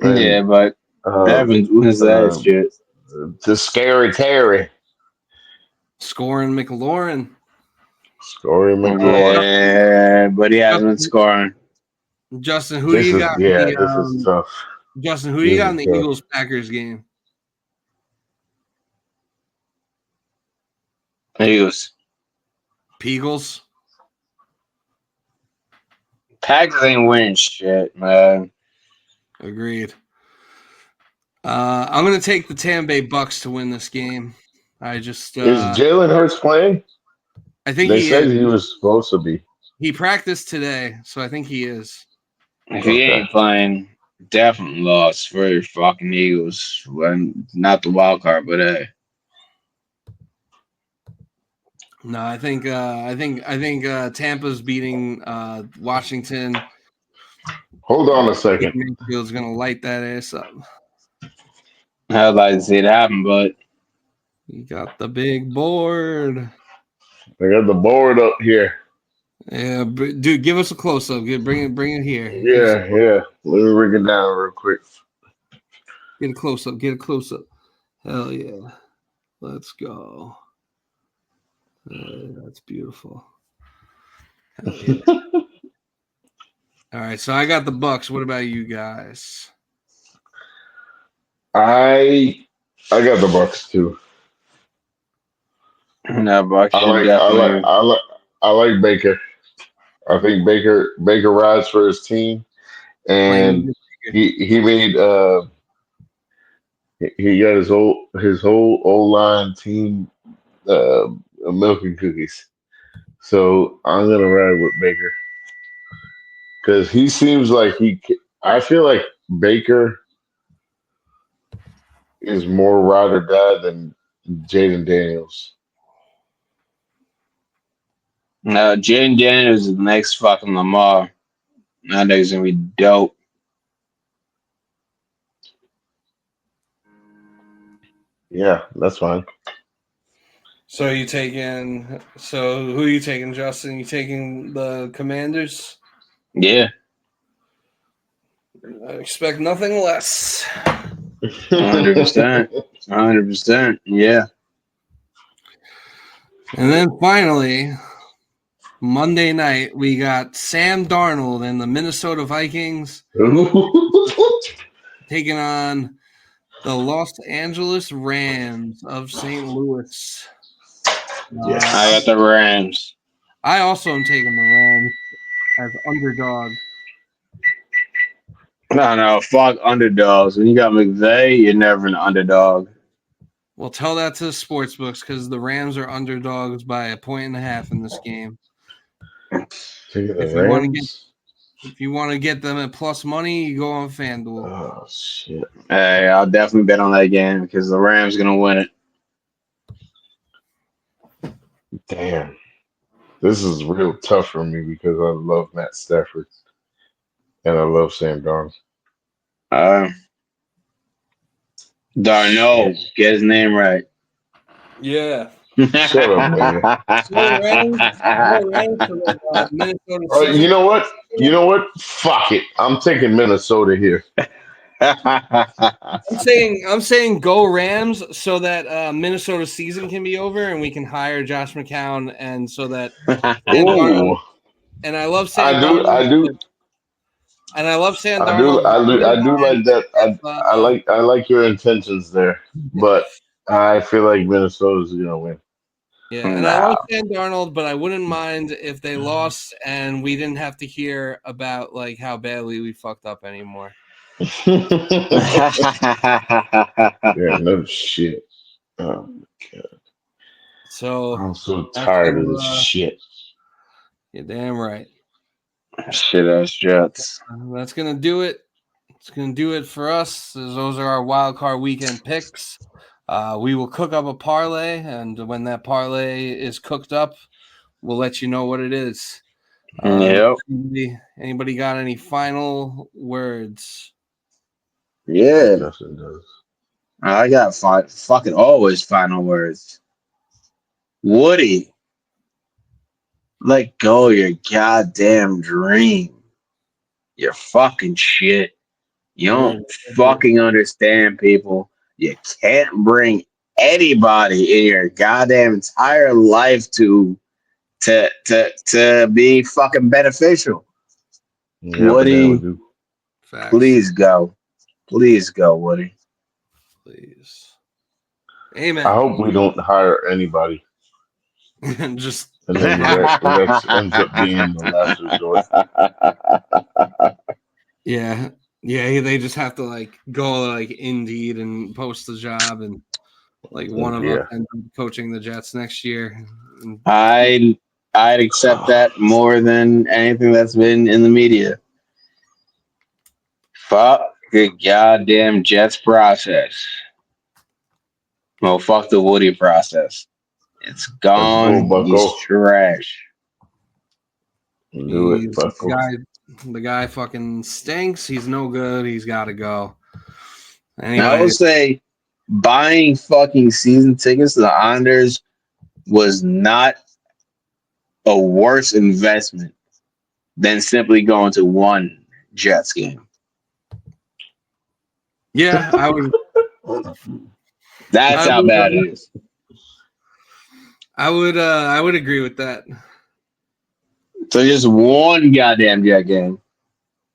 S3: Yeah,
S2: And,
S3: but Evans wins that shit.
S2: To Scary Terry.
S1: Scoring McLaurin.
S2: Scoring McLaurin.
S3: Yeah, but he hasn't been scoring.
S1: Justin, who do you got?
S2: This is tough.
S1: Justin, who do you got in the Eagles Packers game?
S3: Eagles.
S1: Peagles.
S3: Packers ain't winning shit, man.
S1: Agreed. I'm going to take the Tampa Bay Bucks to win this game. I just
S2: Is Jalen Hurts playing?
S1: I think
S2: they
S1: he
S2: said
S1: is.
S2: He was supposed to be.
S1: He practiced today, so I think he is.
S3: If he ain't playing, definitely lost for your fucking Eagles. Well, not the wild card, but hey.
S1: No, I think Tampa's beating Washington.
S2: Hold on a second.
S1: Mayfield's gonna light that ass up.
S3: I'd like to see it happen, but
S1: You got the big board.
S2: I got the board up here.
S1: Yeah, dude, give us a close up. Bring it here.
S2: Yeah. Let me bring it down real quick.
S1: Get a close up. Get a close up. Hell yeah. Let's go. That's beautiful. Hell yeah. All right, so I got the Bucks. What about you guys?
S2: I got the Bucks too.
S3: no, Bucks should definitely.
S2: I like Baker. I think Baker rides for his team, and he made he got his whole O-line team milk and cookies. So I'm gonna ride with Baker because he seems like I feel like Baker is more ride or die than Jaden Daniels.
S3: No, Jaden Daniels is the next fucking Lamar. That nigga's gonna be dope.
S2: Yeah, that's fine.
S1: So who are you taking, Justin? You taking the Commanders?
S3: Yeah.
S1: I expect nothing less.
S3: 100%. 100%. Yeah.
S1: And then finally, Monday night, we got Sam Darnold and the Minnesota Vikings taking on the Los Angeles Rams of St. Louis.
S2: Yes.
S3: I got the Rams.
S1: I also am taking the Rams as underdog.
S3: No, fuck underdogs. When you got McVay, you're never an underdog.
S1: Well, tell that to the sports books because the Rams are underdogs by 1.5 in this game. If you want to get them at plus money, you go on FanDuel.
S2: Oh shit!
S3: Hey, I'll definitely bet on that game because the Rams gonna win it.
S2: Damn, this is real tough for me because I love Matt Stafford. and I love Sam Darnold.
S3: Darno, get his name right.
S1: Yeah.
S2: Shut up, nigga.
S1: Go Rams so that Minnesota
S2: All right, you
S1: season.
S2: know what? You know what? Fuck it. I'm taking Minnesota here.
S1: I'm saying go Rams so that Minnesota season can be over and we can hire Josh McCown and so that Sam Darnold,
S2: Ooh,
S1: and I love Sam
S2: I do,
S1: Darnold
S2: I do,
S1: and I love Sam
S2: I do,
S1: Darnold.
S2: I do, I
S1: Wouldn't
S2: do
S1: mind
S2: like that.
S1: if,
S2: I like your intentions there, but I feel like Minnesota's gonna win.
S1: yeah, and I love
S3: No.
S1: Sam Darnold, but I wouldn't mind if they lost and we didn't have to hear about like how badly we fucked up anymore.
S2: Yeah, no shit. Oh,
S1: So
S2: I'm so
S1: that's
S2: tired of this
S1: gonna
S2: shit.
S1: you're damn right.
S3: Shit ass Jets.
S1: That's gonna do it. It's gonna do it for us. Those are our wild card weekend picks. We will cook up a parlay, and when that parlay is cooked up, we'll let you know what it is.
S3: Yep.
S1: Anybody got any final words?
S3: Yeah.
S2: Justin does.
S3: I got fucking always final words. Woody, let go of your goddamn dream. You're fucking shit. You don't
S1: Word.
S3: fucking understand people. You can't bring anybody in your goddamn entire life to be fucking beneficial.
S2: Yeah, but now we
S3: Woody,
S2: do.
S1: Facts.
S3: please go. Please go, Woody.
S1: Please.
S2: I
S1: Amen.
S2: hope we don't hire anybody,
S1: Just
S2: and then Rex ends up being the last resort.
S1: yeah. Yeah, they just have to like go like Indeed and post the job and like one of us
S2: Yeah.
S1: ends up coaching the Jets next year. And
S3: I'd accept that more than anything that's been in the media. Fuck the goddamn Jets process. Well, fuck the Woody process. It's
S2: Let's go,
S3: gone. He's
S2: Bucko.
S3: trash.
S2: Do it, Bucko.
S1: The guy fucking stinks. He's no good. He's got to go.
S3: I will
S1: Anybody?
S3: say buying fucking season tickets to the Islanders was not a worse investment than simply going to one Jets game.
S1: Yeah, I would.
S3: That's
S1: I
S3: how
S1: would.
S3: bad it is.
S1: I would. I would agree with that
S3: So just one goddamn Jet game.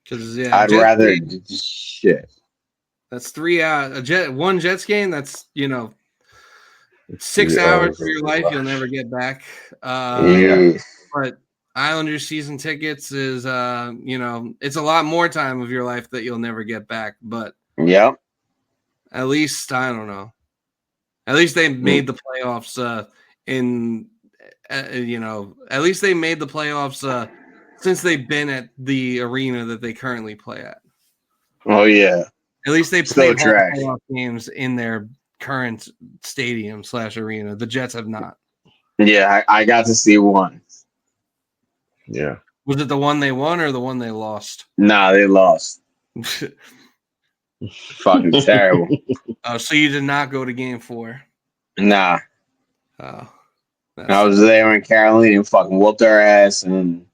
S1: because yeah,
S3: I'd rather shit.
S1: That's 3 hours. One Jets game. That's 6 hours of your life you'll never get back.
S2: Yeah.
S1: But Islanders season tickets is it's a lot more time of your life that you'll never get back. But
S3: Yep.
S1: at least I don't know. At least they made the playoffs. At least they made the playoffs since they've been at the arena that they currently play at.
S3: Oh yeah.
S1: At least they
S3: So
S1: played home
S3: trash.
S1: playoff games in their current stadium / arena. The Jets have not.
S3: Yeah, I got to see one.
S2: Yeah.
S1: Was it the one they won or the one they lost?
S3: Nah, they lost. Fucking terrible.
S1: So you did not go to Game 4.
S3: Nah.
S1: Oh,
S3: I was there in Carolina and fucking whooped our ass and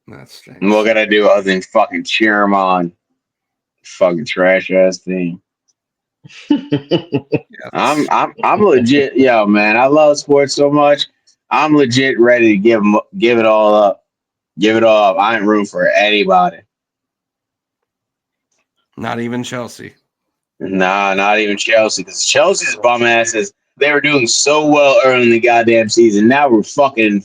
S1: that's
S3: what can I do other than fucking cheer them on? Fucking trash ass team. I'm legit, yo man. I love sports so much. I'm legit ready to give it all up. Give it all up. I ain't room for anybody.
S1: Not even Chelsea.
S3: Nah, not even Chelsea. Because Chelsea's bum asses, they were doing so well early in the goddamn season. Now we're fucking,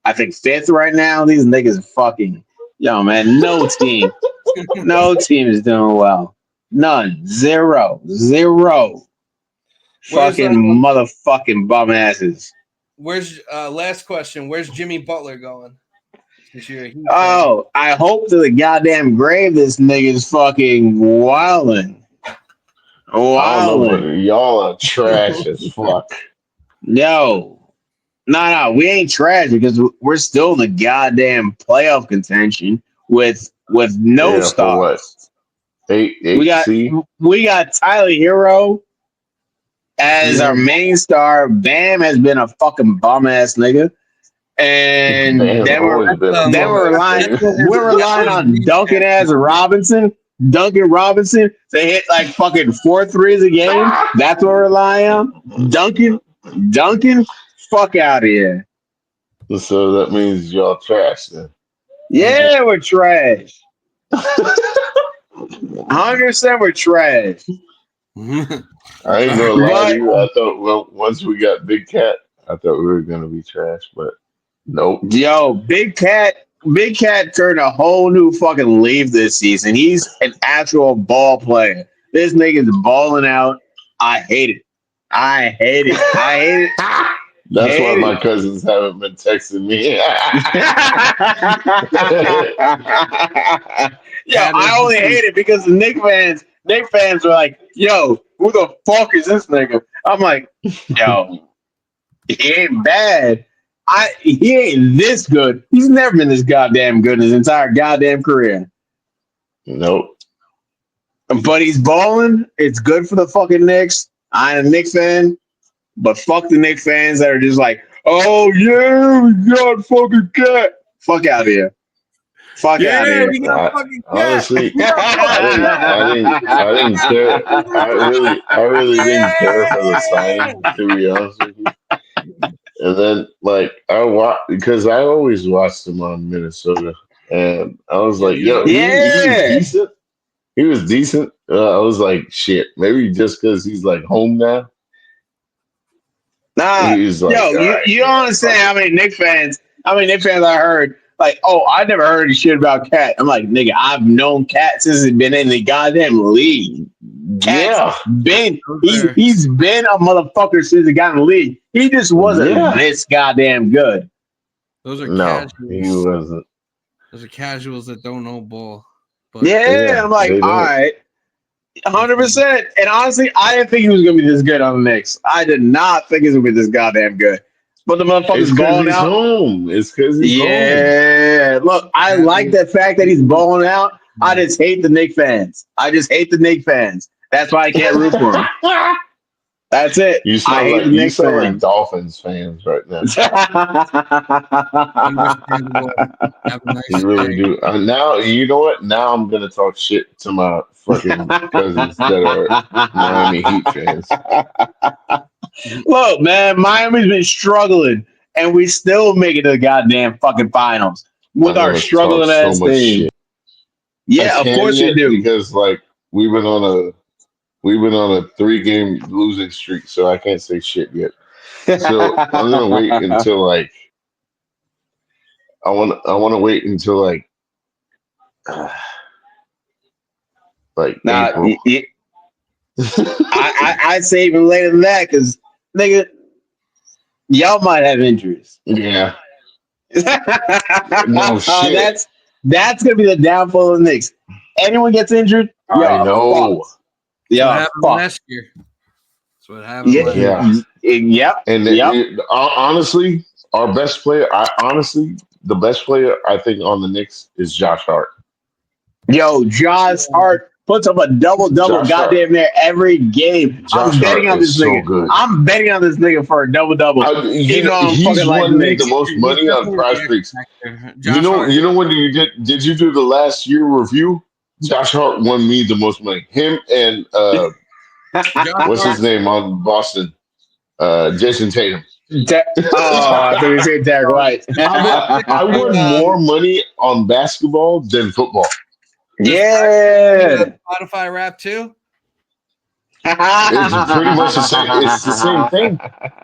S3: I think 5th right now. These niggas are fucking, yo, man, no team is doing well. None. Zero.
S1: Where's
S3: Fucking motherfucking bum asses.
S1: Where's last question? Where's Jimmy Butler going?
S3: Oh, I hope to the goddamn grave this nigga's fucking wildin'.
S2: I don't know, but y'all are trash as fuck.
S3: Yo, No, we ain't trash because we're still in the goddamn playoff contention with no
S2: Yeah, for what?
S3: stars.
S2: Eight
S3: We got
S2: C.
S3: we got Tyler Hero as our
S1: Yeah.
S3: main star. Bam has been a fucking bum ass nigga, and
S2: Man, always been a
S3: then
S2: bum
S3: we're
S2: ass
S3: relying
S2: nigga.
S3: we're relying on Duncan as Robinson. Duncan Robinson to hit like fucking 4 threes a game. That's what we're relying on. Duncan, fuck out of here.
S2: So that means y'all trash then.
S3: Yeah, we're trash. 100% we're trash.
S2: I ain't gonna lie to
S3: But
S2: you. I thought, well, once we got Big Cat, I thought we were gonna be trash, but nope.
S3: yo, Big Cat turned a whole new fucking leaf this season. He's an actual ball player. This nigga's balling out. I hate it. I hate it. I hate it.
S2: That's why
S3: Hate
S2: my
S3: it.
S2: cousins haven't been texting me.
S3: Yo, I only hate it because the Nick fans are like, yo, who the fuck is this nigga? I'm like, yo, he ain't bad. He ain't this good. He's never been this goddamn good in his entire goddamn career.
S2: Nope.
S3: But he's balling. It's good for the fucking Knicks. I'm a Knicks fan, but fuck the Knicks fans that are just like, oh yeah, we got fucking Cat. Fuck out of here. Fuck out of
S1: Yeah,
S3: here.
S1: we got a fucking cat.
S2: Honestly,
S1: We got a fucking
S2: I didn't care. I really didn't care for the
S1: cat.
S2: signing, to be honest with you. And then, like, I watch because I always watched him on Minnesota, and I was
S1: Yeah,
S2: like,
S1: he was
S2: yo,
S1: good.
S2: he was
S3: Yeah.
S2: decent. He was decent. I was like, shit, maybe just because he's like home now.
S3: Nah,
S2: He's like,
S3: yo,
S2: all right,
S3: you don't
S2: man,
S3: understand
S2: fuck it.
S3: how many Knicks fans I heard. Like, oh, I never heard any shit about Cat. I'm like, nigga, I've known Cat since he's been in the goddamn league. Cat's
S2: Yeah,
S3: been
S1: Those are,
S3: he's been a motherfucker since he got in the league. He just wasn't
S2: yeah.
S3: this goddamn good.
S1: those are
S2: No, he
S1: casuals.
S2: wasn't.
S1: Those are casuals that don't know ball. But
S3: Yeah,
S2: Yeah,
S3: I'm like,
S2: they
S3: all
S2: don't.
S3: right, 100%. And honestly, I didn't think he was gonna be this good on the Knicks. I did not think he was gonna be this goddamn good. But the
S2: It's
S3: motherfucker's
S2: because
S3: balling
S2: he's
S3: out.
S2: home. It's because he's home.
S3: Yeah, look, I like the fact that he's balling out. I just hate the Knicks fans. That's why I can't root for him. That's it. I hate the
S2: You
S3: Knicks
S2: sound like
S3: fans.
S2: Dolphins fans right now.
S1: understandable. Have a nice
S2: You really
S1: day.
S2: do. Now you know what? Now I'm gonna talk shit to my fucking cousins that are Miami Heat fans.
S3: Look, man, Miami's been struggling, and we still make it to the goddamn fucking finals with
S2: I'm
S3: our
S2: gonna talk
S3: struggling
S2: so
S3: ass
S2: much
S3: team.
S2: shit. I
S3: Yeah, of
S2: can't
S3: course you
S2: yet
S3: do.
S2: because like we've been on a 3-game losing streak, so I can't say shit yet. So I'm gonna wait until like I want to wait until like
S3: Nah,
S2: April.
S3: I'd say even later than that because nigga, y'all might have injuries.
S2: Yeah. No shit.
S3: That's gonna be the downfall of the Knicks. Anyone gets injured,
S2: I know.
S3: fucked.
S1: That's what
S3: Y'all
S1: happened
S3: fucked.
S1: last year. That's what happened
S3: Yeah,
S1: last year.
S2: Yeah.
S3: yep,
S2: And
S3: yep.
S2: honestly, our best player, the best player I think on the Knicks is Josh Hart.
S3: Yo, Josh Hart puts up a double
S2: Josh Hart.
S3: goddamn near every game. I'm
S2: Josh
S3: betting
S2: Hart
S3: on this
S2: is so
S3: nigga.
S2: good.
S3: I'm betting on this nigga for a double. Even though I'm
S2: He's
S3: fucking like the
S2: won me the
S3: Knicks.
S2: most money
S1: He's
S2: on
S1: definitely
S2: Prize
S1: the X
S2: Picks.
S1: factor. Josh Hart.
S2: You know when you did you do the last year review? Josh Hart won me the most money. Him and
S1: Josh
S2: what's his
S1: Hart.
S2: name on Boston? Jason Tatum.
S3: I thought you said Derek White.
S2: I won more money on basketball than football.
S3: Yeah.
S1: Spotify rap too.
S2: It's pretty much the same. It's the same thing.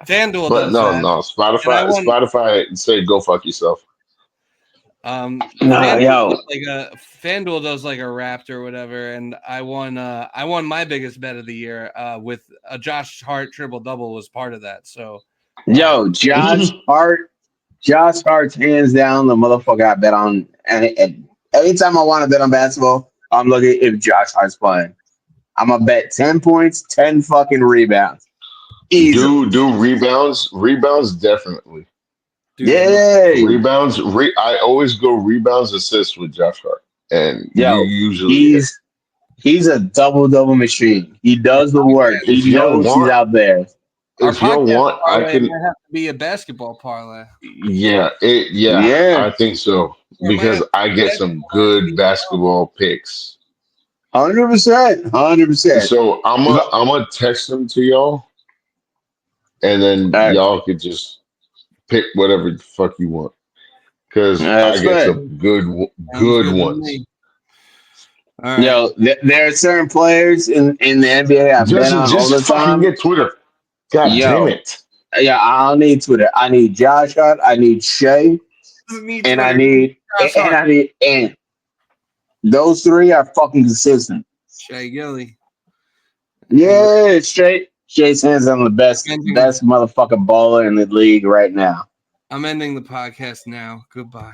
S1: FanDuel
S2: But
S1: does
S2: no,
S1: that.
S2: no.
S1: And I won.
S2: Spotify said go fuck yourself.
S3: Nah, yo.
S1: FanDuel does like a Rapt or whatever, and I won my biggest bet of the year with a Josh Hart triple double was part of that. So
S3: Yo, Josh Hart's hands down the motherfucker I bet on. And anytime I want to bet on basketball, I'm looking if Josh Hart's playing. I'm gonna bet 10 points, 10 fucking rebounds. Easily.
S2: Do rebounds definitely.
S1: Dude,
S3: Yay!
S2: Rebounds. I always go rebounds, assists with Josh Hart, and you
S3: Yo,
S2: usually hit.
S3: he's a double machine. He does the work.
S2: If
S3: He
S2: you don't
S3: knows he's
S2: want,
S3: out there.
S1: our
S2: if you don't
S1: podcast
S2: want, I
S1: parlay
S2: can.
S1: might have to be a basketball parlay.
S2: Yeah,
S3: Yeah,
S2: I think so
S1: Yeah, it might
S2: because
S1: have to
S2: I
S1: be
S2: get some
S1: basketball and
S2: good
S1: NBA.
S2: basketball picks.
S3: 100%, 100%.
S2: So I'm gonna text them to y'all, and then y'all could just pick whatever the fuck you want because I
S3: That's
S2: get
S3: fair.
S2: some
S1: Sounds
S2: good
S1: good to
S2: ones.
S1: me. All right.
S3: There are certain players in the NBA I've been
S2: Justin,
S3: on all
S2: just
S3: the
S2: fucking
S3: time.
S2: get Twitter. God damn
S3: Yo,
S2: it!
S3: yeah, I don't need Twitter. I need Josh Hart. I need Shea,
S1: Doesn't need
S3: and
S1: Twitter. Josh Hart.
S3: I need Ant. Those three are fucking consistent.
S1: Shea Gilly.
S3: Yeah, Shay's hands on the best
S1: Ending-
S3: motherfucking baller in the league right now.
S1: I'm ending the podcast now. Goodbye.